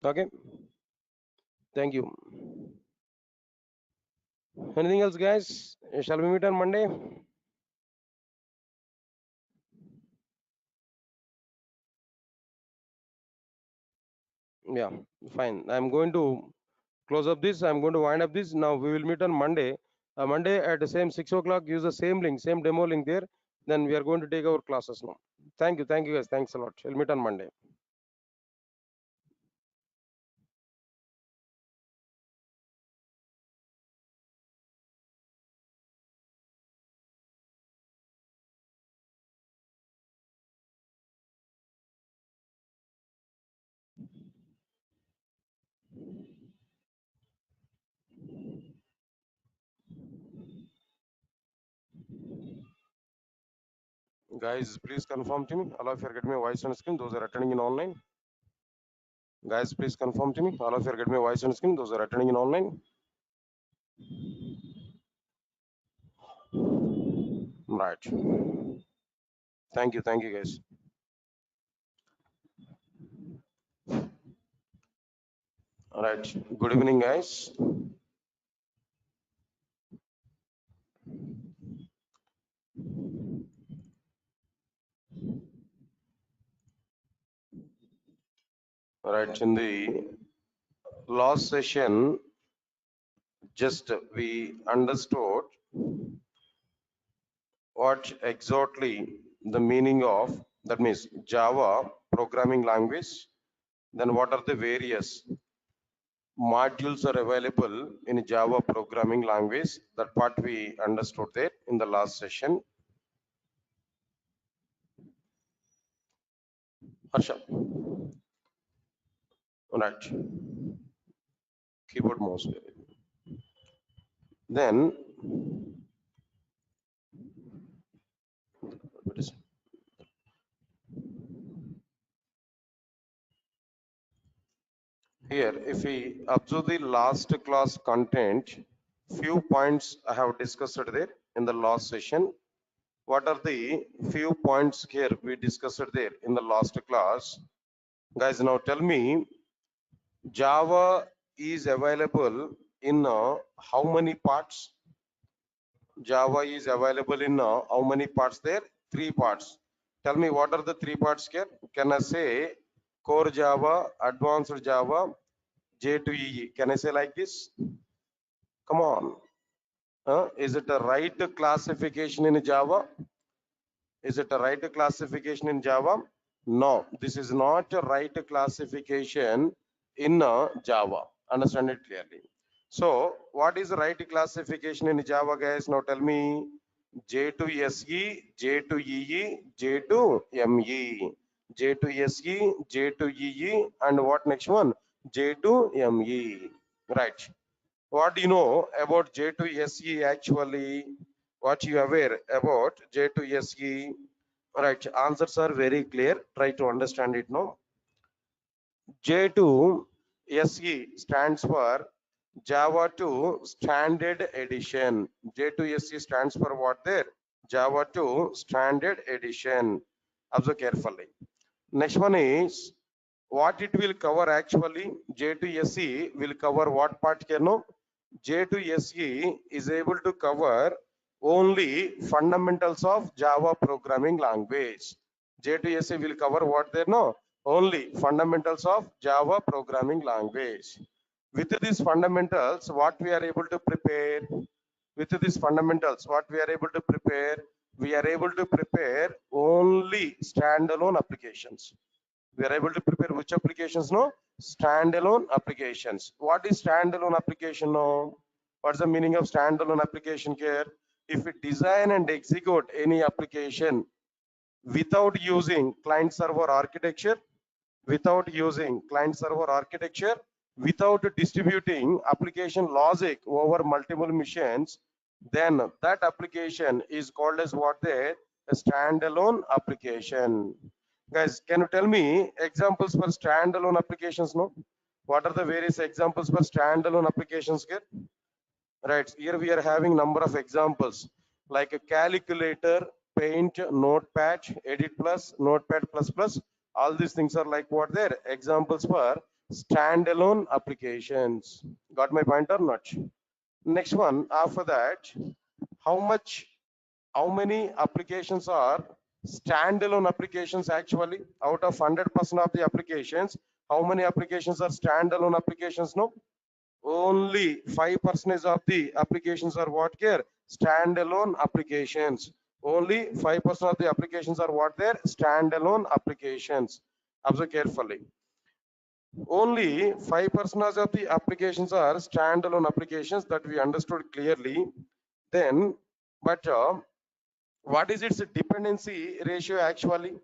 Okay. Thank you. Anything else, guys? Shall we meet on Monday? Yeah, fine. I'm going to close up this. I'm going to wind up this. Now we will meet on Monday. Monday at the same 6 o'clock. Use the same link, same demo link there. Then we are going to take our classes now. Thank you, guys. Thanks a lot. We'll meet on Monday. Guys, please confirm to me. All of you are getting my voice on screen. Those are attending in online. Guys, please confirm to me. All of you are getting my voice on screen. Those are attending in online. Right. Thank you, guys. All right. Good evening, guys. All right. In the last session, just we understood what exactly the meaning of that means Java programming language. Then what are the various modules are available in Java programming language? That part we understood there in the last session. Harsha, right? Keyboard mouse. Then what is here? If we observe the last class content, few points I have discussed there in the last session. What are the few points here we discussed there in the last class? Guys, now tell me, Java is available in how many parts? Java is available in how many parts there? Three parts. Tell me what are the three parts here? Can I say core Java, advanced Java, J to EE? Can I say like this? Come on. Is it a right classification in Java? Is it a right classification in Java? No, this is not a right classification in Java. Understand it clearly. So, what is the right classification in Java, guys? Now tell me. J to SE, J to EE, J to ME. J to SE, J to EE, and what next one? J to ME. Right. What do you know about J to SE actually? What you aware about J to SE? Right, answers are very clear. Try to understand it now. J to SE stands for Java 2 Standard Edition. J to SE stands for what there? Java 2 Standard Edition. Observe carefully. Next one is what it will cover actually. J to SE will cover what part here no? J to SE is able to cover only fundamentals of Java programming language. J to SE will cover what there no? Only fundamentals of Java programming language. With these fundamentals, what we are able to prepare? With these fundamentals, what we are able to prepare? We are able to prepare only standalone applications. We are able to prepare which applications no? Standalone applications. What is standalone application now? What's the meaning of standalone application here? If we design and execute any application without using client server architecture, without using client server architecture, without distributing application logic over multiple machines, then that application is called as what they a standalone application. Guys, can you tell me examples for standalone applications? No, what are the various examples for standalone applications here? Right, here we are having number of examples like a calculator, paint, notepad, edit plus, notepad plus plus. All these things are like what they're examples for standalone applications. Got my point or not? Next one, after that, how much, how many applications are standalone applications actually? Out of 100% of the applications, how many applications are standalone applications? No, only 5% of the applications are what here? Standalone applications. Only 5% of the applications are what there? Standalone applications. Observe carefully. Only 5% of the applications are standalone applications that we understood clearly. Then, but what is its dependency ratio actually?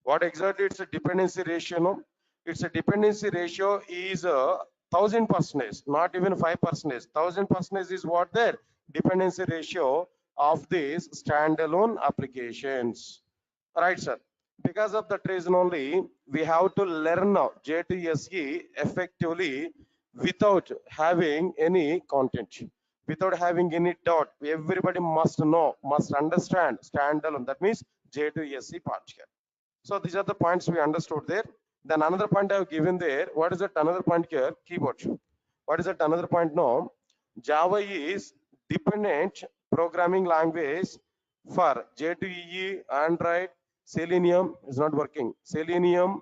What exactly it's a dependency ratio? No, it's a dependency ratio is a 1000%, not even 5%. 1000% is what their dependency ratio of these standalone applications. Right, sir. Because of that reason only, we have to learn now J2SE effectively without having any content, without having any doubt. Everybody must know, must understand standalone. That means J2SE part here. So these are the points we understood there. Then another point I have given there. What is that another point here? Keyboard. What is that another point now? Java is dependent programming language for J2EE, Android, Selenium is not working. Selenium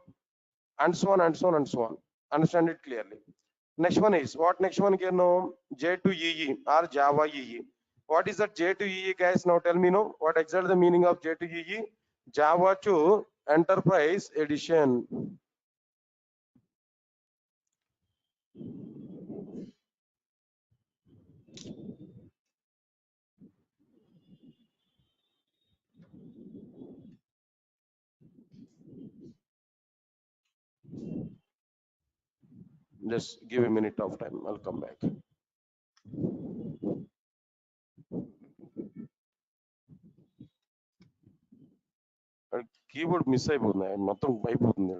and so on and so on and so on. Understand it clearly. Next one is what next one can know? J2EE or Java EE. What is that J2EE guys? Now tell me no. What exactly the meaning of J2EE? Java to Enterprise Edition. Just give a minute of time. I'll come back. Keyboard miss అయిపోతుంది మొత్తం అయిపోతుంది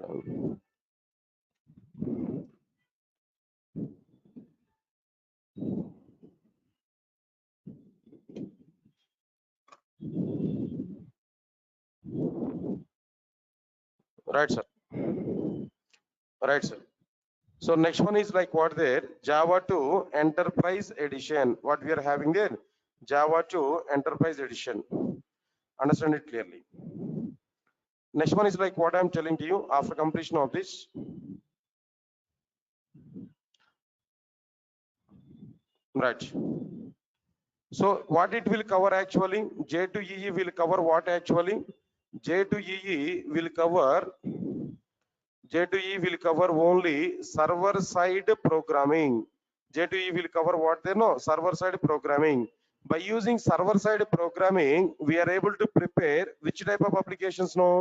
right sir right sir. So next one is like what there? Java 2 Enterprise Edition. What we are having there? Java 2 Enterprise Edition. Understand it clearly. Next one is like what I'm telling to you after completion of this. Right. So what it will cover actually? J2EE will cover what actually? J2EE will cover J2E will cover only server side programming. J2E will cover what they know? Server side programming. By using server side programming, we are able to prepare which type of applications now?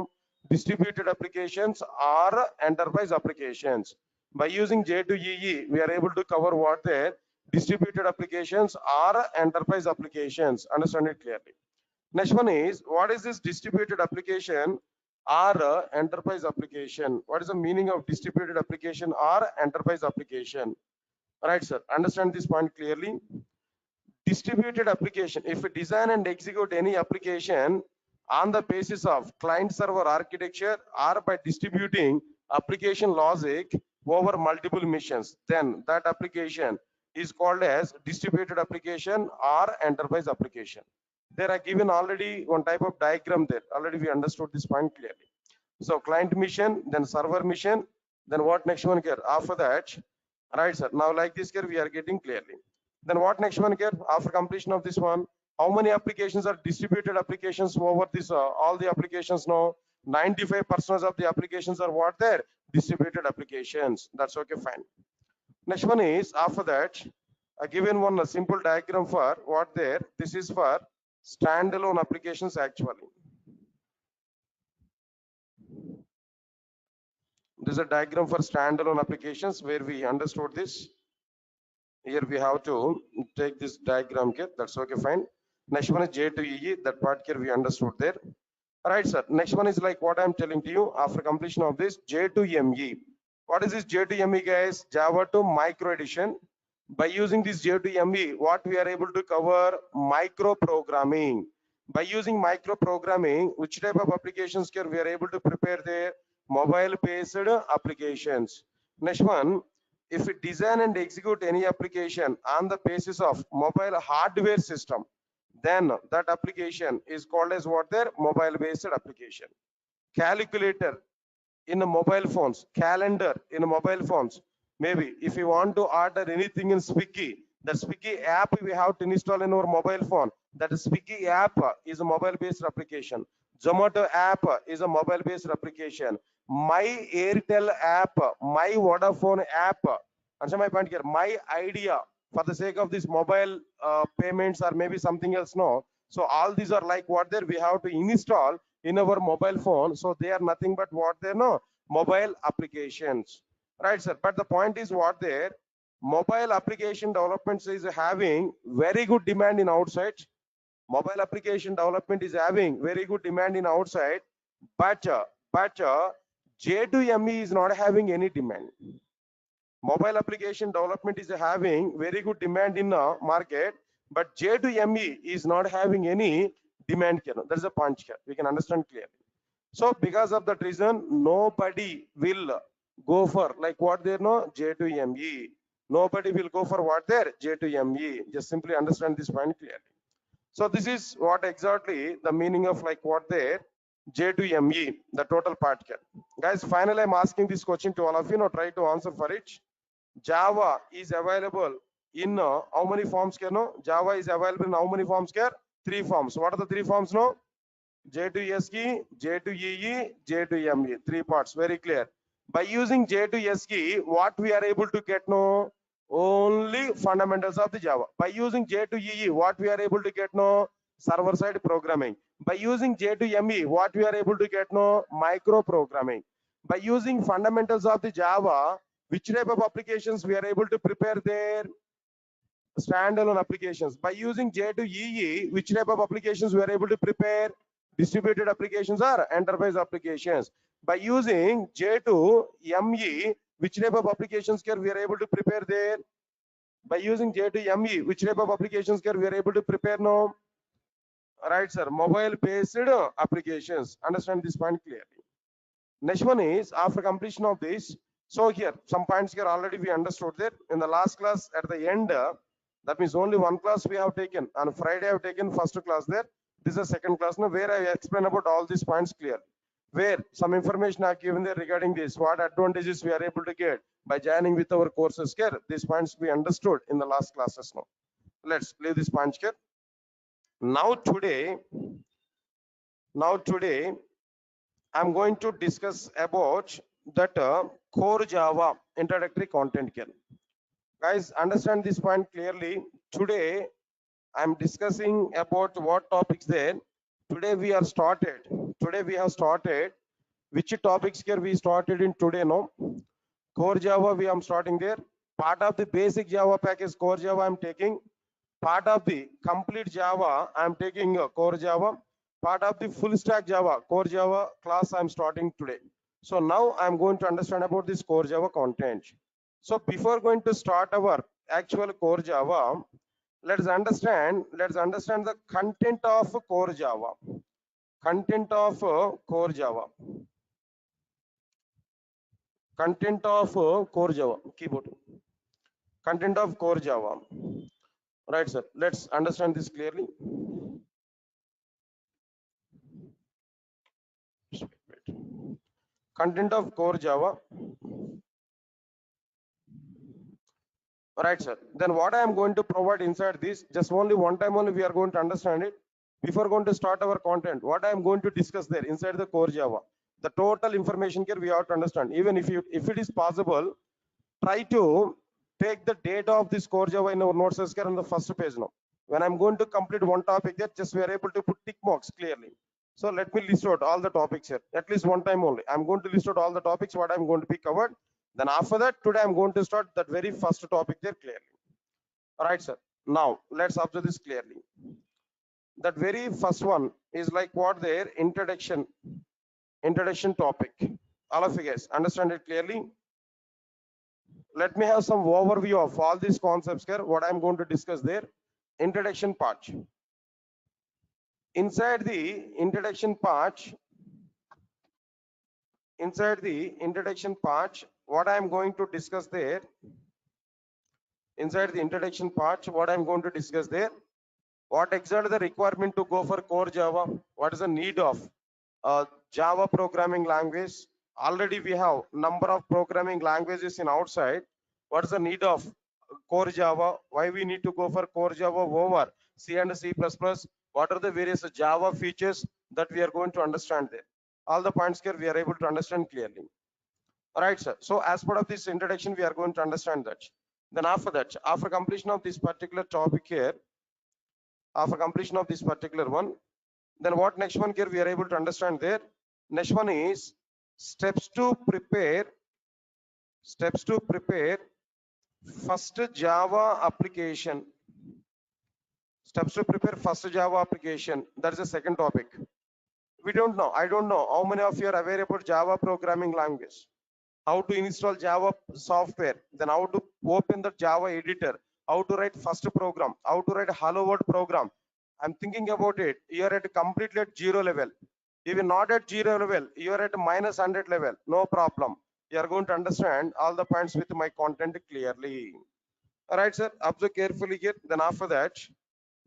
Distributed applications or enterprise applications. By using J2EE, we are able to cover what there? Distributed applications or enterprise applications. Understand it clearly. Next one is what is this distributed application or enterprise application? What is the meaning of distributed application or enterprise application? Right, sir. Understand this point clearly. Distributed application. If we design and execute any application on the basis of client server architecture or by distributing application logic over multiple machines, then that application is called as distributed application or enterprise application. There are given already one type of diagram there. Already we understood this point clearly. So client mission, then server mission, then what next one here? After that, right, sir. Now like this here we are getting clearly. Then what next one here? After completion of this one, how many applications are distributed applications over this? All the applications now, 95% of the applications are what there? Distributed applications. That's okay, fine. Next one is after that, I given one a simple diagram for what there. This is for standalone applications actually. This is a diagram for standalone applications where we understood this. Here we have to take this diagram here. That's okay, fine. Next one is J2EE. That part here we understood there. All right, sir. Next one is like what I'm telling to you after completion of this J2ME. What is this J2ME, guys? Java to micro edition. By using this J2ME, what we are able to cover? Micro programming. By using micro programming, which type of applications here we are able to prepare there? Mobile based applications. Next one, if we design and execute any application on the basis of mobile hardware system, then that application is called as what there? Mobile based application. Calculator in a mobile phones, calendar in a mobile phones. Maybe if you want to order anything in Swiggy, the Swiggy app we have to install in our mobile phone. That Swiggy app is a mobile based application. Zomato app is a mobile based application. My Airtel app, my Vodafone app. Answer my point here. My idea for the sake of this mobile payments or maybe something else. No. So all these are like what there we have to install in our mobile phone. So they are nothing but what they know mobile applications. Right, sir. But the point is what there mobile application developments is having very good demand in outside. Mobile application development is having very good demand in outside. but J2ME is not having any demand. Mobile application development is having very good demand in the market, but J2ME is not having any demand here. There is a punch here. We can understand clearly. So because of that reason, nobody will go for like what they know J2ME. Nobody will go for what there J2ME. Just simply understand this point clearly. So this is what exactly the meaning of like what there J2ME, the total part here. Guys, finally I'm asking this question to all of you. Now try to answer for it. Java is available in how many forms here? No, Java is available in how many forms here? 3 forms. What are the 3 forms? No, J2SE, J2EE, J2ME. 3 parts. Very clear. By using J2SE, what we are able to get? No, only fundamentals of the Java. By using J2EE, what we are able to get? No, server side programming. By using J2ME, what we are able to get? No, micro programming. By using fundamentals of the Java, which type of applications we are able to prepare there? Standalone applications. By using J2EE, which type of applications we are able to prepare? Distributed applications or enterprise applications. By using J2ME, which type of applications here we are able to prepare there? By using J2ME, which type of applications here we are able to prepare now? Right, sir. Mobile based applications. Understand this point clearly. Next one is after completion of this. So here, some points here already we understood there. In the last class at the end, that means only one class we have taken. On Friday I have taken first class there. This is a second class now where I explain about all these points clearly. Where some information I have given there regarding this, what advantages we are able to get by joining with our courses here. These points we understood in the last classes now. Let's leave this point here. Now today, I'm going to discuss about that core Java introductory content here. Guys, understand this point clearly. Today, I'm discussing about what topics there. Today we have started. Which topics here we started in today? No, core Java we am starting there. Part of the basic Java package core Java I'm taking. Part of the complete Java I'm taking core Java. Part of the full stack Java core Java class I'm starting today. So now I'm going to understand about this core Java content. So before going to start our actual core Java, let's understand the content of core Java. Content of core Java. Content of core Java. Keyboard. Content of core Java. Right, sir. Let's understand this clearly. Content of core Java. Right, sir. Then what I am going to provide inside this, just only one time only we are going to understand it. Before going to start our content, what I am going to discuss there inside the core Java, the total information here we have to understand. Even if it is possible, try to take the data of this core Java in our notes here on the first page now. When I'm going to complete one topic there, just we are able to put tick marks clearly. So let me list out all the topics here, at least one time only. I'm going to list out all the topics what I'm going to be covered. Then after that, today I'm going to start that very first topic there clearly. All right, sir. Now let's observe this clearly. That very first one is like what their introduction topic. All of you guys understand it clearly. Let me have some overview of all these concepts here, what I'm going to discuss there. Introduction part. Inside the introduction part, what I'm going to discuss there, what exactly the requirement to go for core Java, what is the need of Java programming language. Already we have number of programming languages in outside. What is the need of core Java? Why we need to go for core Java over C and C++? What are the various Java features that we are going to understand there? All the points here we are able to understand clearly. All right, sir. So as part of this introduction, we are going to understand that. Then after that, after completion of this particular topic here, after completion of this particular one, then what next one here we are able to understand there. Next one is steps to prepare first Java application. Steps to prepare first Java application. That is the second topic. We don't know. I don't know how many of you are aware about Java programming language, how to install Java software, then how to open the Java editor, how to write first program, how to write a hello world program. I'm thinking about it. You're at completely at zero level. Even not at zero level, you're at minus 100 level. No problem. You are going to understand all the points with my content clearly. All right, sir. Observe carefully here. Then after that,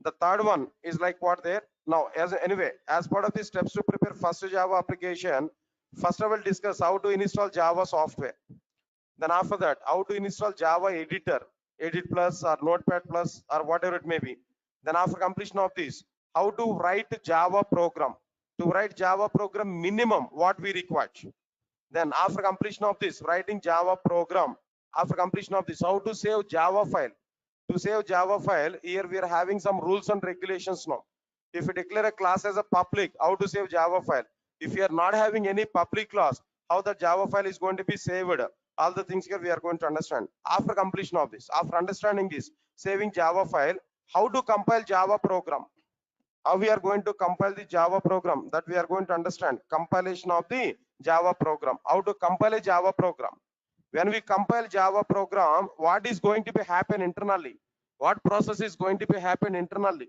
the third one is like what there. Now, as part of the steps to prepare first Java application, first I will discuss how to install Java software. Then after that, how to install Java editor, Edit Plus or Notepad Plus or whatever it may be. Then after completion of this, how to write Java program. To write Java program minimum what we require. Then after completion of this, writing Java program. After completion of this, how to save Java file. To save Java file, here we are having some rules and regulations now. If you declare a class as a public, how to save Java file? If you are not having any public class, how the Java file is going to be saved? All the things here we are going to understand. After completion of this, after understanding this, saving Java file, how to compile Java program? How we are going to compile the Java program, that we are going to understand. Compilation of the Java program. How to compile a Java program. When we compile Java program, what is going to be happen internally? What process is going to be happen internally?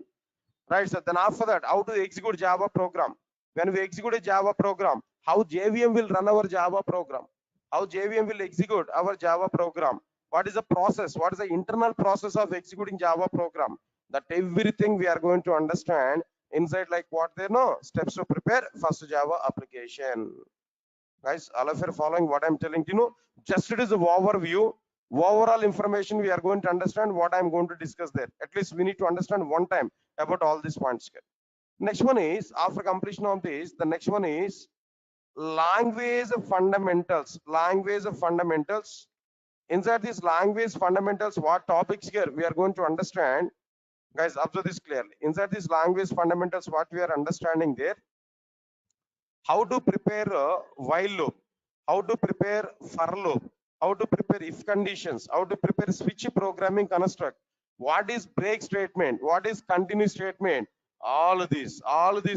Right, so then after that, how to execute Java program? When we execute a Java program, how JVM will run our Java program? How JVM will execute our Java program? What is the process? What is the internal process of executing Java program? That everything we are going to understand inside, like what they know, steps to prepare first Java application. Guys, all of you are following what I'm telling you? Just it is an overview. Overall information we are going to understand what I'm going to discuss there. At least we need to understand one time about all these points here. Next one is, after completion of this, the next one is language fundamentals. Language fundamentals. Inside these language fundamentals, what topics here we are going to understand? Guys, observe this clearly. Inside these language fundamentals, what we are understanding there, how to prepare a while loop, how to prepare for loop, how to prepare if conditions, how to prepare switch programming construct, what is break statement, what is continue statement, all of these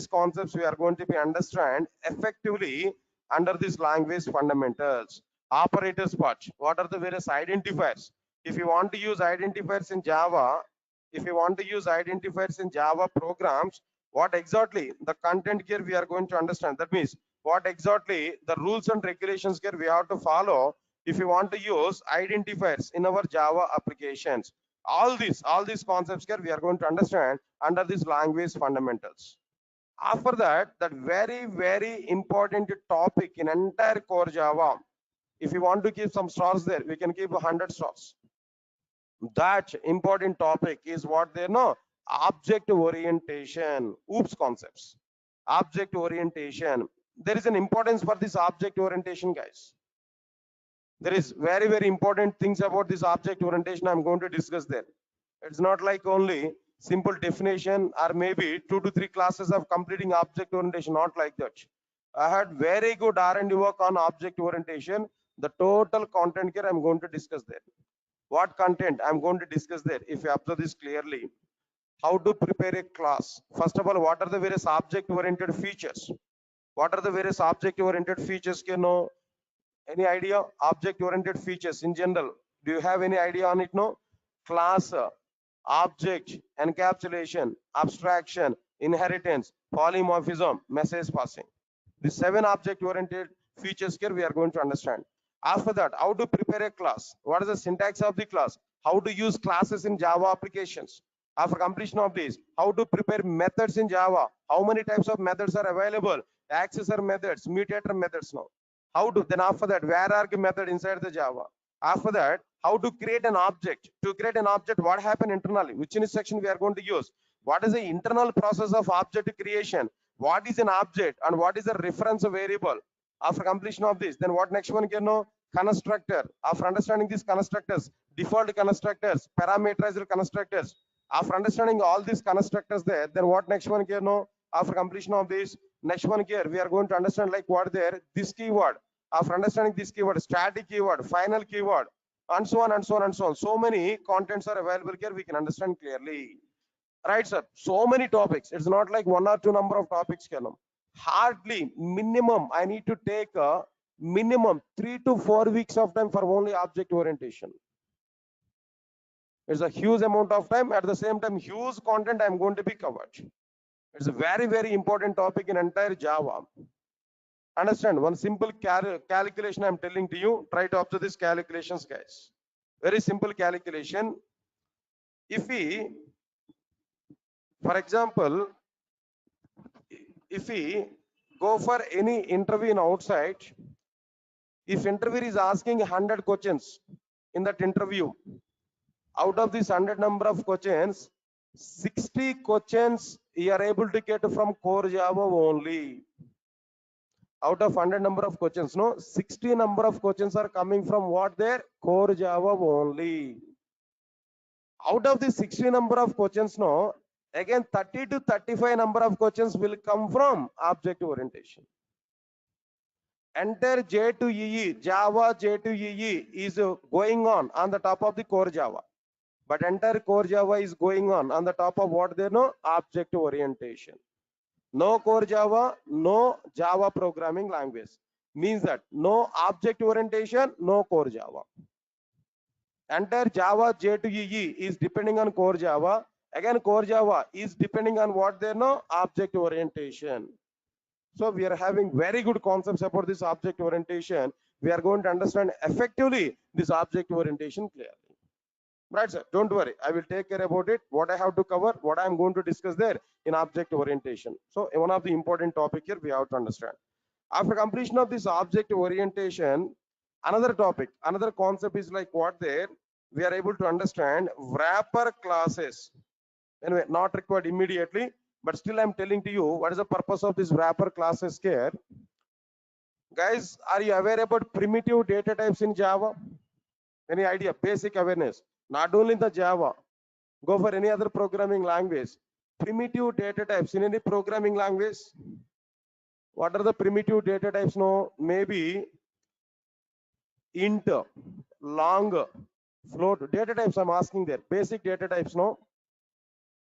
concepts we are going to be understand effectively under this language fundamentals. Operators part, what are the various identifiers? If you want to use identifiers in Java, if you want to use identifiers in Java programs, what exactly the content here we are going to understand. That means what exactly the rules and regulations here we have to follow if you want to use identifiers in our Java applications. All these concepts here we are going to understand under this language fundamentals. After that, that very important topic in entire core Java. If you want to keep some stars there, we can keep 100 stars. That important topic is what they know, object orientation. Oops, concepts. Object orientation. There is an importance for this object orientation, guys. There is very important things about this object orientation I'm going to discuss there. It's not like only simple definition or maybe 2 to 3 classes of completing object orientation, not like that. I had very good R&D work on object orientation. The total content here I'm going to discuss there. What content I'm going to discuss there, if you observe this clearly. How to prepare a class. First of all, what are the various object oriented features? What are the various object oriented features? Can you know? Any idea? Object oriented features in general, do you have any idea on it? No. Class, object, encapsulation, abstraction, inheritance, polymorphism, message passing. The 7 object oriented features here we are going to understand. After that, how to prepare a class, what is the syntax of the class, how to use classes in Java applications. After completion of this, how to prepare methods in Java, how many types of methods are available, accessor methods, mutator methods. Now how to, then after that, where are the method inside the Java. After that, how to create an object. To create an object, what happened internally, which instruction we are going to use, what is the internal process of object creation, what is an object and what is a reference variable. After completion of this, then what next one can know, constructor. After understanding these constructors, default constructors, parameterized constructors, after understanding all these constructors there, then what next one can know, after completion of this, next one here we are going to understand like what there, this keyword. After understanding this keyword, static keyword, final keyword, and so on and so on and so on. So many contents are available here, we can understand clearly. Right, sir? So many topics. It's not like 1 or 2 number of topics. Hardly minimum I need to take a minimum 3 to 4 weeks of time for only object orientation. It's a huge amount of time. At the same time, huge content I'm going to be covered. It's a very, very important topic in entire Java. Understand one simple calculation I'm telling to you. Try to observe these calculations, guys. Very simple calculation. If we, for example, if we go for any interview in outside, if interviewer is asking 100 questions in that interview, out of this 100 number of questions, 60 questions you are able to get from core Java only. Out of 100 number of questions, no, 60 number of questions are coming from what? Their core Java only. Out of the 60 number of questions, no, again 30 to 35 number of questions will come from object orientation. Entire J2EE, Java J2EE is going on the top of the core Java. But entire core Java is going on the top of what they know? Object orientation. No core Java, no Java programming language. Means that no object orientation, no core Java. Entire Java J2EE is depending on core Java. Again, core Java is depending on what they know? Object orientation. So we are having very good concepts about this object orientation. We are going to understand effectively this object orientation clearly. Right, sir. Don't worry. I will take care about it. What I have to cover, what I am going to discuss there in object orientation. So one of the important topic here we have to understand. After completion of this object orientation, another topic, another concept is like what there we are able to understand wrapper classes. Anyway, not required immediately, but still I'm telling to you what is the purpose of this wrapper classes here. Guys, are you aware about primitive data types in Java? Any idea? Basic awareness. Not only in the Java, go for any other programming language. Primitive data types in any programming language. What are the primitive data types? No, maybe int, long, float. Data types I'm asking there. Basic data types. No.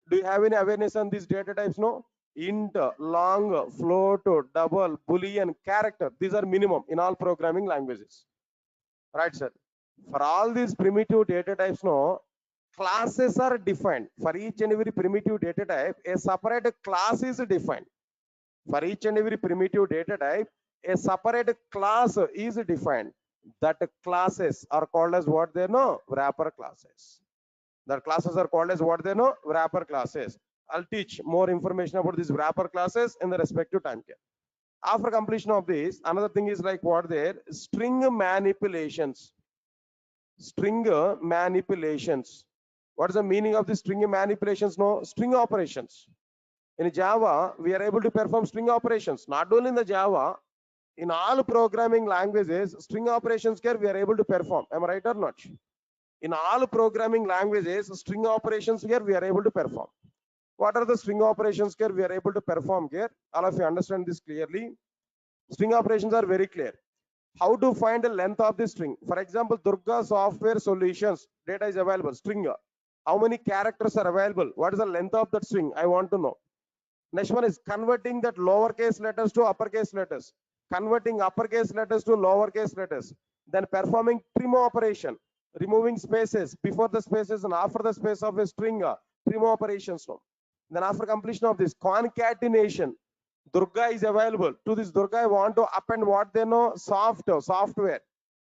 Do you have any awareness on these data types? No. Int, long, float, double, boolean, character. These are minimum in all programming languages. Right, sir. For all these primitive data types, no, classes are defined. For each and every primitive data type, a separate class is defined. For each and every primitive data type, a separate class is defined. That classes are called as what they know? Wrapper classes. The classes are called as what they know? Wrapper classes. I'll teach more information about these wrapper classes in the respective time here. After completion of this, another thing is like what there? String manipulations. String manipulations. What is the meaning of the string manipulations? No, string operations. In Java, we are able to perform string operations. Not only in the Java, in all programming languages, string operations here we are able to perform. Am I right or not? In all programming languages, string operations here we are able to perform. What are the string operations here we are able to perform here? All of you understand this clearly. String operations are very clear. How to find the length of the string? For example, Durga software solutions data is available. String. How many characters are available? What is the length of that string? I want to know. Next one is converting that lowercase letters to uppercase letters. Converting uppercase letters to lowercase letters. Then performing trim operation. Removing spaces before the spaces and after the space of a string. Trim operations. Then after completion of this, concatenation. Durga is available. To this Durga, I want to append what they know? Software.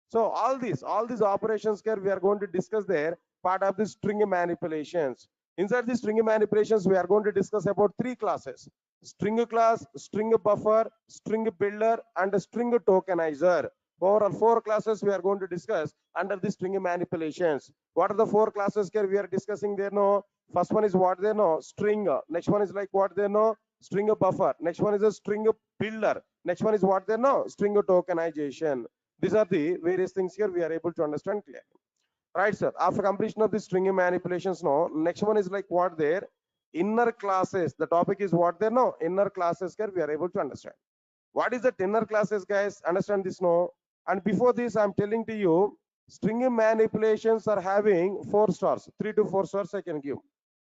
So all these operations here we are going to discuss there, part of the string manipulations. Inside the string manipulations, we are going to discuss about 3 classes: string class, string buffer, string builder, and a string tokenizer. Overall 4 classes we are going to discuss under the string manipulations. What are the 4 classes here we are discussing there? No, first one is what they know? String. Next one is like what they know? String buffer. Next one is a string builder. Next one is what they know? String tokenization. These are the various things here we are able to understand clearly. Right, sir. After completion of the string manipulations, no. Next one is like what there? Inner classes. The topic is what there? No. Inner classes here we are able to understand. What is the inner classes, guys? Understand this, no? And before this, I'm telling to you, string manipulations are having 4 stars, 3 to 4 stars I can give.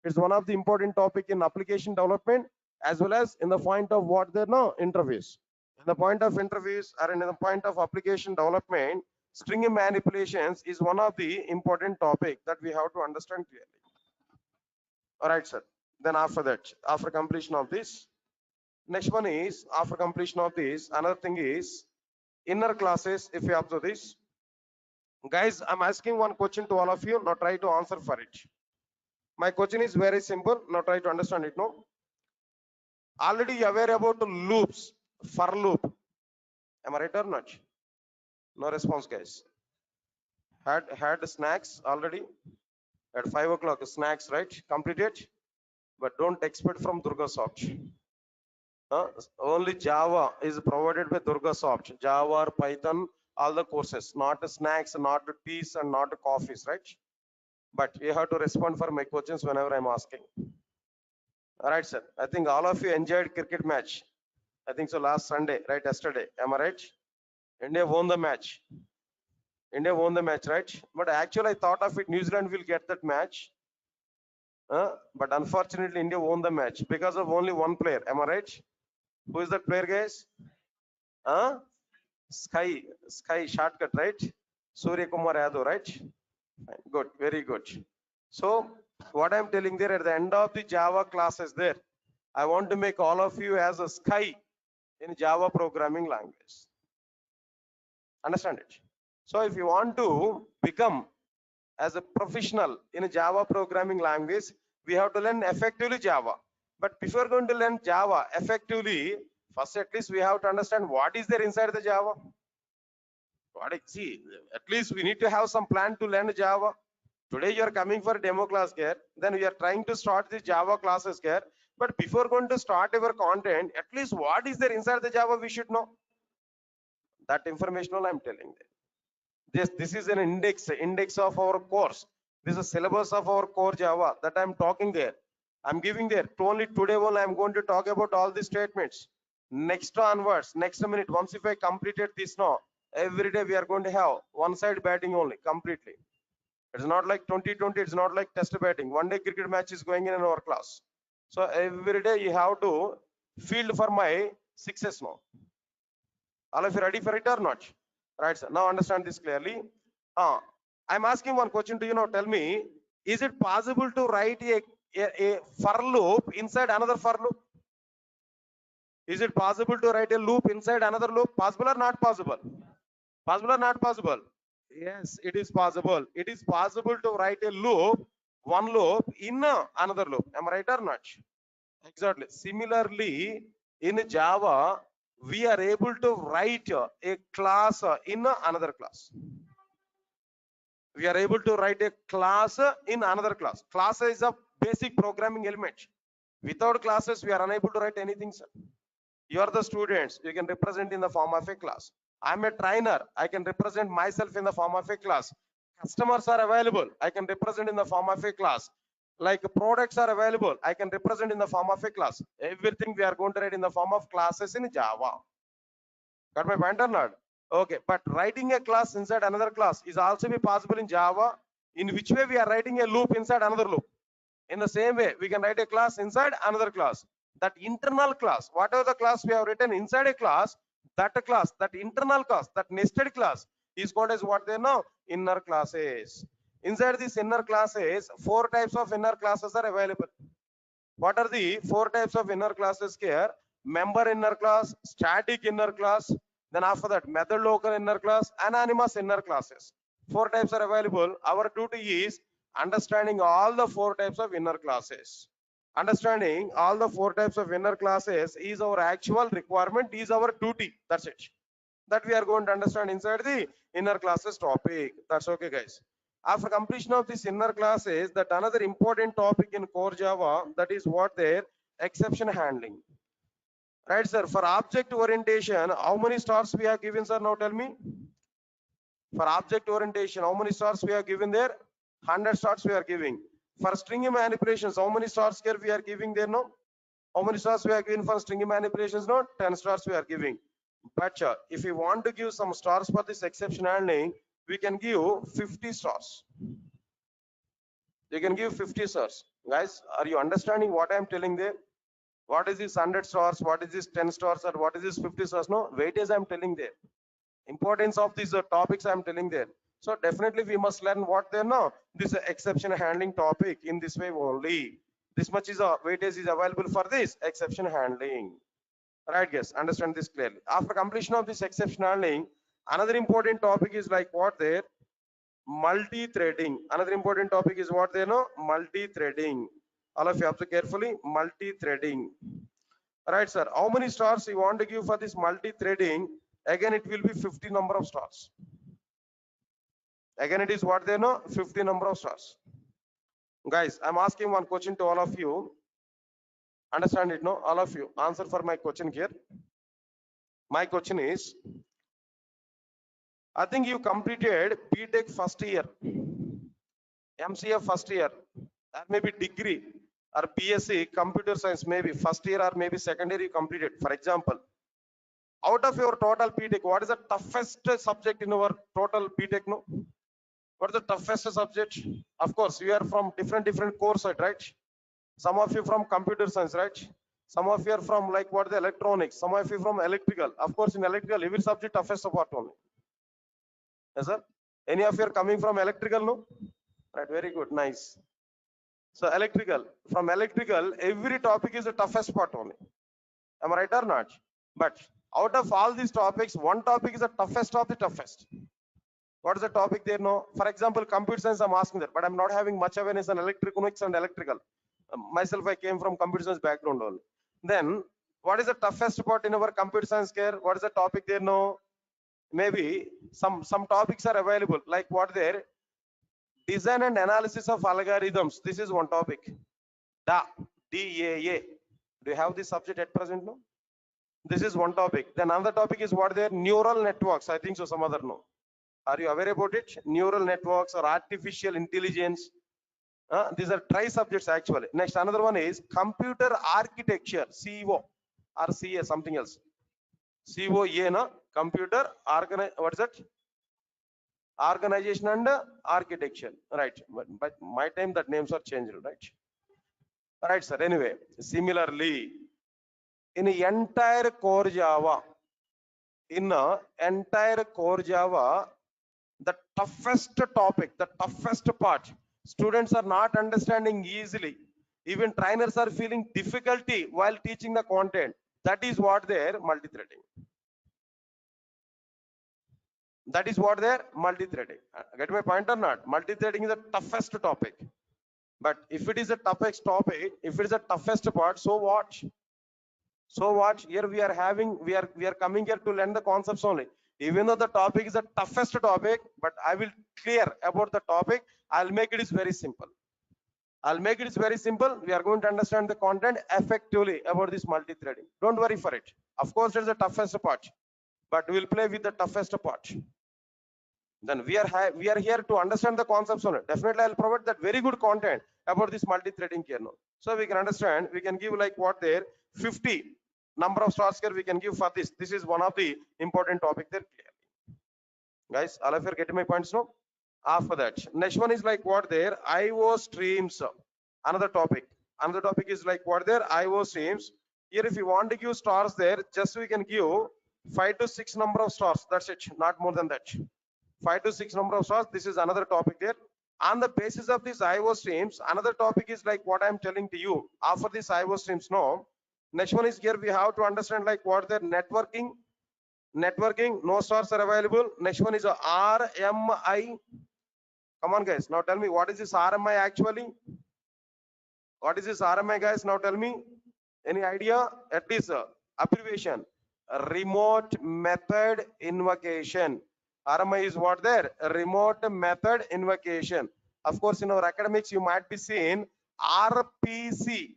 It's one of the important topic in application development. as well as in the point of what they know interviews. In the point of interviews or in the point of application development, string manipulations is one of the important topic that we have to understand clearly. All right, sir. Then after that, after completion of this, next one is after completion of this, another thing is inner classes. If you observe this, guys, I'm asking one question to all of you. Now try to answer for it. My question is very simple. Now try to understand it. No, already you aware about the loops, for loop. Am I right or not? No response, guys. Had snacks already at 5 o'clock. Snacks, right? Completed, but don't expect from Durga Soft. Only Java is provided by Durga Soft. Java or Python, all the courses, not snacks, not teas, and not coffees, right? But you have to respond for my questions whenever I'm asking. All right, sir. I think all of you enjoyed cricket match. I think so last Sunday, right? Yesterday. Am I right? India won the match. India won the match, right? But actually, I thought of it, New Zealand will get that match. But unfortunately, India won the match because of only one player. Am I right? Who is that player, guys? Huh? Sky shortcut, right? Surya Kumar Yadav, right? Good, very good. So, what I'm telling there at the end of the Java classes there, I want to make all of you as a Sky in Java programming language. Understand it? So, if you want to become as a professional in a Java programming language, we have to learn effectively Java. But before going to learn Java effectively, first at least we have to understand what is there inside the Java. See, at least we need to have some plan to learn Java. Today you are coming for demo class here, then we are trying to start the Java classes here. But before going to start our content, at least what is there inside the Java we should know. That information all I'm telling them. This is an index of our course. This is a syllabus of our core Java that I'm talking there. I'm giving there. Only today only I'm going to talk about all these statements. Next onwards, next minute, once if I completed this now, every day we are going to have one side batting only, completely. It's not like 2020, it's not like test batting. One day cricket match is going in our class. So every day you have to field for my sixes now. All of you ready for it or not? Right, sir. Now understand this clearly. I'm asking one question to you now. Tell me, is it possible to write a for loop inside another for loop? Is it possible to write a loop inside another loop? Possible or not possible? Possible or not possible? Yes, it is possible. It is possible to write a loop, one loop in another loop. Am I right or not? Exactly. Similarly, in Java, we are able to write a class in another class. We are able to write a class in another class. Class is a basic programming element. Without classes, we are unable to write anything, sir. You are the students. You can represent in the form of a class. I'm a trainer. I can represent myself in the form of a class. Customers are available. I can represent in the form of a class. Like products are available. I can represent in the form of a class. Everything we are going to write in the form of classes in Java. Got my point or not? Okay, but writing a class inside another class is also be possible in Java. In which way we are writing a loop inside another loop? In the same way, we can write a class inside another class. That internal class, whatever the class we have written inside a class, that internal class, that nested class is called as what they know, inner classes. Inside these inner classes, 4 types of inner classes are available. What are the 4 types of inner classes here? Member inner class, static inner class, then after that method local inner class, anonymous inner classes. 4 types are available. Our duty is understanding all the 4 types of inner classes. Understanding all the 4 types of inner classes is our actual requirement, is our duty. That's it. That we are going to understand inside the inner classes topic. That's okay, guys. After completion of this inner classes, that another important topic in core Java, that is what their exception handling. Right, sir. For object orientation, how many stars we have given, sir? Now tell me. For object orientation, how many stars we have given there? 100 stars we are giving. For string manipulations, how many stars here we are giving there? No. How many stars we are giving for string manipulations? No. 10 stars we are giving. But if we want to give some stars for this exception handling, we can give 50 stars. You can give 50 stars. Guys, are you understanding what I am telling there? What is this 100 stars? What is this 10 stars? Or what is this 50 stars? No, weightage I'm telling there. Importance of these topics I'm telling there. So definitely we must learn what they know. This exception handling topic in this way only. This much is a weightage is available for this exception handling. Right, guys? Understand this clearly. After completion of this exception handling, another important topic is like what there? Multi-threading. Another important topic is what they know? Multi-threading. All of you observe carefully. Multi-threading. Right, sir. How many stars you want to give for this multi-threading? Again, it will be 50 number of stars. Again, it is what they know? 50 number of stars. Guys, I'm asking one question to all of you. Understand it, no? All of you. Answer for my question here. My question is, I think you completed BTech first year, MCA first year, or maybe degree or BSc computer science, maybe first year or maybe second year you completed. For example, out of your total BTech, what is the toughest subject in our total BTech? No, what is the toughest subject? Of course, you are from different courses, right? Some of you from computer science, right? Some of you are from like what the electronics. Some of you from electrical. Of course, in electrical, every subject toughest part only. Yes, sir. Any of you are coming from electrical? No, right? Very good, nice. So electrical, from electrical, every topic is the toughest part only. Am I right or not? But out of all these topics, one topic is the toughest of the toughest. What is the topic there? No, for example, computer science, I'm asking that, but I'm not having much awareness on electronics and electrical. Myself, I came from computer science background only. Then, what is the toughest part in our computer science care? What is the topic there? No, maybe some topics are available, like what there? Design and analysis of algorithms. This is one topic. DAA. Do you have this subject at present? No. This is one topic. Then another topic is what there? Neural networks. I think so. Some other no. Are you aware about it? Neural networks or artificial intelligence. These are tri subjects actually. Next, another one is computer architecture. CO or CA, something else. COA, no? Computer what is that? Organization and architecture. Right. But my time that names are changed, right? Right, sir. Anyway, similarly, in entire core Java, the toughest topic, the toughest part, students are not understanding easily. Even trainers are feeling difficulty while teaching the content. That is what their multi-threading. That is what their multi-threading. Get my point or not? Multi-threading is the toughest topic. But if it is the toughest topic, if it is the toughest part, so what? So what? Here we are coming here to learn the concepts only. Even though the topic is the toughest topic, but I will clear about the topic. I'll make it is very simple. I'll make it is very simple. We are going to understand the content effectively about this multi-threading. Don't worry for it. Of course, it's the toughest part, but we'll play with the toughest part. Then we are here to understand the concepts only. Definitely, I'll provide that very good content about this multi-threading here now. So we can understand. We can give like what there 50 number of stars here we can give for this. This is one of the important topic there. Guys, all of you are getting my points now. After that, next one is like what there IO streams. Another topic is like what there IO streams. Here if you want to give stars there, just we can give 5 to 6 number of stars. That's it, not more than that. 5 to 6 number of stars. This is another topic there. On the basis of these IO streams, another topic is like what I'm telling to you. After this IO streams, no. Next one is here we have to understand like what their networking. No stars are available. Next one is a RMI. Come on, guys. Now tell me what is this RMI actually? What is this RMI, guys? Now tell me. Any idea? At least abbreviation. Remote method invocation. RMI is what there? Remote method invocation. Of course, in our academics, you might be seeing RPC,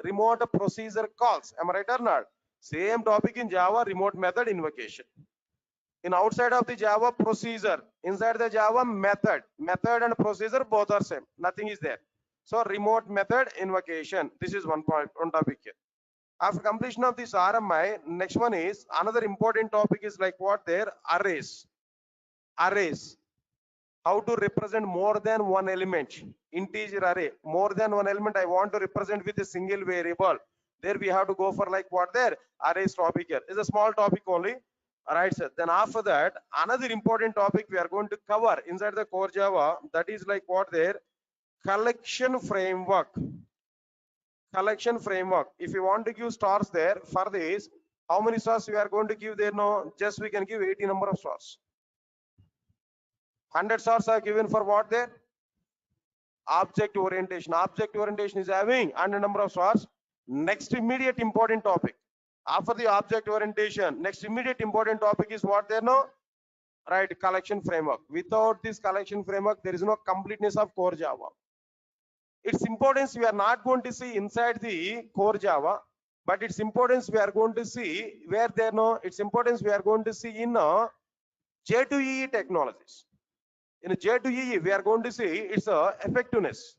remote procedure calls. Am I right or not? Same topic in Java, remote method invocation. In outside of the Java, procedure. Inside the Java, method and procedure both are same. Nothing is there. So remote method invocation. This is one topic here. After completion of this RMI, next one is another important topic is like what there arrays. How to represent more than one element. Integer array, more than one element I want to represent with a single variable. There we have to go for like what there arrays topic here. It's a small topic only. All right, sir. Then after that, another important topic we are going to cover inside the core Java, that is like what there collection framework. Collection framework. If you want to give stars there for this, how many stars we are going to give there? No, just we can give 80 number of stars. 100 stars are given for what there? Object orientation. Object orientation is having 100 number of stars. Next immediate important topic. After the object orientation, next immediate important topic is what there? No, right, collection framework. Without this collection framework, there is no completeness of core Java. Its importance we are not going to see inside the core Java, but its importance we are going to see where there no. Its importance we are going to see in J2EE technologies. In J2EE, we are going to see its effectiveness.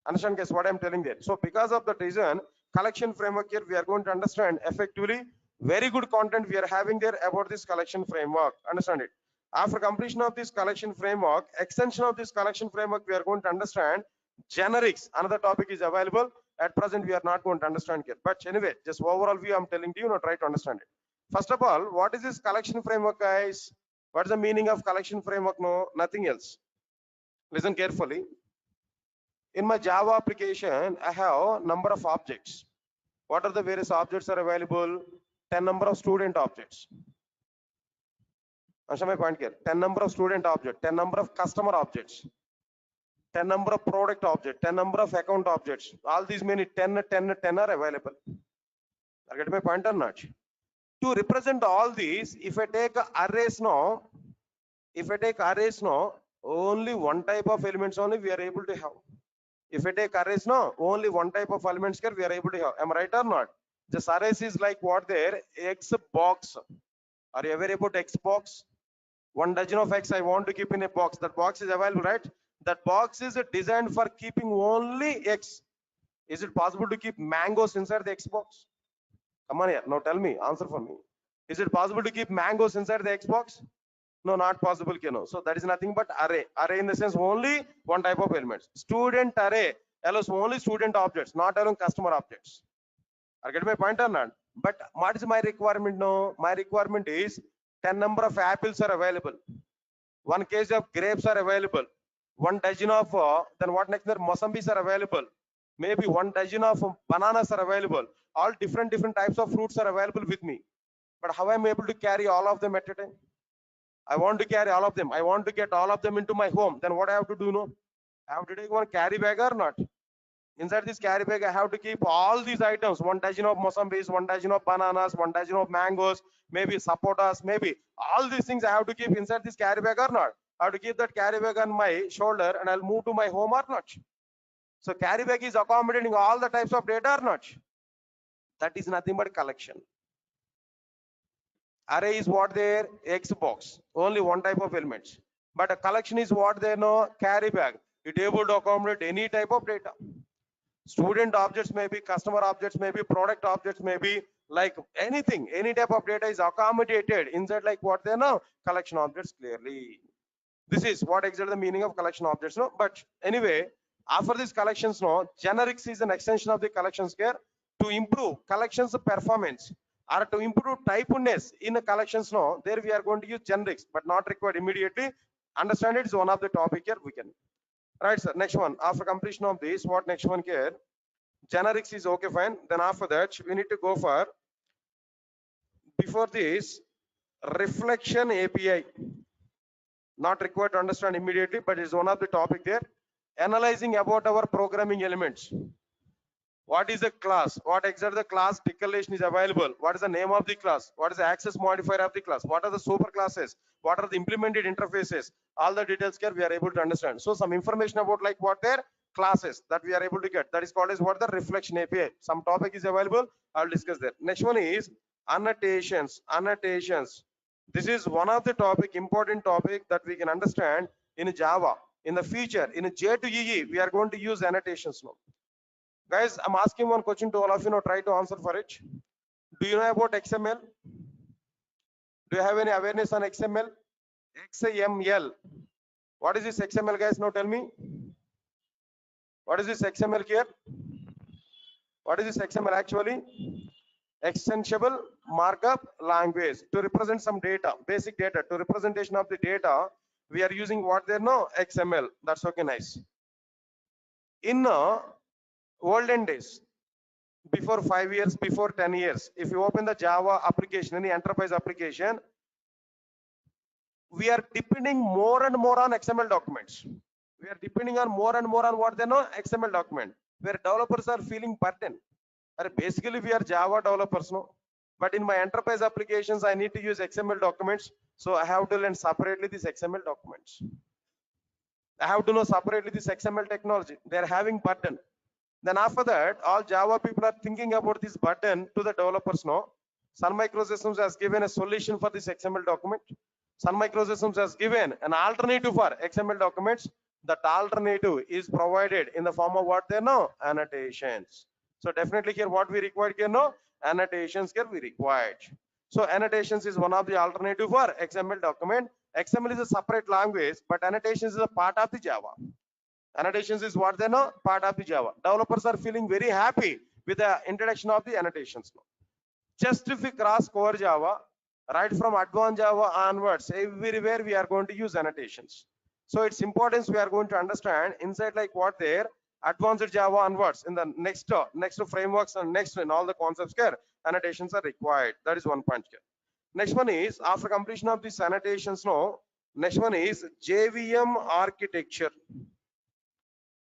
Understand, guys, what I'm telling there? So because of that reason, collection framework here, we are going to understand effectively. Very good content we are having there about this collection framework. Understand it. After completion of this collection framework, extension of this collection framework, we are going to understand generics. Another topic is available. At present, we are not going to understand here. But anyway, just overall view I'm telling you, try to understand it. First of all, what is this collection framework, guys? What is the meaning of collection framework? No, nothing else. Listen carefully. In my Java application, I have number of objects. What are the various objects are available? 10 number of student objects. Understand my point here? 10 number of student objects, 10 number of customer objects, 10 number of product objects, 10 number of account objects. All these many 10 are available. I get my point or not? To represent all these, if I take arrays now, only one type of elements only we are able to have. If I take arrays now, only one type of elements here we are able to have. Am I right or not? This arrays is like what there? X box. Are you aware about X box? 1 dozen of X I want to keep in a box. That box is available, right? That box is designed for keeping only X. Is it possible to keep mangoes inside the X box? Come on here. Now tell me. Answer for me. Is it possible to keep mangoes inside the X box? No, not possible. So that is nothing but array. Array in the sense only one type of elements. Student array allows only student objects, not allowing customer objects. I get my point or not? But what is my requirement? No, my requirement is 10 number of apples are available. 1 kg of grapes are available. 1 dozen of then what next? Mosambis are available. Maybe 1 dozen of bananas are available. All different types of fruits are available with me. But how am I able to carry all of them at a time? I want to carry all of them. I want to get all of them into my home. Then what I have to do? No, I have to take one carry bag or not? Inside this carry bag, I have to keep all these items. 1 dozen of mosambis, 1 dozen of bananas, 1 dozen of mangoes, maybe sapotas, maybe all these things I have to keep inside this carry bag or not? I have to keep that carry bag on my shoulder and I'll move to my home or not? So carry bag is accommodating all the types of data or not? That is nothing but collection. Array is what there? X box. Only one type of elements. But a collection is what there? No, carry bag. It able to accommodate any type of data. Student objects may be, customer objects may be, product objects may be, like anything, any type of data is accommodated inside like what they know, collection objects clearly. This is what exactly the meaning of collection objects. No, but anyway, after these collections, no, generics is an extension of the collections here to improve collections performance or to improve typeness in the collections. No, there we are going to use generics, but not required immediately. Understand it is one of the topic here we can. Right, sir. Next one. After completion of this, what next one here? Generics is okay, fine. Then after that, we need to go for, before this, reflection API. Not required to understand immediately, but it's one of the topic there. Analyzing about our programming elements. What is a class? What exactly the class declaration is available? What is the name of the class? What is the access modifier of the class? What are the super classes? What are the implemented interfaces? All the details here we are able to understand. So some information about like what their classes that we are able to get. That is called as what the reflection API. Some topic is available. I'll discuss that. Next one is annotations. Annotations. This is one of the topic, important topic that we can understand in Java. In the future, in J2EE, we are going to use annotations now. Guys, I'm asking one question to all of you now, try to answer for it. Do you know about XML? Do you have any awareness on XML? XML. What is this XML, guys? Now tell me. What is this XML here? What is this XML actually? Extensible markup language to represent some data, basic data. To representation of the data, we are using what there no XML. That's okay, nice. In olden days, before 5 years, before 10 years, if you open the Java application, any enterprise application, we are depending more and more on XML documents. We are depending on more and more on what they know XML document, where developers are feeling burden. Basically, we are Java developers, no? But in my enterprise applications, I need to use XML documents, so I have to learn separately these XML documents. I have to know separately this XML technology. They are having burden. Then after that, all Java people are thinking about this burden to the developers now. Sun Microsystems has given a solution for this XML document. Sun Microsystems has given an alternative for XML documents. That alternative is provided in the form of what they know annotations. So definitely here what we required here no annotations here we required. So annotations is one of the alternative for XML document. XML is a separate language, but annotations is a part of the Java. Annotations is what they know part of the Java. Developers are feeling very happy with the introduction of the annotations. Just if we cross core Java, right from advanced Java onwards, everywhere we are going to use annotations. So its importance we are going to understand inside like what there advanced Java onwards in the next frameworks and next in all the concepts here annotations are required. That is one point here. Next one is after completion of these annotations now, next one is JVM architecture.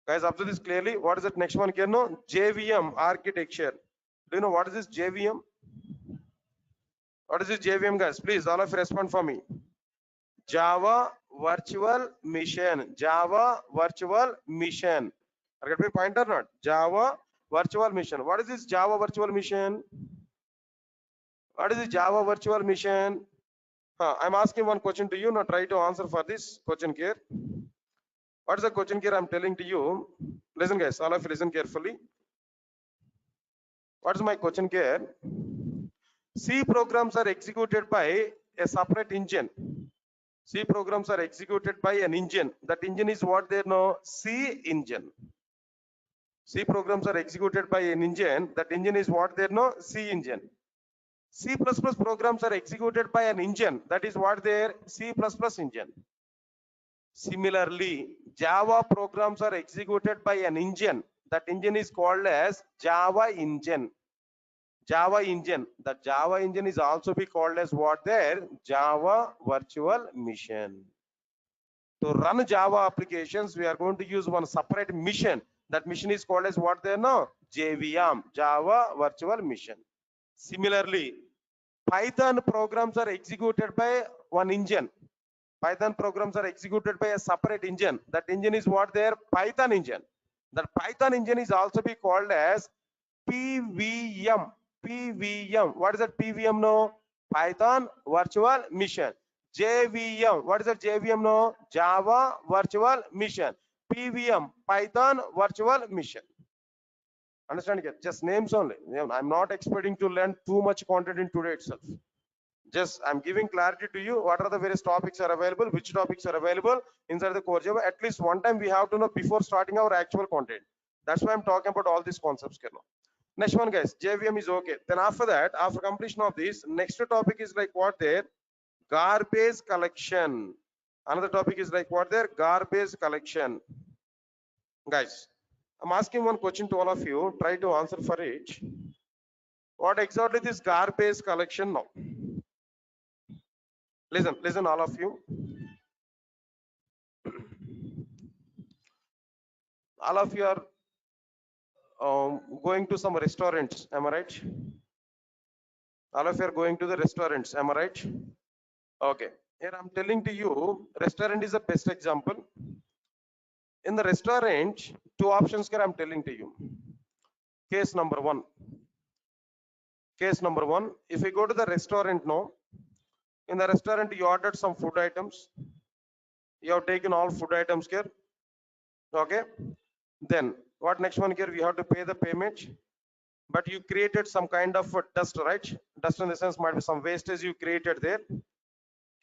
Guys, observe this clearly. What is that next one here? No, JVM architecture. Do you know what is this JVM? What is this JVM, guys? Please, all of you respond for me. Java Virtual Machine. Java Virtual Machine. Are you getting my point or not? Java Virtual Machine. What is this Java Virtual Machine? What is this Java Virtual Machine? I'm asking one question to you. Now try to answer for this question here. What is the question here I'm telling to you? Listen, guys. All of you listen carefully. What is my question here? C programs are executed by a separate engine. C programs are executed by an engine. That engine is what they know C engine. C programs are executed by an engine. That engine is what they know C engine. C++ programs are executed by an engine. That is what their C++ engine. Similarly, Java programs are executed by an engine. That engine is called as Java engine. Java engine. The Java engine is also be called as what there? Java Virtual Machine. To run Java applications, we are going to use one separate mission. That mission is called as what there? No, JVM, Java Virtual Machine. Similarly, Python programs are executed by one engine. Python programs are executed by a separate engine. That engine is what there? Python engine. That Python engine is also be called as PVM. PVM. What is that PVM? No, Python Virtual Machine. JVM. What is that JVM? No, Java Virtual Machine. PVM, Python Virtual Machine. Understand? Just names only. I'm not expecting to learn too much content in today itself. Just I'm giving clarity to you. What are the various topics are available? Which topics are available inside the core Java? At least one time we have to know before starting our actual content. That's why I'm talking about all these concepts. Next one, guys, JVM is okay. Then after that, after completion of this, next topic is like what there? Garbage collection. Another topic is like what there? Garbage collection. Guys, I'm asking one question to all of you. Try to answer for it. What exactly is garbage collection now? Listen, all of you. All of you are going to some restaurants. Am I right? All of you are going to the restaurants. Am I right? Okay. Here I'm telling to you, restaurant is the best example. In the restaurant, two options here I'm telling to you. Case number one. Case number one. If we go to the restaurant now, in the restaurant you ordered some food items. You have taken all food items here. Okay. Then what next one here? We have to pay the payment. But you created some kind of dust, right? Dust in the sense might be some wastage you created there.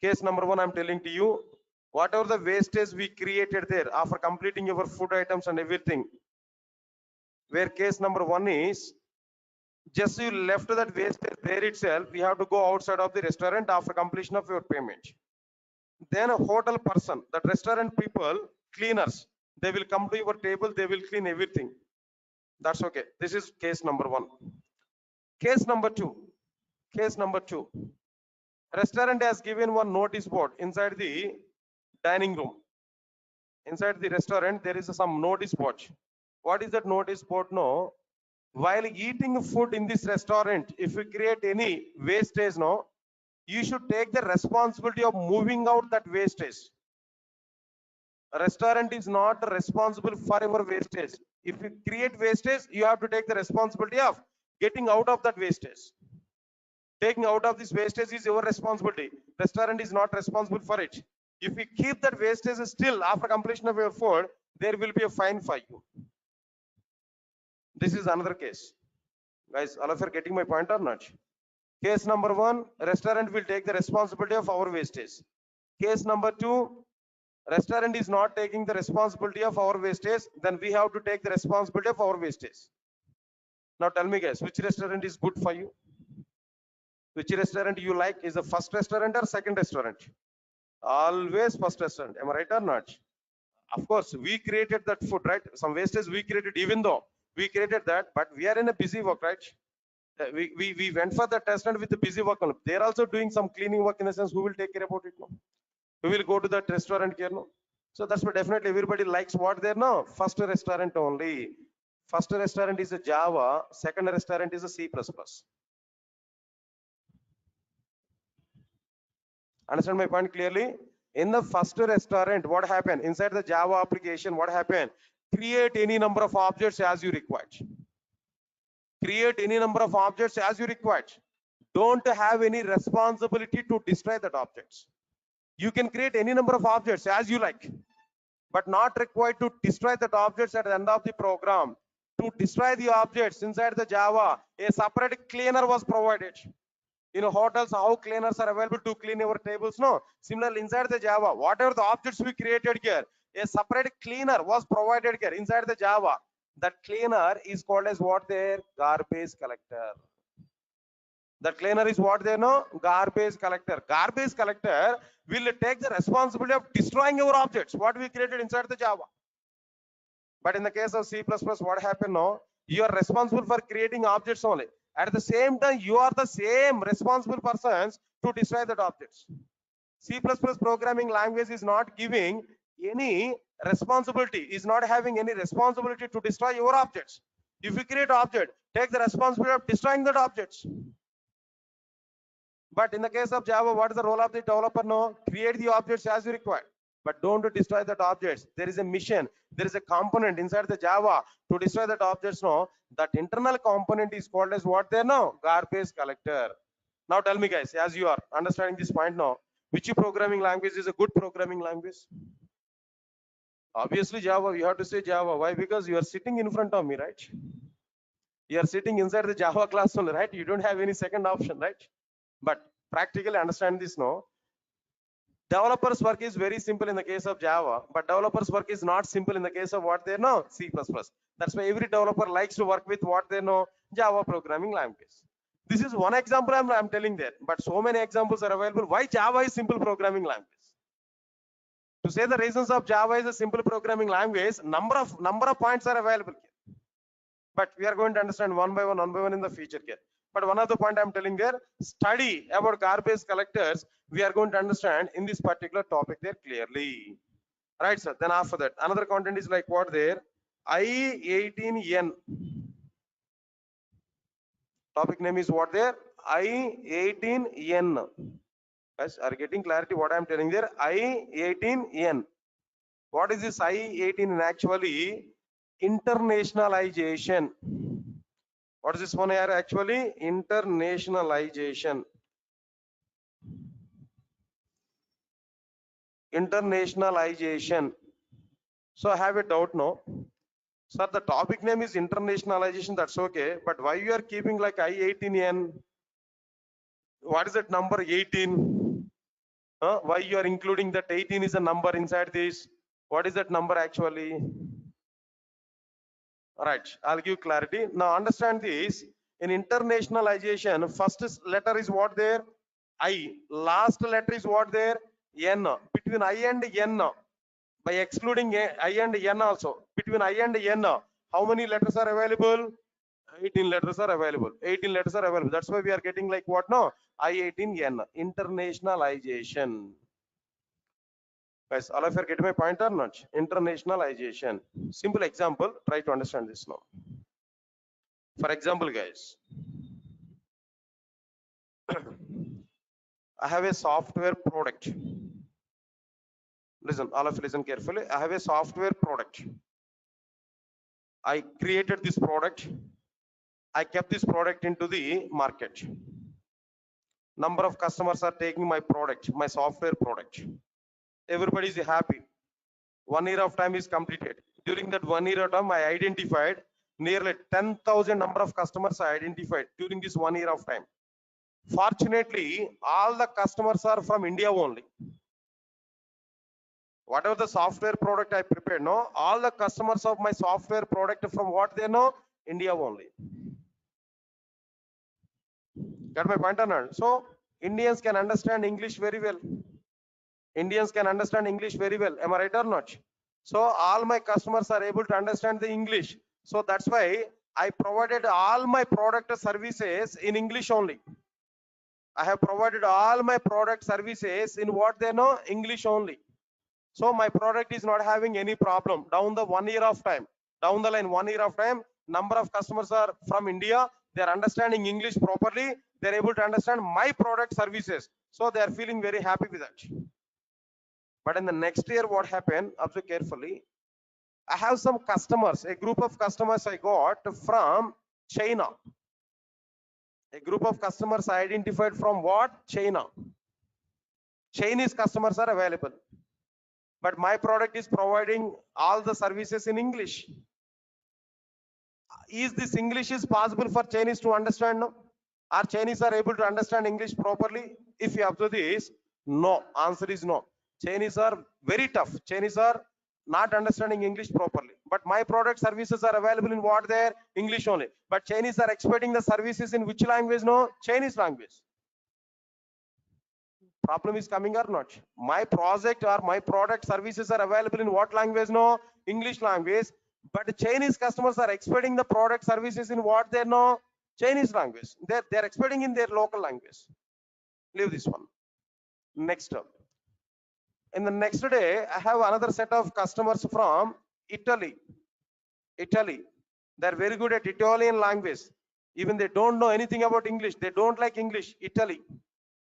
Case number one, I'm telling to you, whatever the wastage we created there after completing your food items and everything, where case number one is Just you left that wastage there itself, you have to go outside of the restaurant after completion of your payment. Then a hotel person, that restaurant people, cleaners, they will come to your table, they will clean everything. That's okay. This is case number one. Case number two. Case number two. Restaurant has given one notice board inside the dining room. Inside the restaurant, there is some notice board. What is that notice board? No. While eating food in this restaurant, if you create any wastage, no, you should take the responsibility of moving out that wastage. A restaurant is not responsible for your wastage. If you create wastage, you have to take the responsibility of getting out of that wastage. Taking out of this wastage is your responsibility. Restaurant is not responsible for it. If you keep that wastage still after completion of your food, there will be a fine for you. This is another case. Guys, all of you are getting my point or not? Case number one, restaurant will take the responsibility of our wastage. Case number two, restaurant is not taking the responsibility of our wastage, then we have to take the responsibility of our wastage. Now tell me guys, which restaurant is good for you? Which restaurant you like? Is the first restaurant or second restaurant? Always first restaurant. Am I right or not? Of course, we created that food, right? Some wastage we created, even though we created that, but we are in a busy work, right? We went for the restaurant with the busy work. They're also doing some cleaning work in the sense who will take care about it now? Who will go to that restaurant here now? So that's why definitely everybody likes what there now. First restaurant only. First restaurant is a Java, second restaurant is a C++. Understand my point clearly? In the first restaurant, what happened? Inside the Java application, what happened? Create any number of objects as you require. Create any number of objects as you require. Don't have any responsibility to destroy that objects. You can create any number of objects as you like, but not required to destroy that objects at the end of the program. To destroy the objects inside the Java, a separate cleaner was provided. In hotels, how cleaners are available to clean your tables? No. Similarly, inside the Java, whatever the objects we created here, a separate cleaner was provided here inside the Java. That cleaner is called as what there? Garbage collector. That cleaner is what they know? Garbage collector. Garbage collector will take the responsibility of destroying your objects, what we created inside the Java. But in the case of C++, what happened now? You are responsible for creating objects only. At the same time, you are the same responsible persons to destroy that objects. C++ programming language is not giving any responsibility, is not having any responsibility to destroy your objects. If you create object, take the responsibility of destroying that objects. But in the case of Java, what is the role of the developer? No, create the objects as you require, but don't destroy that objects. There is a mission, there is a component inside the Java to destroy that objects. No, that internal component is called as what there now? Garbage collector. Now tell me guys, as you are understanding this point now, which programming language is a good programming language? Obviously Java. You have to say Java. Why? Because you are sitting in front of me, right? You are sitting inside the Java class only, right? You don't have any second option, right? But practically understand this now. Developers work is very simple in the case of Java, but developers work is not simple in the case of what they know, C++. That's why every developer likes to work with what they know, Java programming language. This is one example I'm telling there, but so many examples are available. Why Java is simple programming language? To say the reasons of Java is a simple programming language, number of points are available here. But we are going to understand one by one in the future here. But one of the point I'm telling there, study about garbage collectors, we are going to understand in this particular topic there clearly. Right, sir. Then after that, another content is like what there? I18N. Topic name is what there? I18N. Guys, are getting clarity what I'm telling there? I18N. What is this I18N actually? Internationalization. What is this one here actually? Internationalization. Internationalization. So I have a doubt now. Sir, the topic name is internationalization, that's okay. But why you are keeping like I18N? What is that number 18? Why you are including that 18 is a number inside this? What is that number actually? All right, I'll give clarity. Now understand this. In internationalization, first letter is what there? I. Last letter is what there? N. Between I and N, by excluding I and N also, between I and N, how many letters are available? 18 letters are available. 18 letters are available. That's why we are getting like what now? I18N. Internationalization. Guys, all of you are getting my point or not? Internationalization. Simple example. Try to understand this now. For example, guys, I have a software product. Listen, all of you listen carefully. I have a software product. I created this product. I kept this product into the market. Number of customers are taking my product, my software product. Everybody is happy. 1 year of time is completed. During that 1 year of time, I identified nearly 10,000 number of customers I identified during this 1 year of time. Fortunately, all the customers are from India only. Whatever the software product I prepared, no, all the customers of my software product from what they know, India only. Got my point or not? So Indians can understand English very well. Indians can understand English very well. Am I right or not? So all my customers are able to understand the English. So that's why I provided all my product services in English only. I have provided all my product services in what they know, English only. So my product is not having any problem down the 1 year of time. Down the line, 1 year of time, number of customers are from India. They are understanding English properly. They are able to understand my product services. So they are feeling very happy with that. But in the next year, what happened? Observe carefully. I have some customers, a group of customers I got from China. A group of customers I identified from what? China. Chinese customers are available. But my product is providing all the services in English. Is this English is possible for Chinese to understand? No? Are Chinese are able to understand English properly? If you observe this, no. Answer is no. Chinese are very tough. Chinese are not understanding English properly. But my product services are available in what there? English only. But Chinese are expecting the services in which language? No, Chinese language. Problem is coming or not? My project or my product services are available in what language? No, English language. But the Chinese customers are expecting the product services in what they know? Chinese language. They're expecting in their local language. Leave this one. Next up. In the next day, I have another set of customers from Italy. Italy. They're very good at Italian language. Even they don't know anything about English. They don't like English. Italy.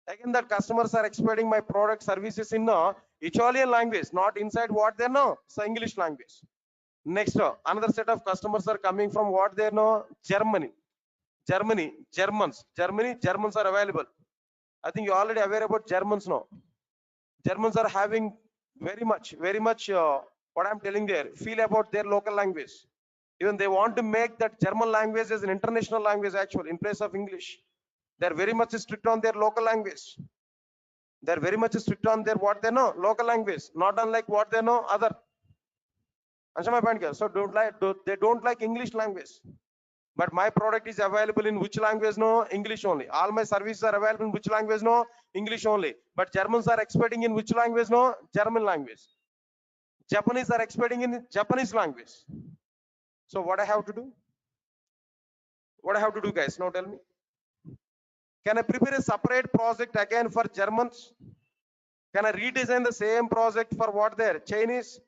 Again, the customers are expecting my product services in Italian language, not inside what they know. So English language. Next, another set of customers are coming from what they know? Germany. Germany. Germans. Germany. Germans are available. I think you're already aware about Germans now. Germans are having very much, what I'm telling there, feel about their local language. Even they want to make that German language as an international language actually in place of English. They're very much strict on their local language. They're very much strict on their what they know, local language, not unlike what they know other. Understand my point here? So they don't like English language. But my product is available in which language? No, English only. All my services are available in which language? No, English only. But Germans are expecting in which language? No, German language. Japanese are expecting in Japanese language. So what I have to do? What I have to do, guys? Now tell me. Can I prepare a separate project again for Germans? Can I redesign the same project for what they're Chinese?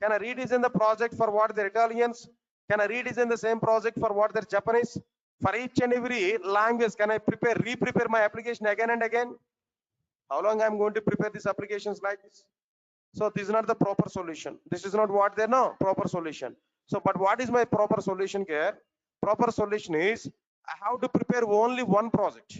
Can I redesign the project for what they're Italians? Can I redesign the same project for what they're Japanese? For each and every language, can I re-prepare my application again and again? How long I'm going to prepare these applications like this? So this is not the proper solution. This is not what they know, proper solution. So, but what is my proper solution here? Proper solution is I have to prepare only one project.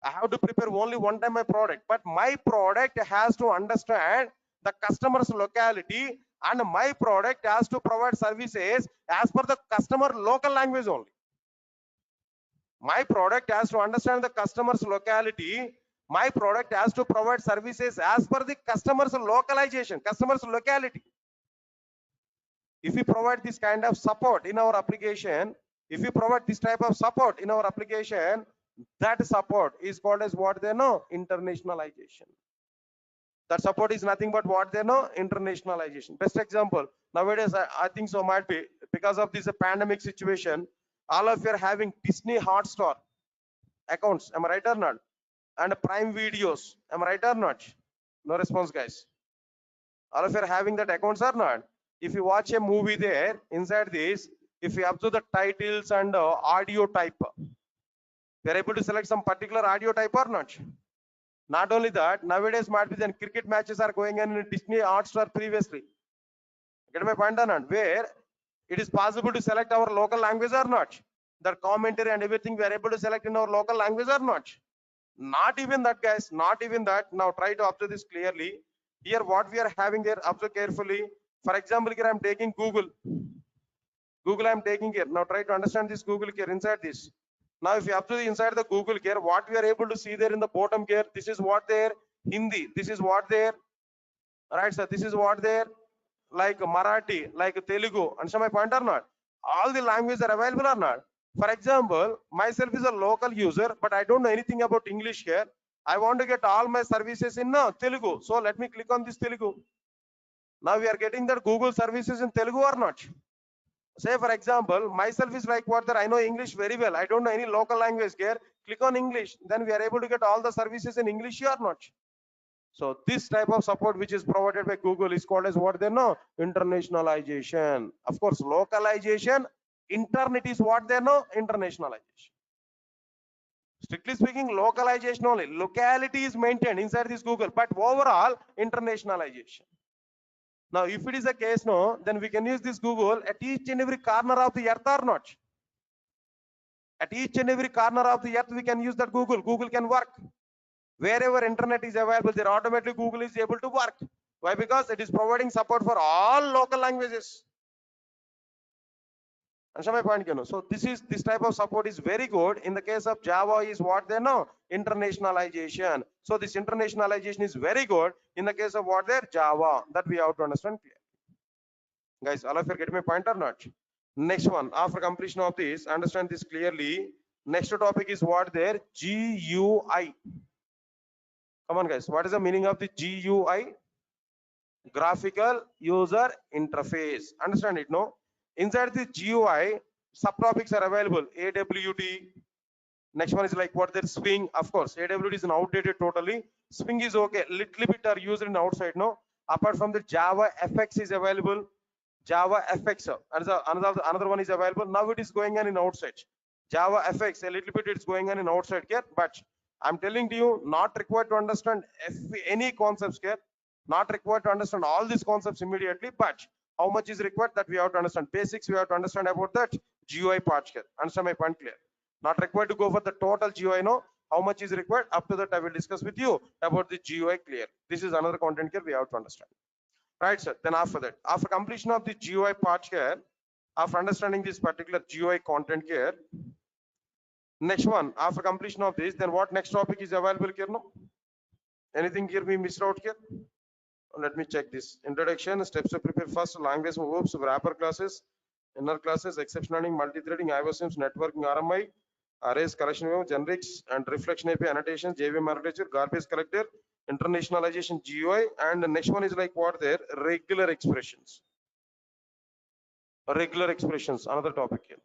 I have to prepare only one time my product, but my product has to understand the customer's locality, and my product has to provide services as per the customer local language only. My product has to understand the customer's locality. My product has to provide services as per the customer's localization, customer's locality. If we provide this kind of support in our application, If you provide this type of support in our application, that support is called as what they know, internationalization. That support is nothing but what they know, internationalization. Best example nowadays, I think so might be because of this pandemic situation, all of you are having Disney Hotstar accounts. Am I right or not? And Prime Videos. Am I right or not? No response, guys. All of you are having that accounts or not? If you watch a movie there, inside this, if you observe the titles and audio type, we are able to select some particular audio type or not? Not only that, nowadays might be then cricket matches are going on in Disney Hotstar previously. Get my point or not? Where it is possible to select our local language or not? That commentary and everything we are able to select in our local language or not? Not even that, guys. Not even that. Now try to observe this clearly. Here, what we are having there, observe carefully. For example, here I'm taking Google. Google I'm taking here. Now try to understand this Google here inside this. Now if you observe inside the Google here, what we are able to see there in the bottom here, this is what there, Hindi. This is what there, right? So this is what there, like Marathi, like Telugu. Understand my point or not? All the languages are available or not? For example, myself is a local user, but I don't know anything about English here. I want to get all my services in Telugu. So let me click on this Telugu. Now we are getting that Google services in Telugu or not? Say for example, myself is like what that I know English very well. I don't know any local language here. Click on English. Then we are able to get all the services in English or not? So this type of support which is provided by Google is called as what they know, internationalization. Of course, localization, internet is what they know, internationalization. Strictly speaking, localization only. Locality is maintained inside this Google, but overall internationalization. Now, if it is a case, no, then we can use this Google at each and every corner of the earth or not. At each and every corner of the earth, we can use that Google. Google can work. Wherever internet is available, there automatically Google is able to work. Why? Because it is providing support for all local languages. Understand my point? So this type of support is very good. In the case of Java, is what they know, internationalization. So this internationalization is very good in the case of what there, Java. That we have to understand clearly. Guys, all of you get my point or not? Next one, after completion of this, understand this clearly. Next topic is what there, GUI. Come on, guys. What is the meaning of the GUI? Graphical user interface. Understand it, no? Inside the GUI, subtopics are available. AWT. Next one is like what there, Swing. Of course, AWT is an outdated totally. Swing is okay. Little bit are used in outside, no? Apart from the Java FX is available. Java FX. Another one is available. Now it is going on in outside. Java FX, a little bit it's going on in outside here, but I'm telling to you, not required to understand any concepts here, not required to understand all these concepts immediately, but how much is required that we have to understand. Basics we have to understand about that GUI part here. Understand my point clear? Not required to go for the total GUI, no. How much is required? Up to that I will discuss with you about the GUI clear. This is another content here we have to understand. Right, sir. Then after that, after completion of the GUI part here, after understanding this particular GUI content here, next one, after completion of this, then what next topic is available here? No? Anything here we missed out here? Let me check this. Introduction, steps to prepare first, language verbs, wrapper classes, inner classes, exception learning, multi-threading, IOSIMs, networking, RMI, arrays, collection of generics, and reflection API annotations, JVM architecture, garbage collector, internationalization GUI, and the next one is like what there, regular expressions. Regular expressions, another topic here.